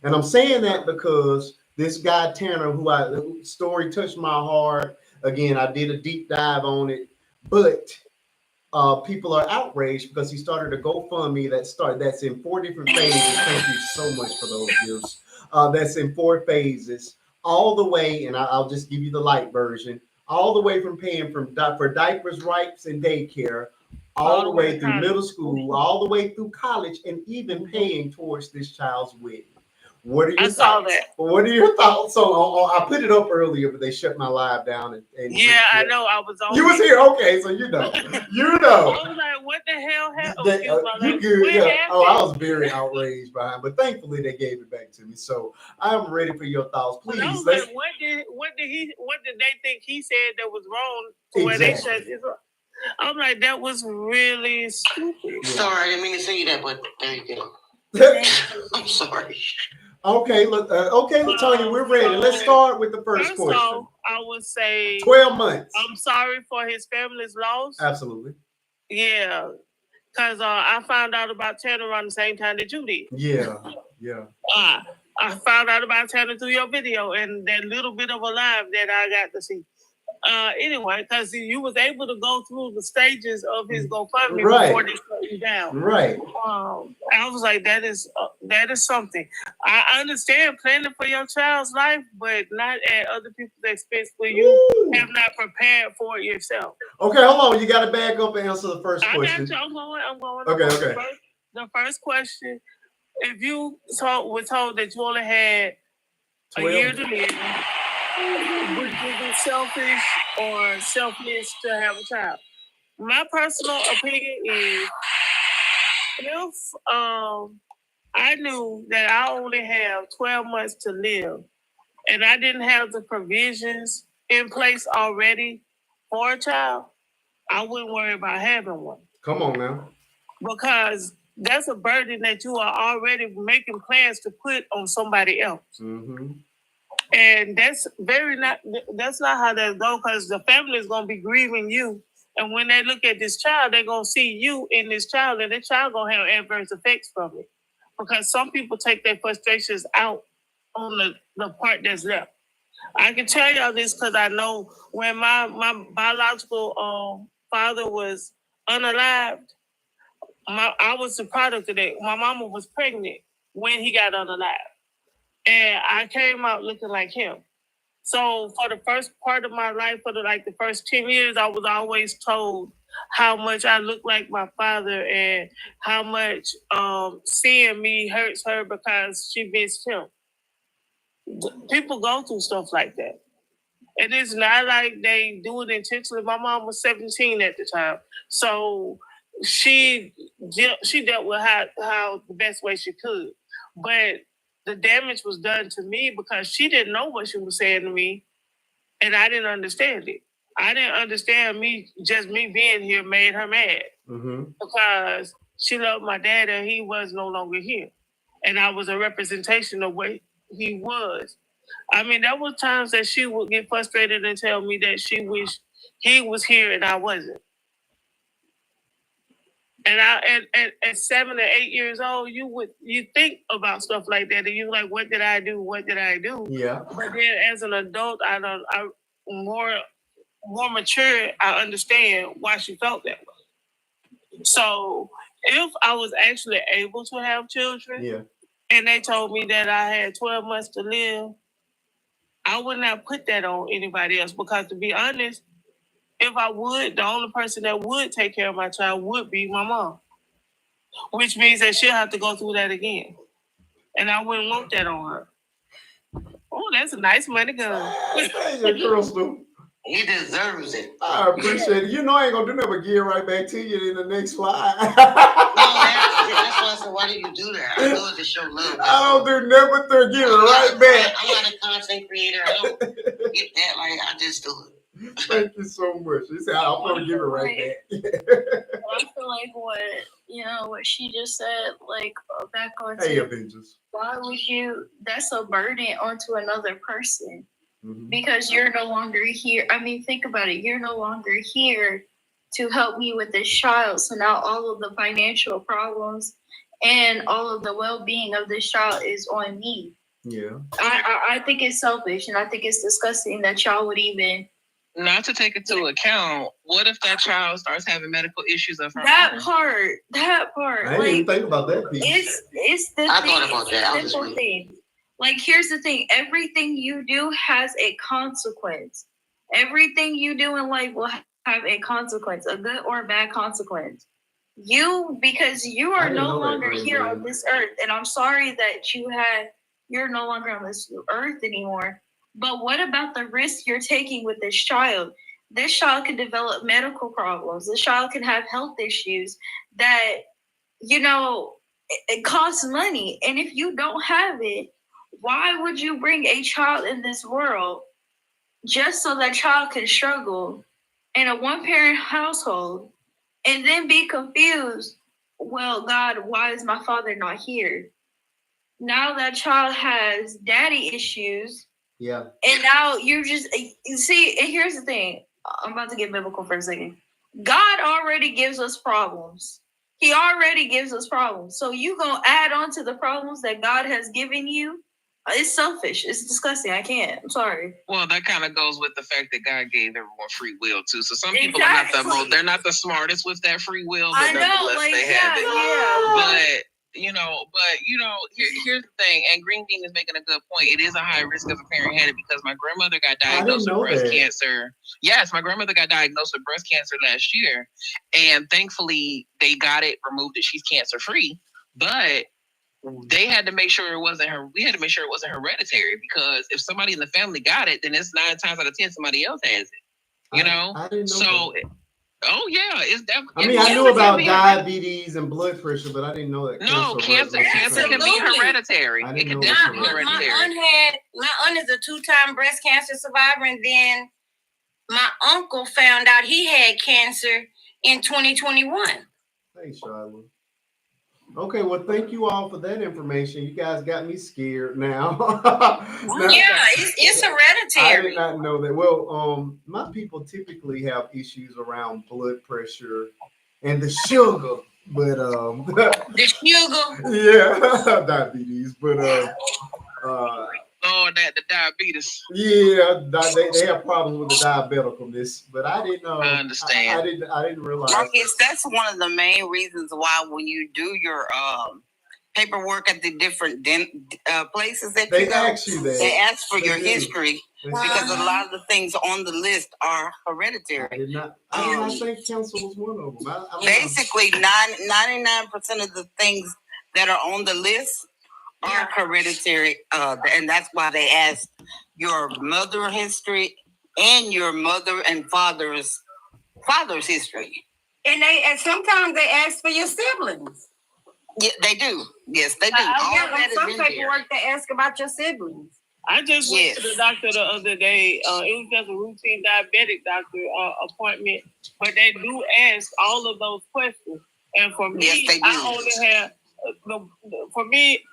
And I'm saying that because this guy Tanner, who story touched my heart. Again, I did a deep dive on it, but people are outraged because he started a GoFundMe that's in 4 different phases. Thank you so much for those gifts. That's in 4 phases, all the way, and I'll just give you the light version, all the way from paying for diapers, wipes, and daycare, all the way through middle school, all the way through college, and even paying towards this child's wedding. What are your thoughts? Saw that. What are your thoughts? So I put it up earlier, but they shut my live down. I know. I was on. You was here, okay? So you know. I was like, "What the hell happened?" You good? Yeah. Oh, I was very outraged behind, but thankfully they gave it back to me. So I'm ready for your thoughts, please. I was like, what did they think he said that was wrong? To where they shut this up? I'm like, that was really stupid. Yeah. Sorry, I didn't mean to say you that, but there you go. I'm sorry. Okay, look, Latonya, we're ready. Let's start with the first question. All, I would say 12 months. I'm sorry for his family's loss. Absolutely. Yeah, because I found out about Tanner around the same time that you did. Yeah. I found out about Tanner through your video and that little bit of a live that I got to see. Anyway, because you was able to go through the stages of his GoFundMe before they shut you down. Right. I was like, that is something. I understand planning for your child's life, but not at other people's expense when you have not prepared for it yourself. Okay, hold on. You got to back up and answer the first question. I got you. I'm going. Okay. The first question, if you were told that you only had 12. A year to live, would you be selfish or selfless to have a child? My personal opinion is, if I knew that I only have 12 months to live and I didn't have the provisions in place already for a child, I wouldn't worry about having one. Come on now. Because that's a burden that you are already making plans to put on somebody else. Mm-hmm. And that's not how that goes, because the family is going to be grieving you. And when they look at this child, they're going to see you in this child, and the child going to have adverse effects from it. Because some people take their frustrations out on the part that's left. I can tell y'all this because I know when my biological father was unalived, I was the product of that. My mama was pregnant when he got unalived. And I came out looking like him. So for the first part of my life, for the first 10 years, I was always told how much I look like my father and how much seeing me hurts her because she missed him. People go through stuff like that. And it's not like they do it intentionally. My mom was 17 at the time. So she dealt with how the best way she could. But the damage was done to me because she didn't know what she was saying to me, and I didn't understand it. I didn't understand me being here made her mad because she loved my dad and he was no longer here. And I was a representation of what he was. I mean, there were times that she would get frustrated and tell me that she wished he was here and I wasn't. And at 7 or 8 years old, you think about stuff like that, and you're like, "What did I do? What did I do?" Yeah. But then, as an adult, I more mature. I understand why she felt that way. So, if I was actually able to have children, and they told me that I had 12 months to live, I would not put that on anybody else because, to be honest, if I would, the only person that would take care of my child would be my mom, which means that she'll have to go through that again. And I wouldn't want that on her. Oh, that's a nice money gun. Hey, girl, Stu. He deserves it. I appreciate it. You know I ain't gonna do nothing but give right back to you in the next slide. No, that's why I said, why do you do that? I do it to show love. I don't do nothing but to give it right back. I'm not a content creator. I don't get that. Like, I just do it. Thank you so much. He said, I'm gonna give it right back. I feel like what she just said, like back on. Hey, Avengers. Why would you? That's a burden onto another person. Because you're no longer here. I mean, think about it. You're no longer here to help me with this child. So now all of the financial problems and all of the well-being of this child is on me. Yeah. I think it's selfish, and I think it's disgusting that y'all would even. Not to take into account, what if that child starts having medical issues of her That own? part. I didn't even think about that piece. It's the I thing. thought about that. It's the thing. Like, here's the thing. Everything you do has a consequence. Everything you do in life will have a consequence, a good or a bad consequence. Because you are no longer here on this earth, and I'm sorry that you're no longer on this earth anymore. But what about the risk you're taking with this child? This child can develop medical problems. This child can have health issues that, it costs money. And if you don't have it, why would you bring a child in this world just so that child can struggle in a one-parent household and then be confused? Well, God, why is my father not here? Now that child has daddy issues. Yeah. And now you see, and here's the thing. I'm about to get biblical for a second. God already gives us problems. He already gives us problems. So you gonna add on to the problems that God has given you? It's selfish. It's disgusting. I can't. I'm sorry. Well, that kind of goes with the fact that God gave everyone free will too. So some people are they're not the smartest with that free will, but they have it. Yeah. Here's the thing, and Green Bean is making a good point. It is a high risk if a parent had it because my grandmother got diagnosed with breast cancer. Yes, my grandmother got diagnosed with breast cancer last year, and thankfully they got it removed and she's cancer free. But they had to make sure it wasn't her. We had to make sure it wasn't hereditary because if somebody in the family got it, then it's 9 times out of 10 somebody else has it. I didn't know that. Oh yeah, it's definitely. I mean, I knew about diabetes and blood pressure, but I didn't know that. No, cancer can be hereditary. It can definitely be hereditary. My aunt is a 2-time breast cancer survivor, and then my uncle found out he had cancer in 2021. Thanks, Charlotte. Okay, well, thank you all for that information. You guys got me scared now. It's hereditary. I did not know that. Well, my people typically have issues around blood pressure and the sugar, but the sugar, yeah, diabetes, but the diabetes. Yeah, they have problems with the diabeticalness, but I didn't know. I understand. I didn't realize. Marcus, that's one of the main reasons why when you do your paperwork at the different places that They you go. ask you that. They ask for your do. history because a lot of the things on the list are hereditary. I did not think cancer was one of them. Basically, 99% of the things that are on the list are hereditary, and that's why they ask your mother history and your mother and father's history. And sometimes they ask for your siblings. Yeah, they do. Yes, they do. Some paperwork they ask about your siblings. I just went to the doctor the other day. It was just a routine diabetic doctor appointment, but they do ask all of those questions. And for me, I only have the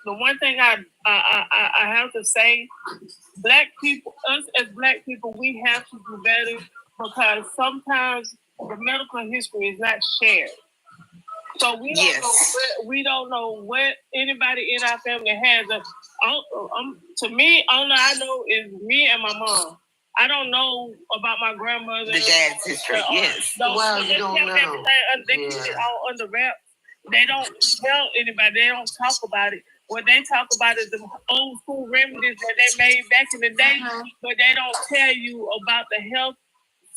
one thing I have to say, Black people, us as Black people, we have to do better because sometimes the medical history is not shared. So we don't know what anybody in our family has. To me, all I know is me and my mom. I don't know about my grandmother. The dad's history, yes. You don't know. They keep it all under wraps. They don't tell anybody. They don't talk about it. What they talk about is the old school remedies that they made back in the day, but they don't tell you about the health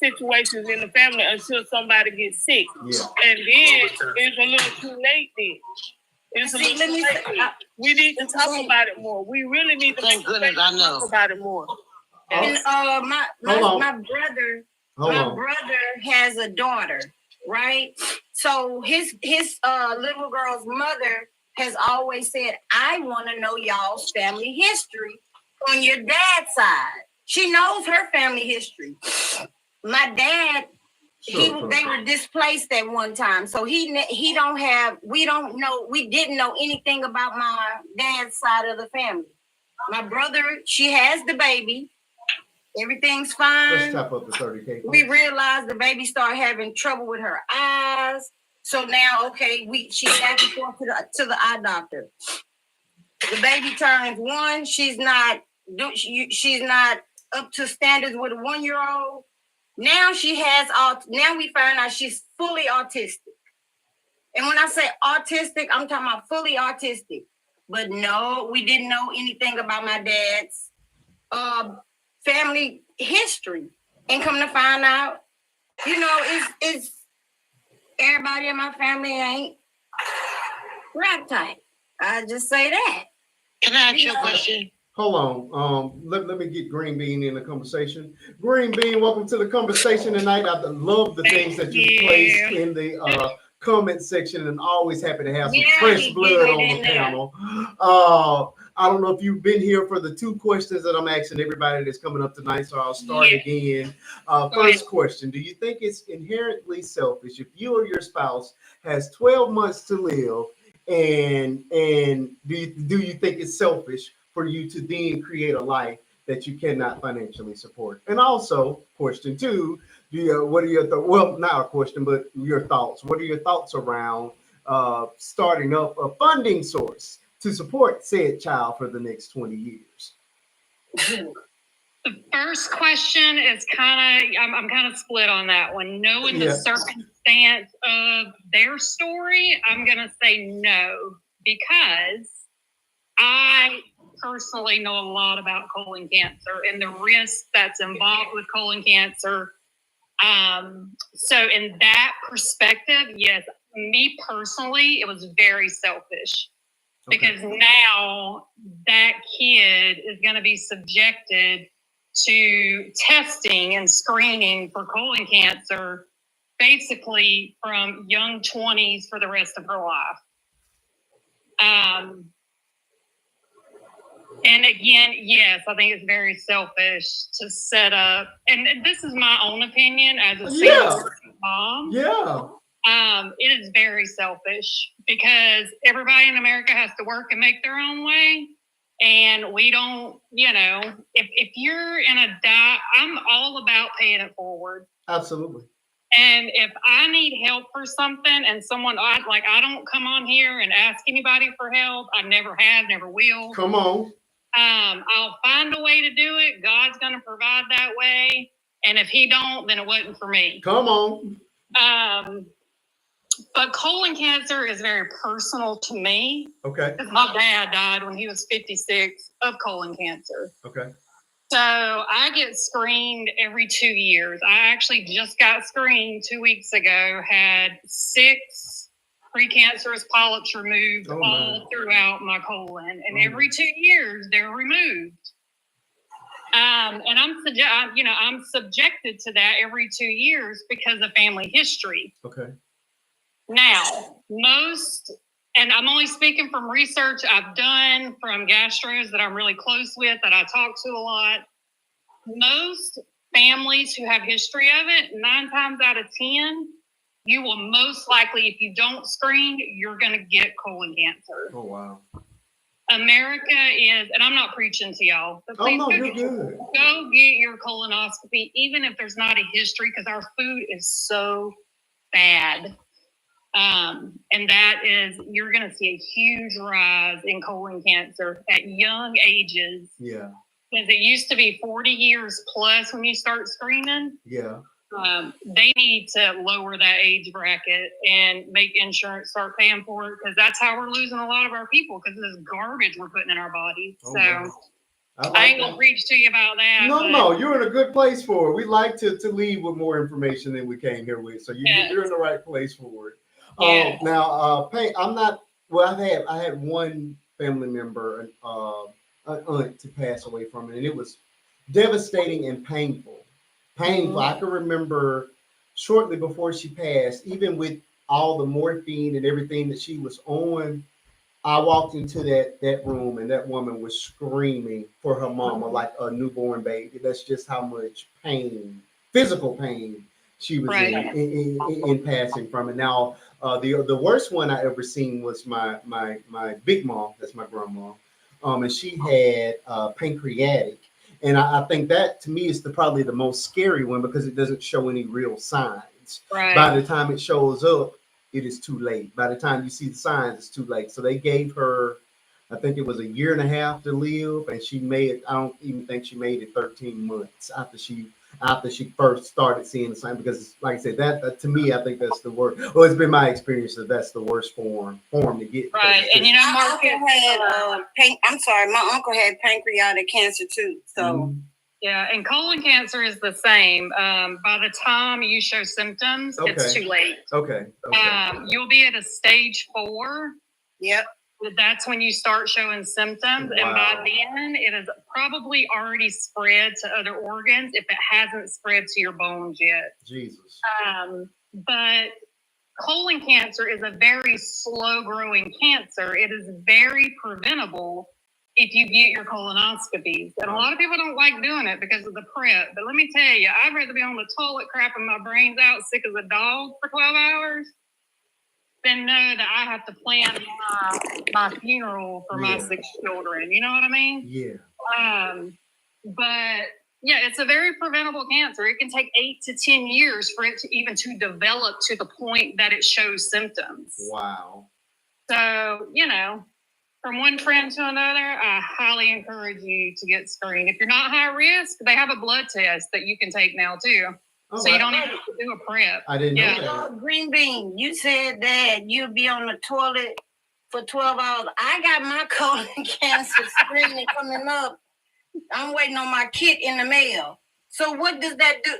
situations in the family until somebody gets sick. Yeah. And then it's a little too late then. It's a little too late. We need to talk about it more. We really need to talk about it more. And my brother has a daughter, right? So his little girl's mother has always said, I want to know y'all's family history on your dad's side. She knows her family history. My dad, they were displaced at one time, so we didn't know anything about my dad's side of the family. My brother, she has the baby, everything's fine. Let's top up the 30K. We realized the baby started having trouble with her eyes, so now she's back and forth to the eye doctor. The baby turns 1. She's not up to standards with a 1-year-old. Now now we find out she's fully autistic. And when I say autistic, I'm talking about fully autistic. But no, we didn't know anything about my dad's family history. And come to find out, it's everybody in my family ain't rap type. I just say that. Can I ask you a question? Hold on. Let me get Green Bean in the conversation. Green Bean, welcome to the conversation tonight. I love the things that you placed in the comment section, and always happy to have some fresh blood on the panel. I don't know if you've been here for the 2 questions that I'm asking everybody that's coming up tonight, so I'll start again. First question: do you think it's inherently selfish if you or your spouse has 12 months to live, and do you think it's selfish for you to then create a life that you cannot financially support? And also, question 2, what are your thoughts? Well, not a question, but your thoughts. What are your thoughts around starting up a funding source to support said child for the next 20 years? The first question is I'm kind of split on that one. Knowing the circumstance of their story, I'm going to say no, because I personally know a lot about colon cancer and the risk that's involved with colon cancer. So in that perspective, yes, me personally, it was very selfish. Because now that kid is going to be subjected to testing and screening for colon cancer basically from young 20s for the rest of her life. And again, yes, I think it's very selfish to set up, and this is my own opinion as a single mom. Yeah. It is very selfish because everybody in America has to work and make their own way. And we don't, if you're in a diet, I'm all about paying it forward. Absolutely. And if I need help for something and I don't come on here and ask anybody for help. I never have, never will. Come on. I'll find a way to do it. God's going to provide that way. And if he don't, then it wasn't for me. Come on. But colon cancer is very personal to me. Okay. Because my dad died when he was 56 of colon cancer. Okay. So I get screened every 2 years. I actually just got screened 2 weeks ago, had 6 precancerous polyps removed all throughout my colon. And every 2 years they're removed. And I'm subjected to that every 2 years because of family history. Okay. Now, and I'm only speaking from research I've done from gastros that I'm really close with, that I talk to a lot. Most families who have history of it, 9 times out of 10, you will most likely, if you don't screen, you're going to get colon cancer. Oh, wow. America is, and I'm not preaching to y'all, but please you're good. Go get your colonoscopy, even if there's not a history, because our food is so bad. And that is, you're going to see a huge rise in colon cancer at young ages. Yeah. Because it used to be 40 years plus when you start screening. Yeah. They need to lower that age bracket and make insurance start paying for it, because that's how we're losing a lot of our people, because of this garbage we're putting in our bodies. I ain't going to preach to you about that. No, you're in a good place for it. We like to leave with more information than we came here with. So you're in the right place for it. Yeah. Now, I'm not. Well, I had one family member, an aunt, to pass away from it, and it was devastating and painful. Painful. I can remember shortly before she passed, even with all the morphine and everything that she was on, I walked into that room and that woman was screaming for her mama like a newborn baby. That's just how much pain, physical pain, she was in passing from it. Now, the worst one I ever seen was my big mom. That's my grandma, and she had pancreatic, and I think that to me is probably the most scary one, because it doesn't show any real signs. Right. By the time it shows up, it is too late. By the time you see the signs, it's too late. So they gave her, I think it was 1.5 years to live, and she made, I don't even think she made it 13 months after she first started seeing the sign. Because, like I said, that to me, I think that's the worst. Well, it's been my experience that that's the worst form to get. Right, and you know, my uncle had my uncle had pancreatic cancer too. So. Yeah, and colon cancer is the same. By the time you show symptoms, it's too late. Okay. You'll be at a stage 4. Yep. That's when you start showing symptoms. Wow. And by then, it has probably already spread to other organs if it hasn't spread to your bones yet. Jesus. But colon cancer is a very slow-growing cancer. It is very preventable if you get your colonoscopies. And a lot of people don't like doing it because of the prep. But let me tell you, I'd rather be on the toilet crapping my brains out sick as a dog for 12 hours than know that I have to plan my funeral for my 6 children. You know what I mean? Yeah. But yeah, it's a very preventable cancer. It can take 8 to 10 years for it to even to develop to the point that it shows symptoms. Wow. So, you know, from one friend to another, I highly encourage you to get screened. If you're not high risk, they have a blood test that you can take now too. So you don't even have to do a prep. I didn't know that. Green Bean, you said that you'll be on the toilet for 12 hours. I got my colon cancer screening coming up. I'm waiting on my kit in the mail. So what does that do?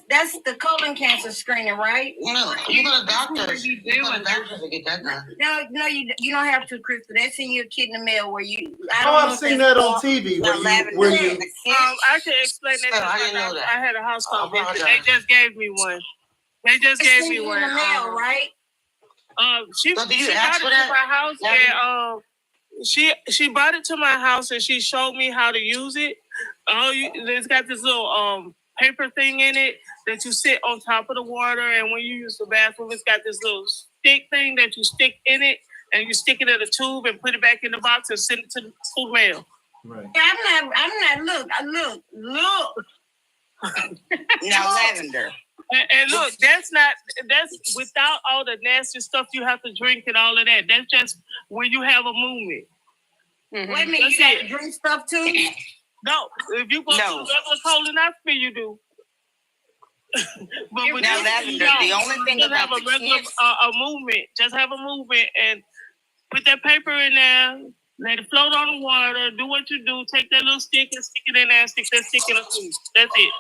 That's the colon cancer screening, right? No, you go to doctors. You go to doctors to get that done. No, you don't have to, Crystal. That's in your kid in the mail where you. I've seen that on TV. I can explain that. I didn't know that. I had a house call visit. They just gave me one. They just gave me one. In the mail, right? She brought it to my house, and she brought it to my house, and she showed me how to use it. It's got this little paper thing in it that you sit on top of the water, and when you use the bathroom, it's got this little stick thing that you stick in it, and you stick it in a tube and put it back in the box and send it to the school mail. Right. I'm not. Look. Now, Lavender. And look, that's without all the nasty stuff you have to drink and all of that. That's just when you have a movement. Mm-hmm. Wait a minute, you got to drink stuff too? No, if you go to regular colonoscopy, you do. But with Now, this, Lavender, the only thing just about have a the regular kids, a movement. Just have a movement and put that paper in there. Let it float on the water. Do what you do. Take that little stick and stick it in there and stick that stick in a food. That's it.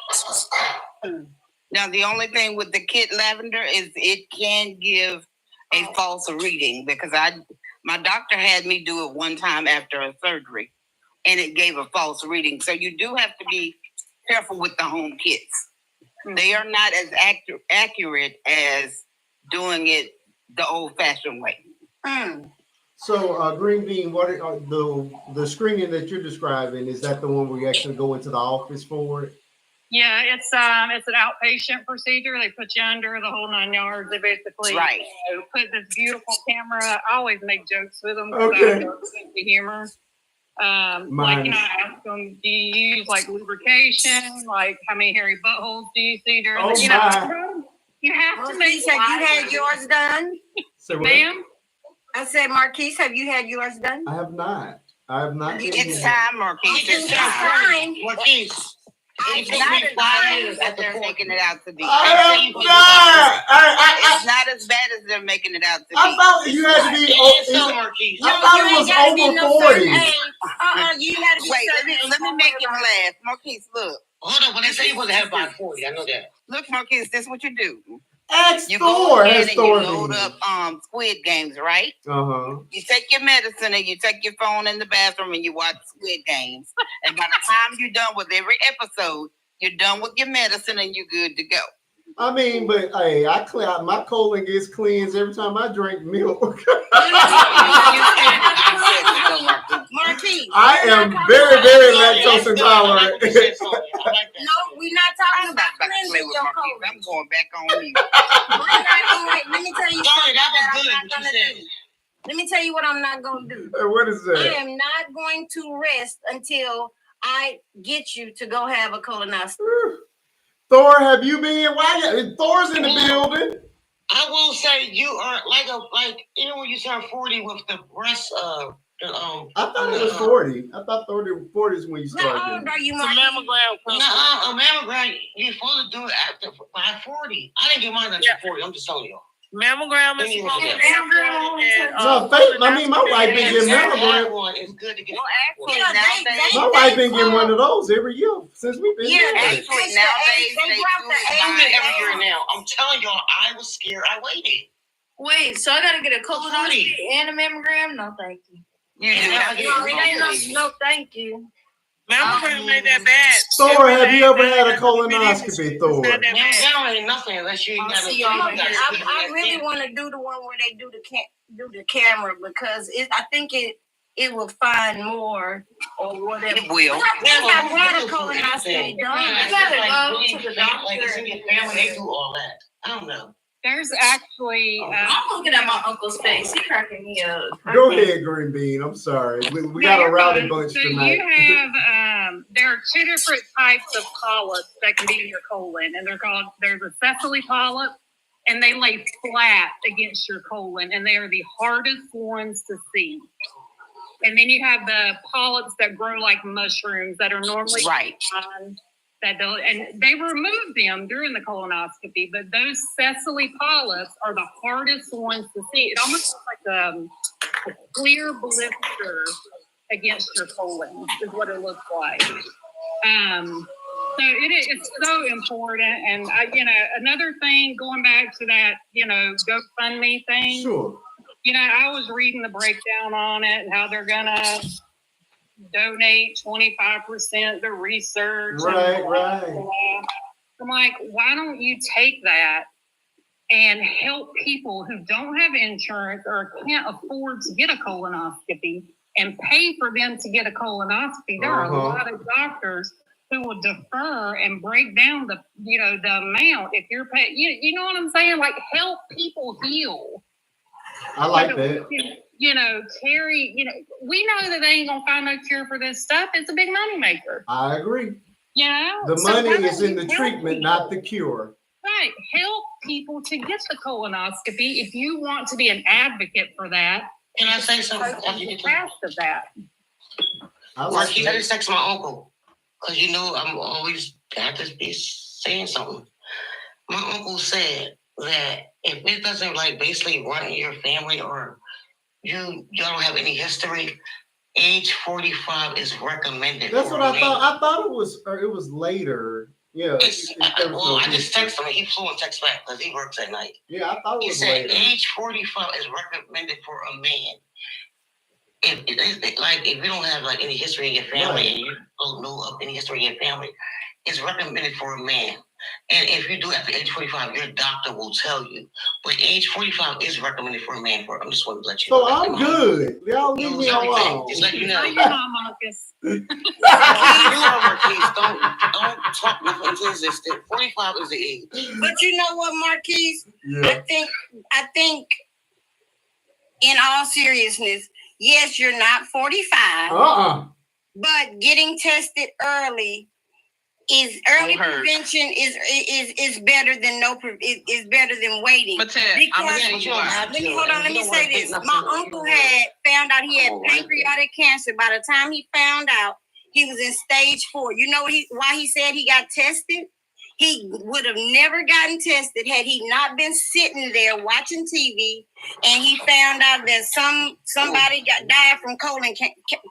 now the only thing with the kid Lavender is it can give a false reading because my doctor had me do it one time after a surgery, and it gave a false reading. So you do have to be careful with the home kits. They are not as accurate as doing it the old-fashioned way. So, Green Bean, what are the screening that you're describing? Is that the one where you actually go into the office for it? Yeah, it's an outpatient procedure. They put you under the whole 9 yards. They basically put this beautiful camera. I always make jokes with them because I have the humor. Like, ask them, do you use like lubrication? Like, how many hairy buttholes do you see during the, you have to make. Have you had yours done? Ma'am? I said, Marquise, have you had yours done? I have not. It's time, Marquise. It's time. Marquise. It's not as bad as they're making it out to be. It's not as bad as they're making it out to be. I thought you had to be. I thought it was over 40. You had to be. Wait, let me make him laugh. Marquise, look. Hold on, when they say you wasn't have about 40, I know that. Look, Marquise, this is what you do. You go ahead and you load up Squid Games, right? You take your medicine and you take your phone in the bathroom and you watch Squid Games. And by the time you're done with every episode, you're done with your medicine and you're good to go. I mean, but hey, my colon gets cleansed every time I drink milk. Marquise, I am very, very lactose intolerant. No, we're not talking about cleansing your colon. I'm going back on you. Let me tell you something that I'm not going to do. Let me tell you what I'm not going to do. What is that? I am not going to rest until I get you to go have a colonoscopy. Thor, have you been? Why? Thor's in the building. I will say you are like when you turn 40 with the breast I thought it was 40. I thought 40 is when you started. How old are you, Marquise? A mammogram, you're supposed to do it by 40. I didn't get mine until 40. I'm just telling you. Mammogram is supposed to be my wife been getting mammogram. It's good to get. My wife been getting one of those every year since we've been here. Actually, nowadays they do it every year now. I'm telling y'all, I was scared. I waited. Wait, so I gotta get a colonoscopy and a mammogram? No, thank you. No, thank you. Mammogram ain't that bad. Thor, have you ever had a colonoscopy, Thor? Mammogram ain't nothing unless you got I really want to do the one where they do the camera because I think it will find more or whatever. It will. I've had a colonoscopy done. You gotta go to the doctor. Like it's in your family, they do all that. I don't know. There's actually. I'm looking at my uncle's face. He's cracking me up. Go ahead, Green Bean. I'm sorry. We got a rowdy bunch tonight. You have there are two different types of polyps that can be in your colon, and there's a sesame polyp, and they lay flat against your colon, and they are the hardest ones to see. And then you have the polyps that grow like mushrooms that are normally and they remove them during the colonoscopy, but those sesame polyps are the hardest ones to see. It almost looks like a clear blister against your colon is what it looks like. So it's so important. And another thing, going back to that, GoFundMe thing. Sure. I was reading the breakdown on it and how they're gonna donate 25% to research. Right. I'm like, why don't you take that and help people who don't have insurance or can't afford to get a colonoscopy and pay for them to get a colonoscopy? There are a lot of doctors who will defer and break down the amount if you're paying. You know what I'm saying? Like, help people heal. I like that. Terry, we know that they ain't gonna find no cure for this stuff. It's a big money maker. I agree. The money is in the treatment, not the cure. Right. Help people to get the colonoscopy if you want to be an advocate for that. Can I say something? Fast of that. Marquis, I just text my uncle because I'm always have to be saying something. My uncle said that if it doesn't like basically run in your family or you don't have any history, age 45 is recommended. That's what I thought. I thought it was later. Yeah. Well, I just texted him. He flew and text back because he works at night. Yeah, I thought it was later. later. Age 45 is recommended for a man. If you don't have like any history in your family and you don't know of any history in your family, it's recommended for a man. And if you do after age 45, your doctor will tell you. But age 45 is recommended for a man. I'm just want to let you know. So I'm good. Y'all leave me alone. Just let you know. You're not, Marcus. Don't talk nothing until it's existed. 45 is the age. But you know what, Marquise? Yeah. I think in all seriousness, yes, you're not 45. But getting tested early prevention is better than is better than waiting. But Ted, let me say this. My uncle had found out he had pancreatic cancer. By the time he found out, he was in stage 4. You know why he said he got tested? He would have never gotten tested had he not been sitting there watching TV and he found out that somebody died from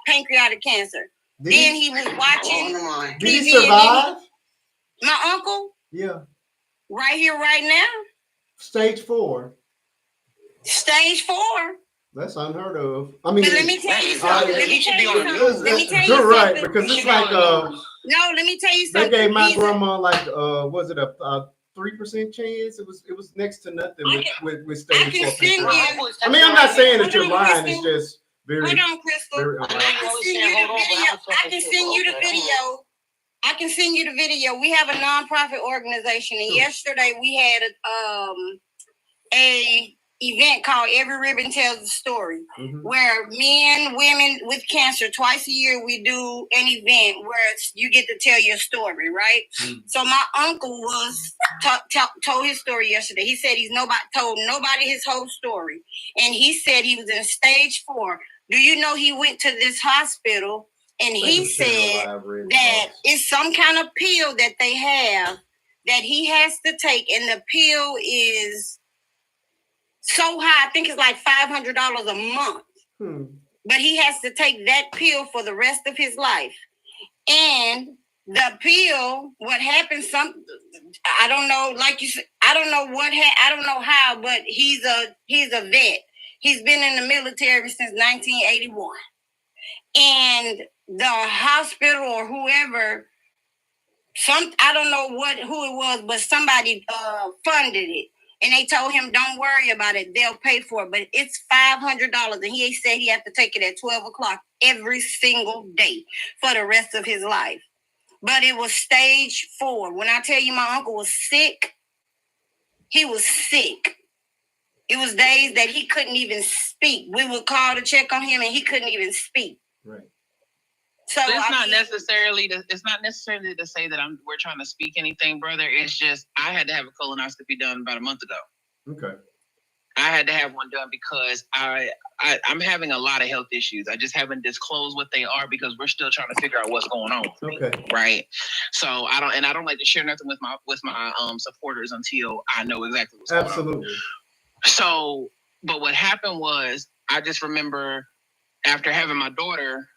pancreatic cancer. Then he was watching TV. Did he survive? My uncle? Yeah. Right here, right now? Stage 4. Stage 4. That's unheard of. I mean, but let me tell you something. You're right, because it's like no, let me tell you something. They gave my grandma like was it a 3% chance? It was next to nothing with stage 4. I mean, I'm not saying that you're lying. It's just very. Hold on, Crystal. I can send you the video. I can send you the video. We have a nonprofit organization, and yesterday we had a event called Every Ribbon Tells a Story, where men, women with cancer, twice a year we do an event where you get to tell your story, right? So my uncle was told his story yesterday. He said he's told nobody his whole story, and he said he was in stage 4. Do you know he went to this hospital and he said that it's some kind of pill that they have that he has to take, and the pill is so high, I think it's like $500 a month. But he has to take that pill for the rest of his life. And the pill, what happened? I don't know. Like you said, I don't know I don't know how. But he's a vet. He's been in the military since 1981. And the hospital or whoever, I don't know who it was, but somebody funded it. And they told him, don't worry about it. They'll pay for it. But it's $500. And he said he had to take it at 12 o'clock every single day for the rest of his life. But it was stage 4. When I tell you my uncle was sick, he was sick. It was days that he couldn't even speak. We would call to check on him and he couldn't even speak. Right. So it's not necessarily to say that we're trying to speak anything, brother. It's just I had to have a colonoscopy done about a month ago. Okay. I had to have one done because I'm having a lot of health issues. I just haven't disclosed what they are because we're still trying to figure out what's going on. Okay. Right. So I don't like to share nothing with my supporters until I know exactly what's going on. Absolutely. So, but what happened was I just remember after having my daughter,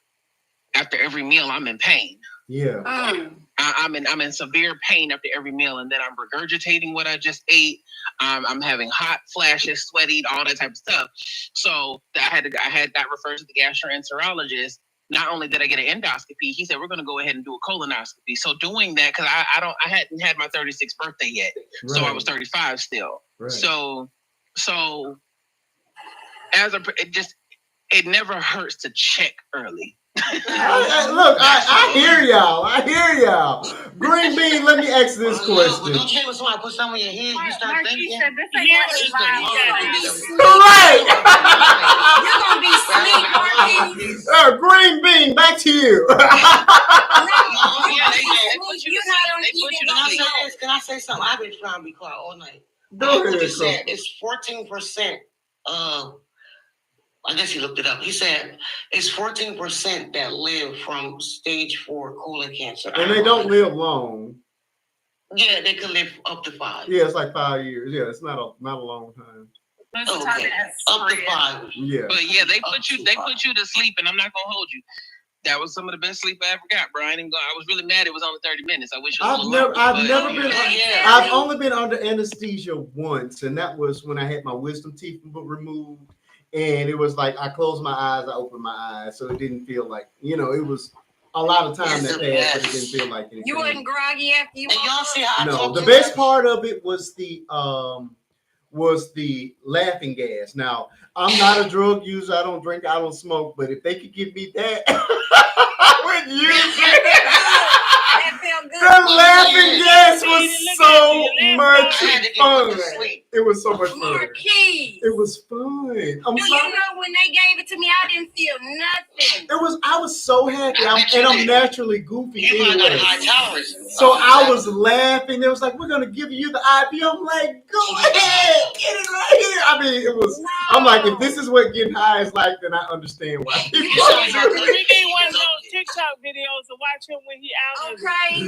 after every meal, I'm in pain. Yeah. I'm in severe pain after every meal, and then I'm regurgitating what I just ate. I'm having hot flashes, sweaty, all that type of stuff. So I had got referred to the gastroenterologist. Not only did I get an endoscopy, he said we're going to go ahead and do a colonoscopy. So doing that, because I hadn't had my 36th birthday yet, so I was 35 still. Right. So it never hurts to check early. Look, I hear y'all. Green Bean, let me ask this question. Don't you when somebody put something in your head, you start thinking. Right. You're going to be sleep. Green Bean, back to you. Can I say something? I've been trying to be quiet all night. Go ahead. It's 14% of. I guess he looked it up. He said it's 14% that live from stage 4 colon cancer. And they don't live long. Yeah, they could live up to 5. Yeah, it's like 5 years. Yeah, it's not a long time. Most of the time it has Up to spread. 5. Yeah. But yeah, they put you to sleep, and I'm not gonna hold you. That was some of the best sleep I ever got, Brian. I was really mad it was only 30 minutes. I wish it was I've only been under anesthesia once, and that was when I had my wisdom teeth removed. And it was like I closed my eyes, I opened my eyes, so it didn't feel like, it was a lot of time that passed, but it didn't feel like anything. You wasn't groggy after you. And y'all see how I No, talk the to best her? part of it was the laughing gas. Now, I'm not a drug user. I don't drink. I don't smoke. But if they could give me that, I would use it. That felt good. The laughing gas was so much fun. It was so much fun. Marquis. It was fun. You know when they gave it to me, I didn't feel nothing. I was so happy. I'm naturally goofy anyway. High tolerance. So I was laughing. They was like, "We're gonna give you the IV." I'm like, "Go ahead, get it right here." I mean, it was. No. I'm like, if this is what getting high is like, then I understand why people do it. We need one of those TikTok videos to watch him when he out. Okay.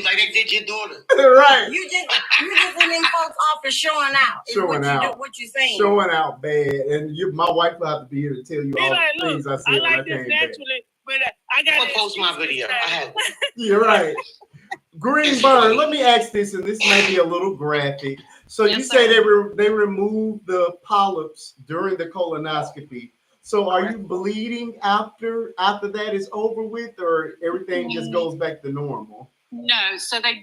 Like they did your daughter. Right. You just in them folks office showing out. Showing out. What you saying? Showing out bad, and my wife will have to be here to tell you all the things I said when I came back. But I got to post my video. I have. You're right. Green burn. Let me ask this, and this may be a little graphic. So you say they removed the polyps during the colonoscopy. So are you bleeding after that is over with, or everything just goes back to normal? No, so they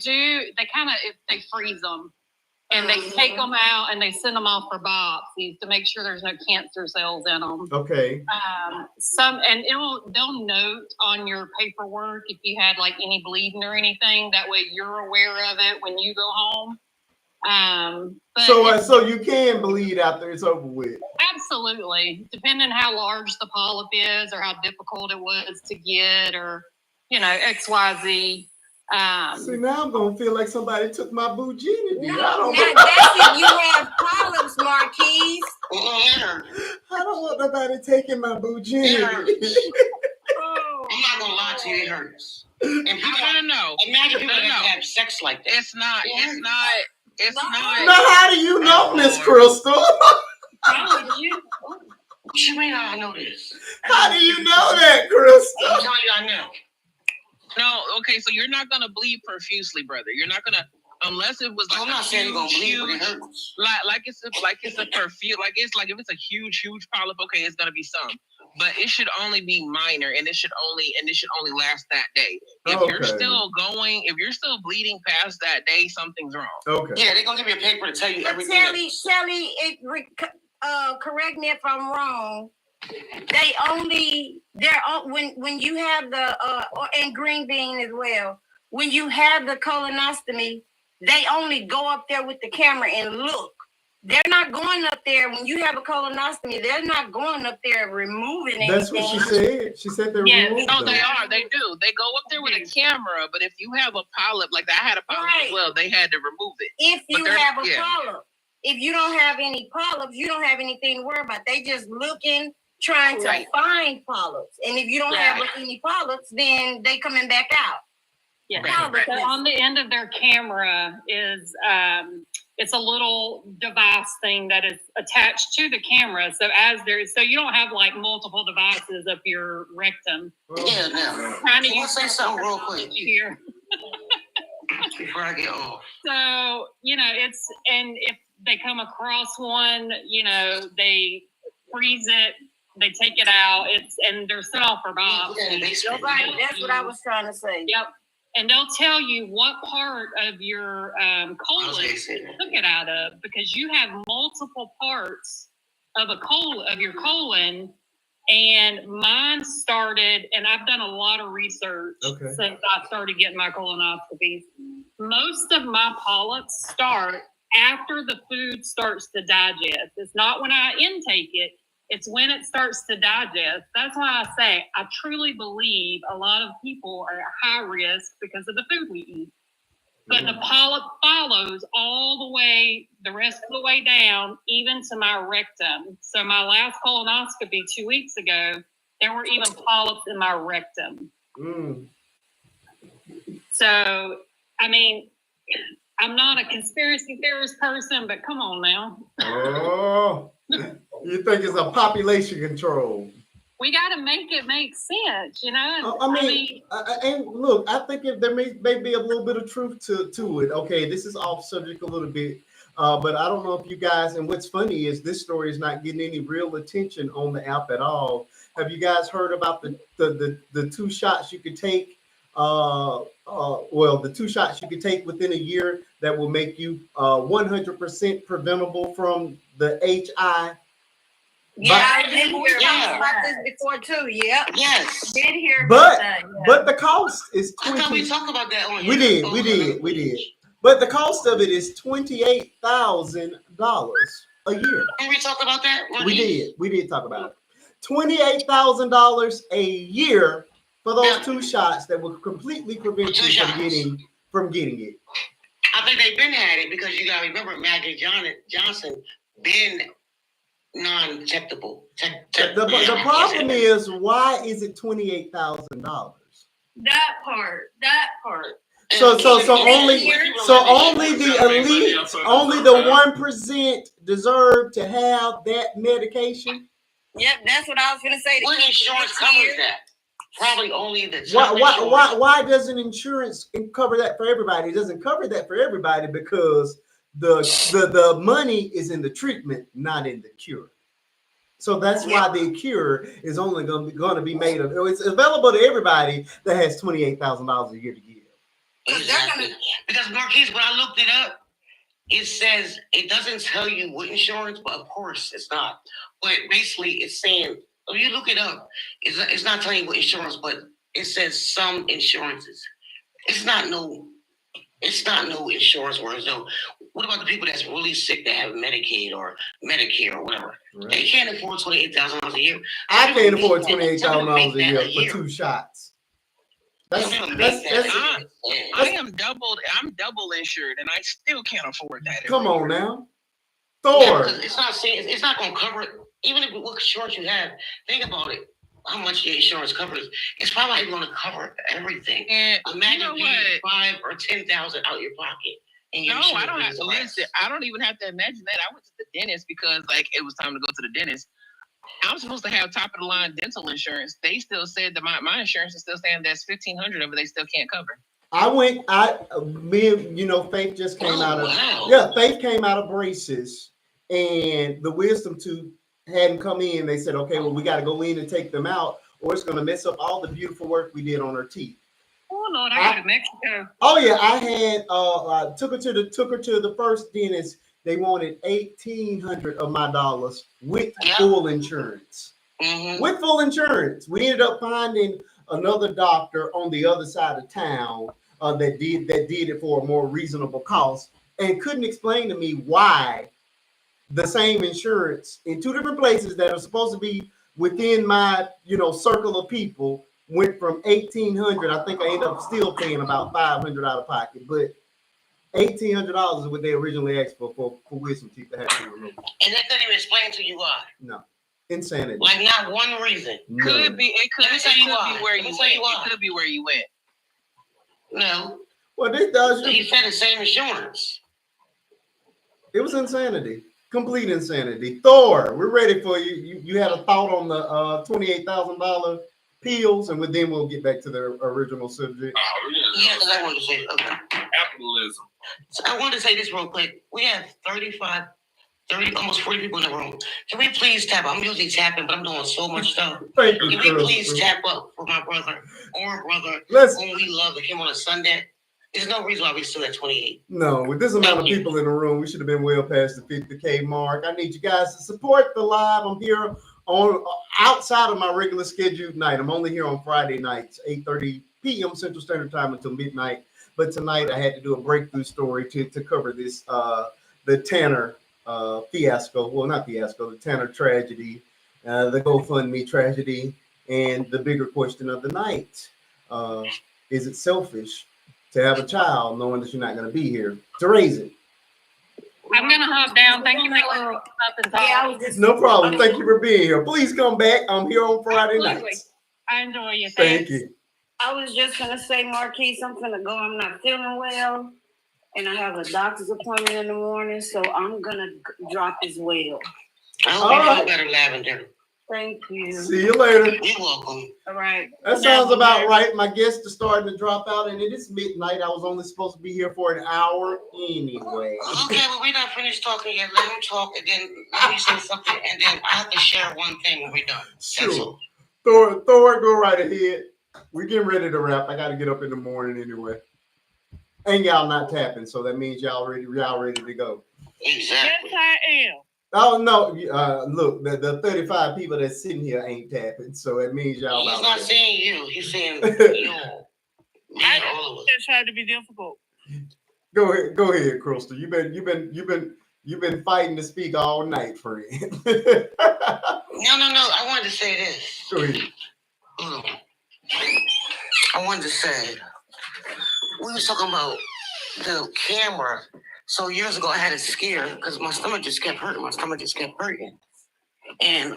freeze them. And they take them out and they send them off for biopsies to make sure there's no cancer cells in them. Okay. They'll note on your paperwork if you had like any bleeding or anything. That way you're aware of it when you go home. So you can bleed after it's over with. Absolutely, depending how large the polyp is or how difficult it was to get, or XYZ. See, now I'm gonna feel like somebody took my virginity. No, that's if you have polyps, Marquise. I don't want nobody taking my virginity. I'm not gonna lie to you, it hurts. And imagine people that have sex like that. It's not. Now, how do you know, Miss Crystal? How do you? What you mean I know this? How do you know that, Crystal? I'm telling you, I know. No, okay, so you're not gonna bleed profusely, brother. You're not gonna, unless it was like I'm not saying you're gonna bleed, but it hurts. Like it's a perfume, like if it's a huge polyp, okay, it's gonna be some. But it should only be minor, and it should only last that day. If you're still bleeding past that day, something's wrong. Okay. Yeah, they're gonna give you a paper to tell you everything. Shelly, correct me if I'm wrong. When you have the and green bean as well. When you have the colonoscopy, they only go up there with the camera and look. They're not going up there when you have a colonoscopy. They're not going up there removing anything. That's what she said. She said they removed them. They are. They do. They go up there with a camera. But if you have a polyp, like I had a polyp as well, they had to remove it. If you have a polyp, if you don't have any polyps, you don't have anything to worry about. They just looking, trying to find polyps. And if you don't have any polyps, then they coming back out. Yeah. So on the end of their camera is it's a little device thing that is attached to the camera. So so you don't have like multiple devices up your rectum. Yeah, now. Can I say something real quick here? Before I get off. So, and if they come across one, they freeze it, they take it out, and they're sent off for biopsy. Right, that's what I was trying to say. Yep. And they'll tell you what part of your colon took it out of, because you have multiple parts of your colon. And mine started, and I've done a lot of research since I started getting my colonoscopies. Most of my polyps start after the food starts to digest. It's not when I intake it. It's when it starts to digest. That's why I say I truly believe a lot of people are at high risk because of the food we eat. But the polyp follows all the way, the rest of the way down, even to my rectum. So my last colonoscopy 2 weeks ago, there were even polyps in my rectum. So, I mean, I'm not a conspiracy theorist person, but come on now. Oh, you think it's a population control? We got to make it make sense, you know? I mean, and look, I think if there may be a little bit of truth to it. Okay, this is off subject a little bit, but I don't know if you guys, and what's funny is this story is not getting any real attention on the app at all. Have you guys heard about the 2 shots you could take? Well, the 2 shots you could take within a year that will make you 100% preventable from the HI. Yeah, I did hear about this before too. Yeah. Yes. Did hear But about that, yeah. but the cost is I thought we talked about that on we did. But the cost of it is $28,000 a year. Did we talk about that? We did talk about it. $28,000 a year for those 2 shots that will completely prevent you from getting it. I think they've been had it because you gotta remember Maggie Johnson been non-detectable. The problem is, why is it $28,000? That part. So only the elite, only the 1% deserve to have that medication. Yep, that's what I was gonna say. What insurance covers that? Probably only the why doesn't insurance cover that for everybody? It doesn't cover that for everybody because the money is in the treatment, not in the cure. So that's why the cure is only going to be made of. It's available to everybody that has $28,000 a year to give. Exactly. Because Marquise, when I looked it up, it says it doesn't tell you what insurance, but of course it's not. But basically, it's saying if you look it up, it's not telling you what insurance, but it says some insurances. It's not no insurance words. No. What about the people that's really sick that have Medicaid or Medicare or whatever? Right. They can't afford $28,000 a year. I can't afford $28,000 a year for 2 shots. I am double insured, and I still can't afford that. Come on now, Thor. Yeah, it's not going to cover it. Even if what insurance you have, think about it. How much your insurance covers? It's probably going to cover everything. And imagine paying $5,000 or $10,000 out your pocket. No, I don't have to listen. I don't even have to imagine that. I went to the dentist because it was time to go to the dentist. I'm supposed to have top of the line dental insurance. They still said that my insurance is still saying that's $1,500 of it. They still can't cover. Faith just came out of Faith came out of braces, and the wisdom tooth hadn't come in. They said, okay, well, we got to go in and take them out, or it's going to mess up all the beautiful work we did on her teeth. Oh Lord, I go to Mexico. Oh yeah, I had took her to the first dentist. They wanted $1,800 of my dollars with full insurance. Mm-hmm. With full insurance, we ended up finding another doctor on the other side of town that did it for a more reasonable cost, and couldn't explain to me why the same insurance in 2 different places that are supposed to be within my circle of people went from $1,800. I think I ended up still paying about $500 out of pocket, but $1,800 is what they originally asked for wisdom teeth to have to remove. And they couldn't even explain to you why. No, insanity. Like not one reason. No. Could be where you went. No. Well, this does. You said the same insurance. It was insanity. Complete insanity. Thor, we're ready for you. You had a thought on the $28,000 pills, and then we'll get back to the original subject. Yeah, because I wanted to say, okay. Capitalism. So I wanted to say this real quick. We have 30, almost 40 people in the room. Can we please tap? I'm usually tapping, but I'm doing so much stuff. Thank you, Can we please tap up for my brother whom we love that came on a Sunday? There's no reason why we still at 28. No, with this amount of people in the room, we should have been well past the 50K mark. I need you guys to support the live. I'm here on outside of my regular scheduled night. I'm only here on Friday nights, 8:30 p.m. Central Standard Time until midnight. But tonight I had to do a breakthrough story to cover this the Tanner fiasco. Well, not fiasco, the Tanner tragedy, the GoFundMe tragedy, and the bigger question of the night: is it selfish to have a child knowing that you're not going to be here to raise it? I'm going to hop down. Thank you for No problem. Thank you for being here. Please come back. I'm here on Friday nights. I enjoy you. Thank you. I was just gonna say, Marquise, I'm gonna go. I'm not feeling well, and I have a doctor's appointment in the morning, so I'm gonna drop as well. I hope you feel better, Lavender. Thank you. See you later. You're welcome. All right. That sounds about right. My guests are starting to drop out, and it is midnight. I was only supposed to be here for an hour anyway. Okay, well, we're not finished talking yet. Let him talk, and then let me say something, and then I have to share one thing when we're done. Sure. Thor, go right ahead. We're getting ready to wrap. I got to get up in the morning anyway. And y'all not tapping, so that means y'all ready to go. Exactly. Yes, I am. Oh no! Look, the 35 people that's sitting here ain't tapping, so it means y'all. He's not saying you. He's saying you. I just tried to be difficult. Go ahead, Crystal. You've been fighting to speak all night, friend. No. I wanted to say this. Go ahead. I wanted to say we was talking about the camera. So years ago, I had a scare because my stomach just kept hurting. And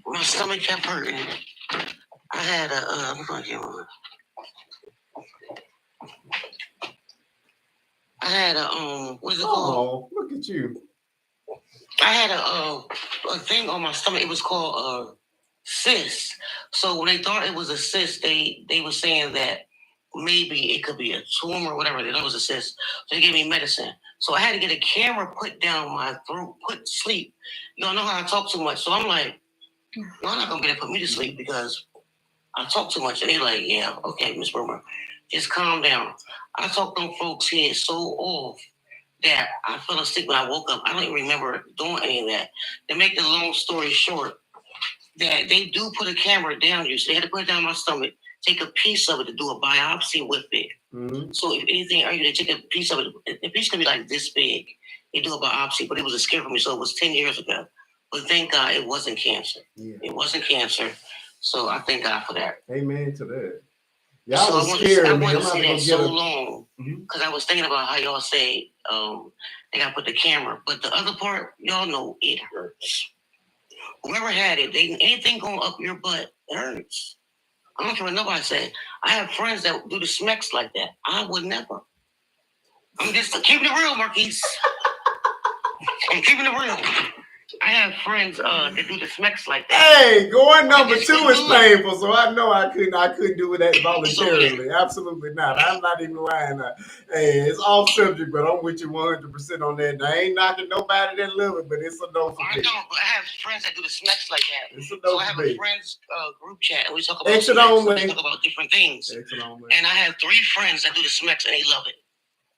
my stomach kept hurting. I had what's it called? Oh, look at you. I had a thing on my stomach. It was called cyst. So when they thought it was a cyst, they were saying that maybe it could be a tumor or whatever. They thought it was a cyst. So they gave me medicine. So I had to get a camera put down my throat, put to sleep. You don't know how I talk too much. So I'm like, y'all not gonna be able to put me to sleep because I talk too much. And they're like, yeah, okay, Miss Burma, just calm down. I talked them folks' head so off that I fell asleep when I woke up. I don't even remember doing any of that. To make the long story short, that they do put a camera down you. So they had to put it down my stomach, take a piece of it to do a biopsy with it. Mm-hmm. So if anything, they take a piece of it. The piece could be like this big. They do a biopsy, but it was a scare for me. So it was 10 years ago. But thank God it wasn't cancer. Yeah. It wasn't cancer. So I thank God for that. Amen to that. Y'all so was scared, I man. wanted to say that so long because I was thinking about how y'all say they got to put the camera. But the other part, y'all know it hurts. Whoever had it, anything going up your butt hurts. I don't care what nobody say. I have friends that do the smecks like that. I would never. I'm just keeping it real, Marquise. I'm keeping it real. I have friends that do the smecks like that. Hey, going number 2 is painful, so I know I couldn't do that voluntarily. Absolutely not. I'm not even lying. Hey, it's off subject, but I'm with you 100% on that. I ain't knocking nobody that love it, but it's a no for me. I don't, but I have friends that do the smecks like that. It's a no so I have a friends group chat, and we talk about exit only. We talk about different things. And I have 3 friends that do the smecks, and they love it.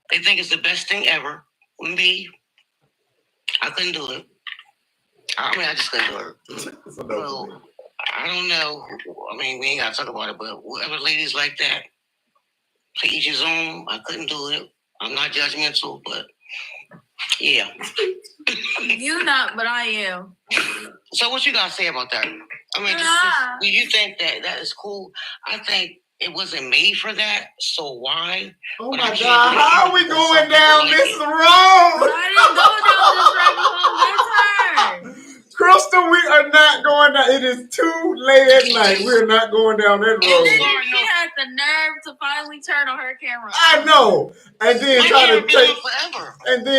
They think it's the best thing ever. Me, I couldn't do it. I just couldn't do it. Well, I don't know. I mean, we ain't got to talk about it, but whatever ladies like that, to each his own. I couldn't do it. I'm not judgmental, but yeah. You not, but I am. So what you got to say about that? I mean, do you think that is cool? I think it wasn't made for that, so why? Oh my God, how are we going down this road? But I didn't go down this road before my turn. Crystal, we are not going down. It is too late at night. We're not going down that road. And then she had the nerve to finally turn on her camera. I know. And then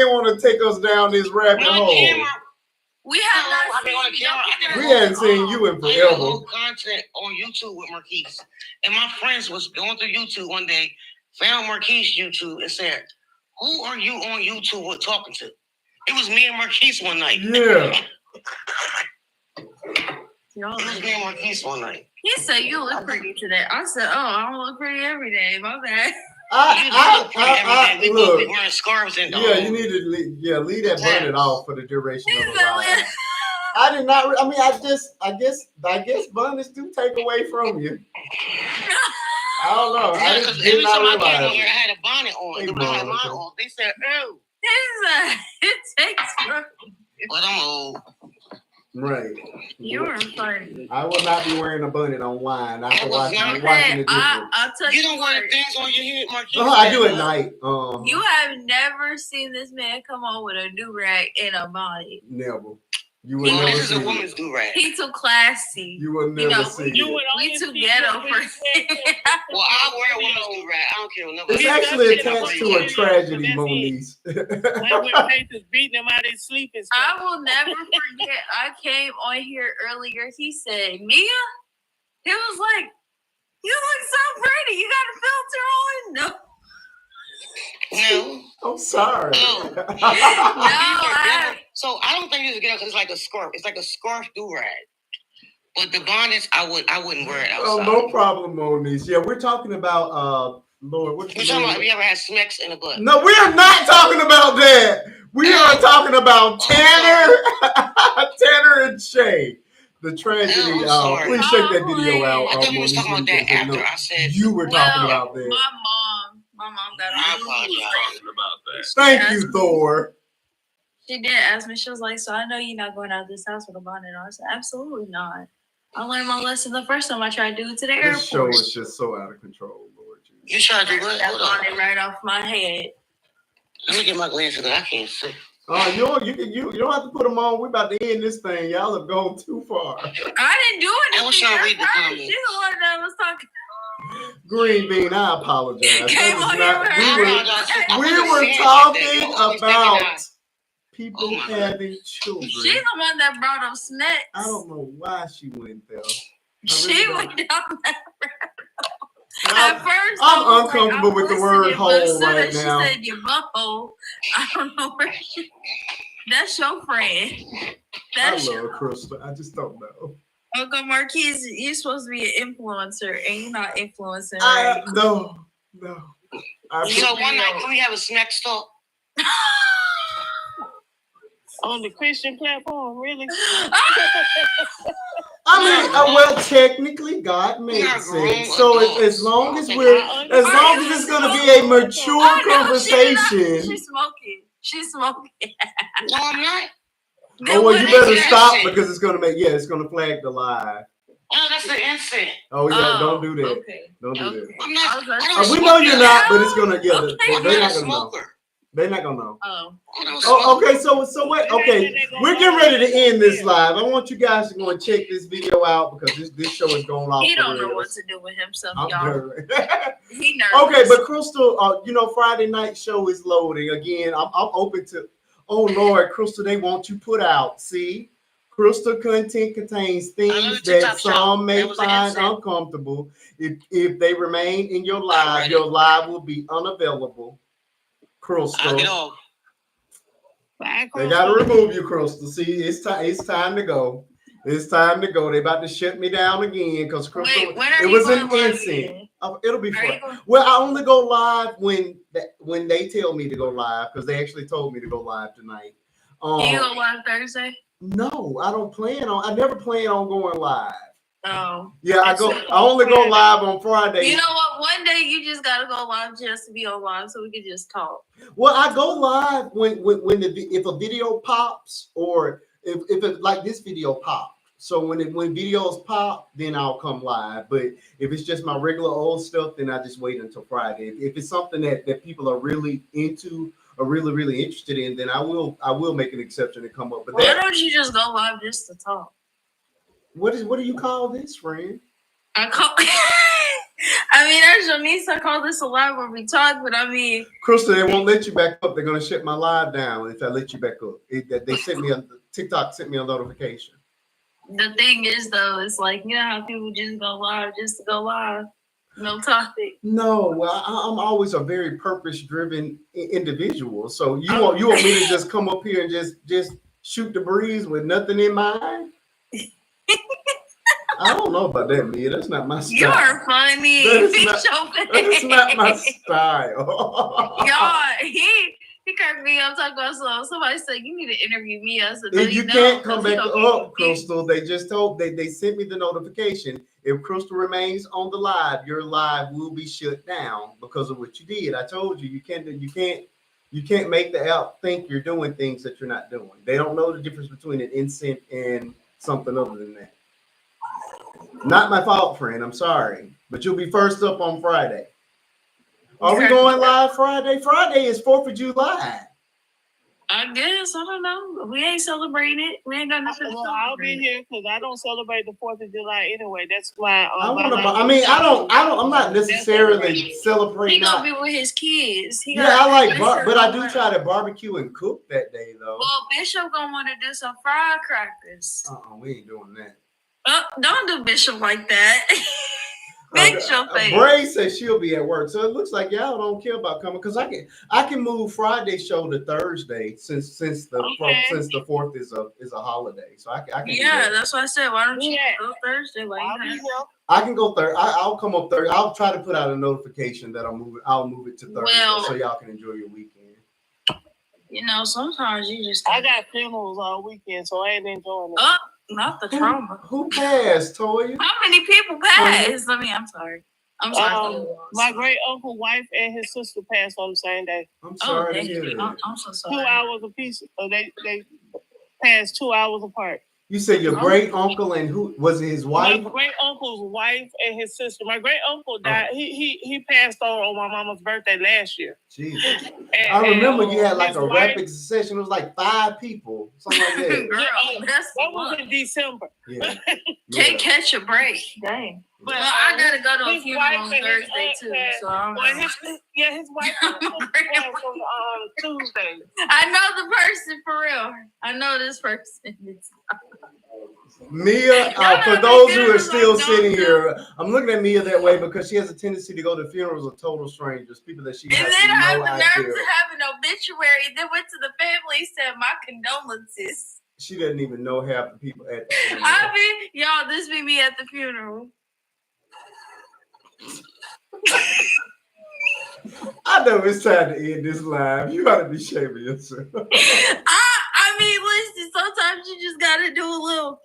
want to take us down this rabbit hole. We have not seen you. We hadn't seen you in forever. I did whole content on YouTube with Marquise. And my friends was going through YouTube one day, found Marquise YouTube and said, who are you on YouTube with talking to? It was me and Marquise one night. Yeah. It was me and Marquise one night. He said, you look pretty today. I said, oh, I don't look pretty every day. My bad. We both be wearing scarves and you need to leave that bonnet off for the duration of the ride. I did not. I mean, I guess bonnets do take away from you. I don't know. Yeah, I just did not realize. I had a bonnet on. Hey, when I had mine on, they said, "Oh, it takes from you." But I'm old. Right. You're funny. I will not be wearing a bonnet on wine after watching the difference. I'll tell you don't wear things on your head, Marquise. I do at night. You have never seen this man come on with a do-rag and a bonnet. Never. You would never this is see a it. woman's do-rag. He too classy. You would never see You it. would We only too see ghetto him for when he it. Well, I wear a woman's do-rag. I don't care what nobody. It's He's actually not attached gonna to a put tragedy, you on, Moniece. Like when Faith is beating him out of his sleep and stuff. I will never forget. I came on here earlier. He said, Mia, he was like, you look so pretty. You got a filter on? No. No. I'm sorry. No. No, So I don't think you should get up because it's like a scarf. It's like a scarf do-rag. But the bonnets, I wouldn't wear it Oh, outside. no problem, Moniece. Yeah, we're talking about Lord. What's You're the talking about name? have you ever had smecks in the butt? No, we are not talking about that. We are talking about Tanner, Tanner and Shay. The tragedy. I'm sorry. Please check that video out. I thought we was Moniece, talking about so you that can after know. I said. You were talking Well, about that. my mom got I on. apologize. Talking about that. Thank you, Thor. She did ask me. She was like, so I know you're not going out of this house with a bonnet on. I said, absolutely not. I learned my lesson the first time I tried to do it to the airport. This show is just so out of control, Lord Jesus. You tried to do what? That Hold on. bonnet right off my head. Let me get my glasses. I can't see. You don't have to put them on. We're about to end this thing. Y'all have gone too far. I didn't do anything. I was trying to read the comments. She's the one that was talking. Green Bean, I apologize. Came on here with her. We were talking about people having children. She's the one that brought up snacks. I don't know why she went there. She went down that road. At first, I'm uncomfortable with the word hole right now. She said your butthole. I don't know where she. That's your friend. That's I love Crystal. I just don't know. Uncle Marquise, you're supposed to be an influencer, and you're not influencing, right? No. So one night, can we have a snack stop? On the Christian platform, really? I mean, well, technically, God makes it. So as long as it's going to be a mature conversation. She's smoking. No, I'm not. Oh, well, you better stop because it's going to flag the live. Oh, that's the incense. Oh, yeah, don't do that. Okay. Don't do that. I'm not. We know you're not, but it's going to, I'm not a smoker. They're not gonna know. Oh, okay. So what? Okay, we're getting ready to end this live. I want you guys to go and check this video out because this show is going off. He don't know what to do with himself, y'all. He nervous. Okay, but Crystal, Friday night show is loading again. I'm open to. Oh Lord, Crystal, they want you put out. See, Crystal content contains things that some may find uncomfortable. If they remain in your live will be unavailable. Crystal. They gotta remove you, Crystal. See, it's time to go. It's time to go. They about to shut me down again because Crystal. It was an incident. It'll be fun. Well, I only go live when they tell me to go live because they actually told me to go live tonight. You go live Thursday? No, I don't plan on. I never plan on going live. Oh. Yeah, I only go live on Friday. You know what? One day you just gotta go live just to be on live so we can just talk. Well, I go live if a video pops or if it, like this video popped. So when videos pop, then I'll come live. But if it's just my regular old stuff, then I just wait until Friday. If it's something that people are really into or really, really interested in, then I will make an exception and come up. But why don't you just go live just to talk? What do you call this, friend? There's your niece. I call this a live where we talk, but Crystal, they won't let you back up. They're gonna shut my live down if I let you back up. They sent me TikTok sent me a notification. The thing is, though, it's like how people just go live just to go live, no topic. No, I'm always a very purpose-driven individual. So you want me to just come up here and just shoot the breeze with nothing in mind? I don't know about that, Mia. That's not my style. You're funny. That is not my style. Y'all, he cracked me up talking about somebody said you need to interview me. I said, no, you can't come back up, Crystal. They just told they sent me the notification. If Crystal remains on the live, your live will be shut down because of what you did. I told you you can't make the app think you're doing things that you're not doing. They don't know the difference between an instant and something other than that. Not my fault, friend. I'm sorry. But you'll be first up on Friday. Are we going live Friday? Friday is 4th of July. I guess, I don't know. We ain't celebrating it. We ain't got nothing to celebrate. I'll be here because I don't celebrate the 4th of July anyway. That's why. I'm not necessarily celebrating. He gonna be with his kids. But I do try to barbecue and cook that day though. Well, Bishop gonna want to do some firecrackers. We ain't doing that. Don't do Bishop like that. Bishop. Bray says she'll be at work, so it looks like y'all don't care about coming because I can move Friday show to Thursday since the 4th is a holiday, so I can. Yeah, that's why I said why don't you go Thursday? I can go Thursday. I'll come up Thursday. I'll try to put out a notification that I'm moving. I'll move it to Thursday so y'all can enjoy your weekend. Sometimes you just. I got funerals all weekend, so I ain't enjoying it. Not the trauma. Who passed, Toya? How many people passed? I'm sorry. I'm sorry. My great uncle, wife, and his sister passed on the same day. I'm sorry to hear that. I'm so sorry. 2 hours apiece. They passed 2 hours apart. You said your great uncle and who was it, his wife? My great uncle's wife and his sister. My great uncle died. He passed on my mama's birthday last year. Jesus. I remember you had like a rapid succession. It was like 5 people, something like that. Girl, that was in December. Yeah. Can't catch a break. Dang. But I gotta go to a funeral on Thursday too. So his wife passed on Tuesday. I know the person for real. I know this person. Mia, for those who are still sitting here, I'm looking at Mia that way because she has a tendency to go to funerals of total strangers, people that she has no idea. And then I have the nerve to have an obituary. Then went to the family, said my condolences. She doesn't even know half the people at the funeral. Y'all, this be me at the funeral. I know it's time to end this live. You gotta be shaming yourself. I mean, listen, sometimes you just gotta do a little.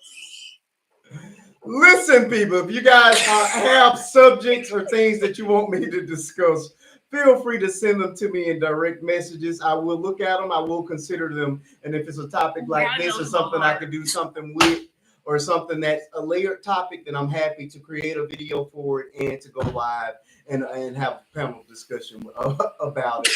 Listen, people, if you guys have subjects or things that you want me to discuss, feel free to send them to me in direct messages. I will look at them. I will consider them. And if it's a topic like this or something I could do something with, or something that's a layered topic, then I'm happy to create a video for it and to go live and have a panel discussion about it.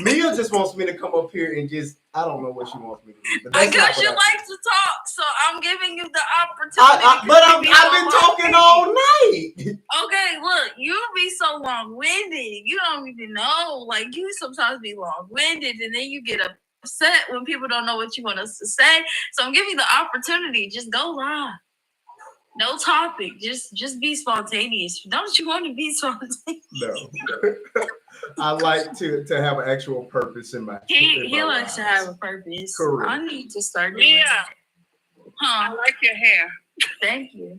Mia just wants me to come up here and just, I don't know what she wants me to do. Because you like to talk, so I'm giving you the opportunity. But I've been talking all night. Okay, look, you be so long-winded. You don't even know. Like, you sometimes be long-winded, and then you get upset when people don't know what you want us to say. So I'm giving you the opportunity. Just go live. No topic. Just be spontaneous. Don't you want to be spontaneous? No. I like to have an actual purpose in my He likes to have a purpose. Correct. I need to start doing that. I like your hair. Thank you.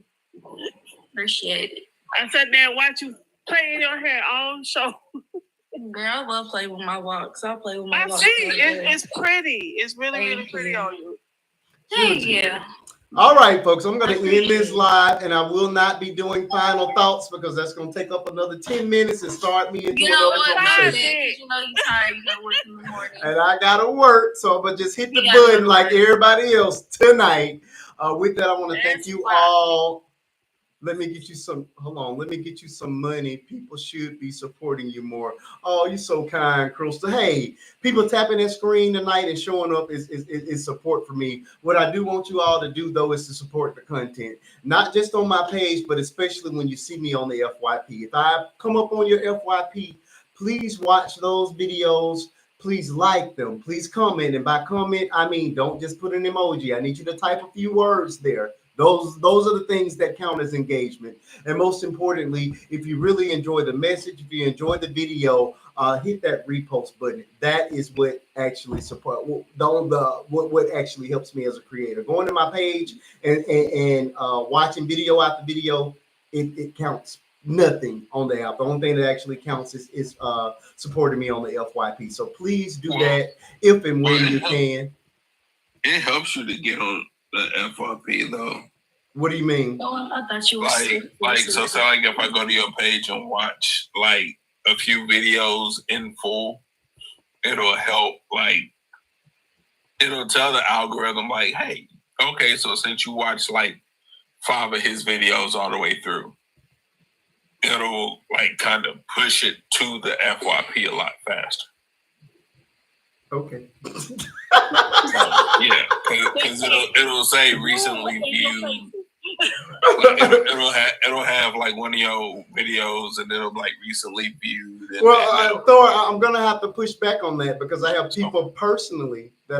Appreciate it. I sat there and watched you play in your hair all show. Girl, I love playing with my locks. I play with my locks. I see. It's pretty. It's really pretty on you. Thank you. All right, folks, I'm going to end this live, and I will not be doing final thoughts because that's going to take up another 10 minutes and start me into another conversation. You know you're tired. You got to work in the morning. And I got to work, so I'm going to just hit the button like everybody else tonight. With that, I want to thank you all. Let me get you some, hold on. Let me get you some money. People should be supporting you more. Oh, you're so kind, Crystal. Hey, people tapping that screen tonight and showing up is support for me. What I do want you all to do, though, is to support the content. Not just on my page, but especially when you see me on the FYP. If I come up on your FYP, please watch those videos. Please like them. Please comment. And by comment, I mean, don't just put an emoji. I need you to type a few words there. Those are the things that count as engagement. And most importantly, if you really enjoy the message, if you enjoy the video, hit that repost button. That is what actually support. What actually helps me as a creator. Going to my page and watching video after video, it counts nothing on the app. The only thing that actually counts is supporting me on the FYP. So please do that if and when you can. It helps you to get on the FYP though. What do you mean? Oh, I thought you were so like if I go to your page and watch like a few videos in full, it'll help. Like it'll tell the algorithm like, hey, okay, so since you watch like 5 of his videos all the way through, it'll like kind of push it to the FYP a lot faster. Okay. Yeah, because it'll say recently viewed. It'll have like one of your videos, and it'll like recently viewed. Well, Thor, I'm gonna have to push back on that because I have people personally that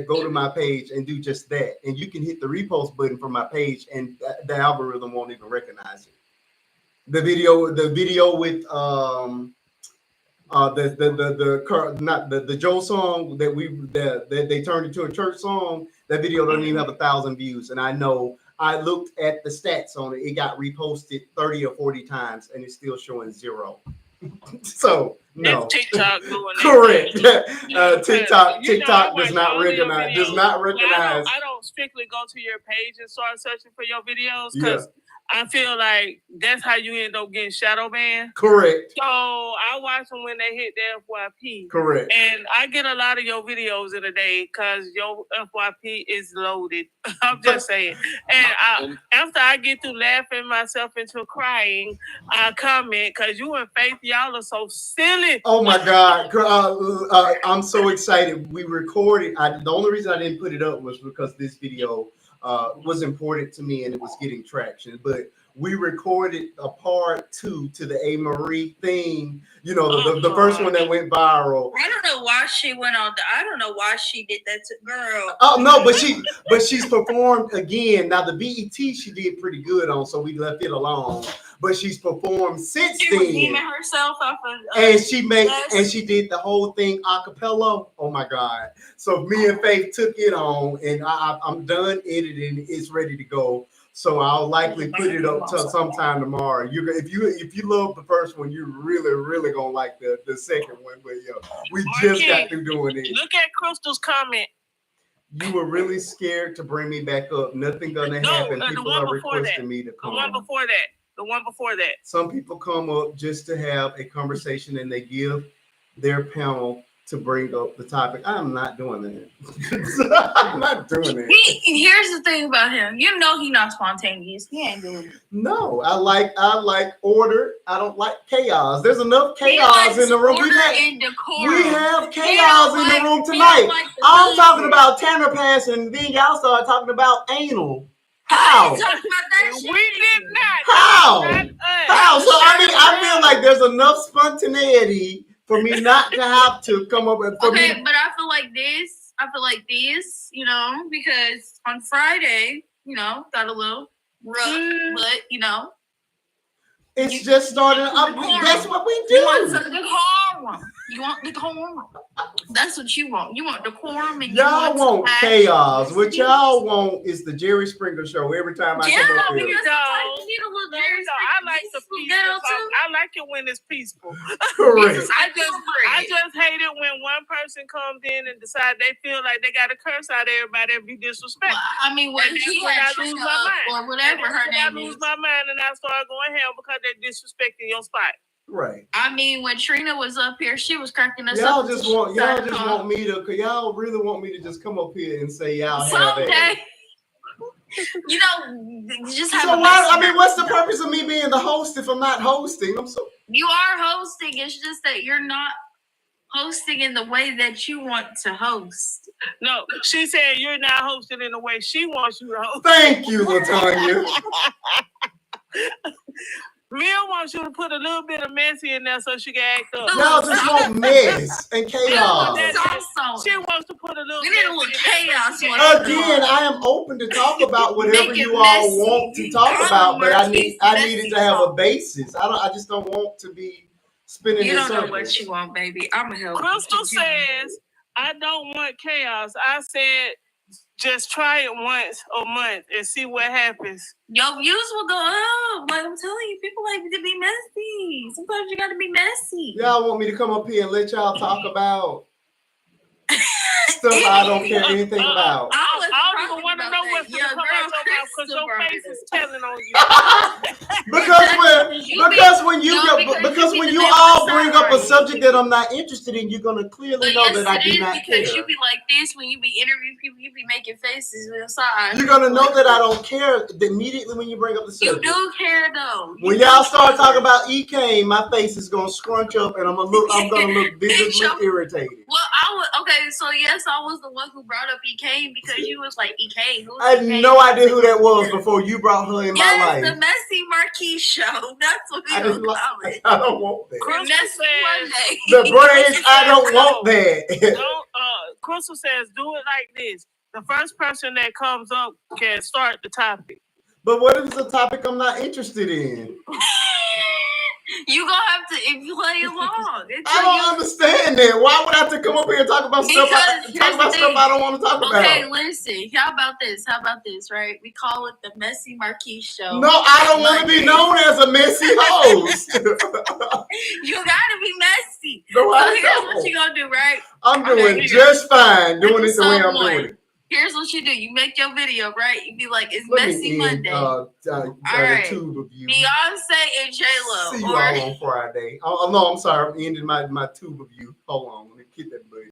go to my page and do just that, and you can hit the repost button from my page, and the algorithm won't even recognize it. The video with the Joe song that they turned into a church song. That video doesn't even have 1,000 views, and I know I looked at the stats on it. It got reposted 30 or 40 times, and it's still showing 0. So no, it's TikTok doing correct. That. TikTok does not recognize. I don't strictly go to your page and start searching for your videos because I feel like that's how you end up getting shadow banned. Correct. So I watch them when they hit the FYP. Correct. And I get a lot of your videos in a day because your FYP is loaded. I'm just saying. And after I get through laughing myself into crying, I comment because you and Faith, y'all are so silly. Oh my God. I'm so excited. We recorded. The only reason I didn't put it up was because this video was important to me and it was getting traction. But we recorded a part 2 to the A. Marie thing. You know, the first one that went viral. I don't know why she went on. I don't know why she did that to girl. Oh no, but she's performed again. Now the BET she did pretty good on, so we left it alone. But she's performed since she then. redeeming herself off of, and she did the whole thing a cappella. Oh my God! So me and Faith took it on, and I'm done editing. It's ready to go. So I'll likely put it up sometime tomorrow. If you love the first one, you're really gonna like the second one. But we just got through doing it. Look at Crystal's comment. You were really scared to bring me back up. Nothing gonna happen. People are requesting me to come. The one before that. Some people come up just to have a conversation and they give their panel to bring up the topic. I'm not doing that. I'm not doing it. Here's the thing about him. You know he's not spontaneous. He ain't doing it. No, I like order. I don't like chaos. There's enough chaos in the room. We have chaos in the room tonight. I'm talking about Tanner Pass, and then y'all started talking about anal. How? We did not. How? So I feel like there's enough spontaneity for me not to have to come up with. But I feel like this. Because on Friday, got a little rough, but it's just starting up. That's what we do. You want some decorum. You want decorum. That's what you want. You want decorum, and y'all want chaos. What y'all want is the Jerry Springer show every time I come up here. I like the peaceful. I like it when it's peaceful. Correct. I just hate it when one person comes in and decide they feel like they got to curse out everybody and be disrespectful. Well, when I lose my mind, or whatever her name is. I lose my mind and I start going hell because they're disrespecting your spot. Right. When Trina was up here, she was cracking us y'all up. Just want me to, cause y'all really want me to just come up here and say y'all someday. Have it. Just have. So what's the purpose of me being the host if I'm not hosting? You are hosting. It's just that you're not hosting in the way that you want to host. No, she said you're not hosting in the way she wants you to host. Thank you, LaTanya. Mia wants you to put a little bit of messy in there so she can act up. Y'all just want mess and chaos. She wants to put a little. We need a little chaos. Again, I am open to talk about whatever you all want to talk about, but I needed to have a basis. I just don't want to be spinning. You don't know what you want, baby. I'm gonna help. Crystal says, "I don't want chaos." I said, just try it once a month and see what happens. Your views will go up. Like I'm telling you, people like to be messy. Sometimes you got to be messy. Y'all want me to come up here and let y'all talk about stuff I don't care anything about? I don't even want to know what's going to come out your mouth because your face is telling on you. because when you all bring up a subject that I'm not interested in, you're gonna clearly know that I do not care. Because you be like this when you be interviewing people, you be making faces inside. You're gonna know that I don't care immediately when you bring up the subject. You do care though. When y'all start talking about E. Kane, my face is gonna scrunch up and I'm gonna look visibly irritated. Well, so yes, I was the one who brought up E. Kane because you was like, E. Kane, who's I had no idea who that was before you brought her in my life. The Messy Marquis show. That's what we gonna call it. I don't want that. Crystal says the braids. I don't want that. Crystal says, do it like this. The first person that comes up can start the topic. But what if it's a topic I'm not interested in? You gonna have to play along. I don't understand that. Why would I have to come up here and talk about stuff I don't want to talk about? Okay, listen. How about this, right? We call it the Messy Marquis show. No, I don't want to be known as a messy host. You gotta be messy. No, so here's what you gonna do, right? I'm doing just fine doing it the way I'm doing it. Here's what you do. You make your video, right? You be like, it's Messy Monday. All right. Tube of you. Beyonce and J-Lo. See you all on Friday. Oh, no, I'm sorry. I'm ending my tube of you. Hold on. Let me get that button.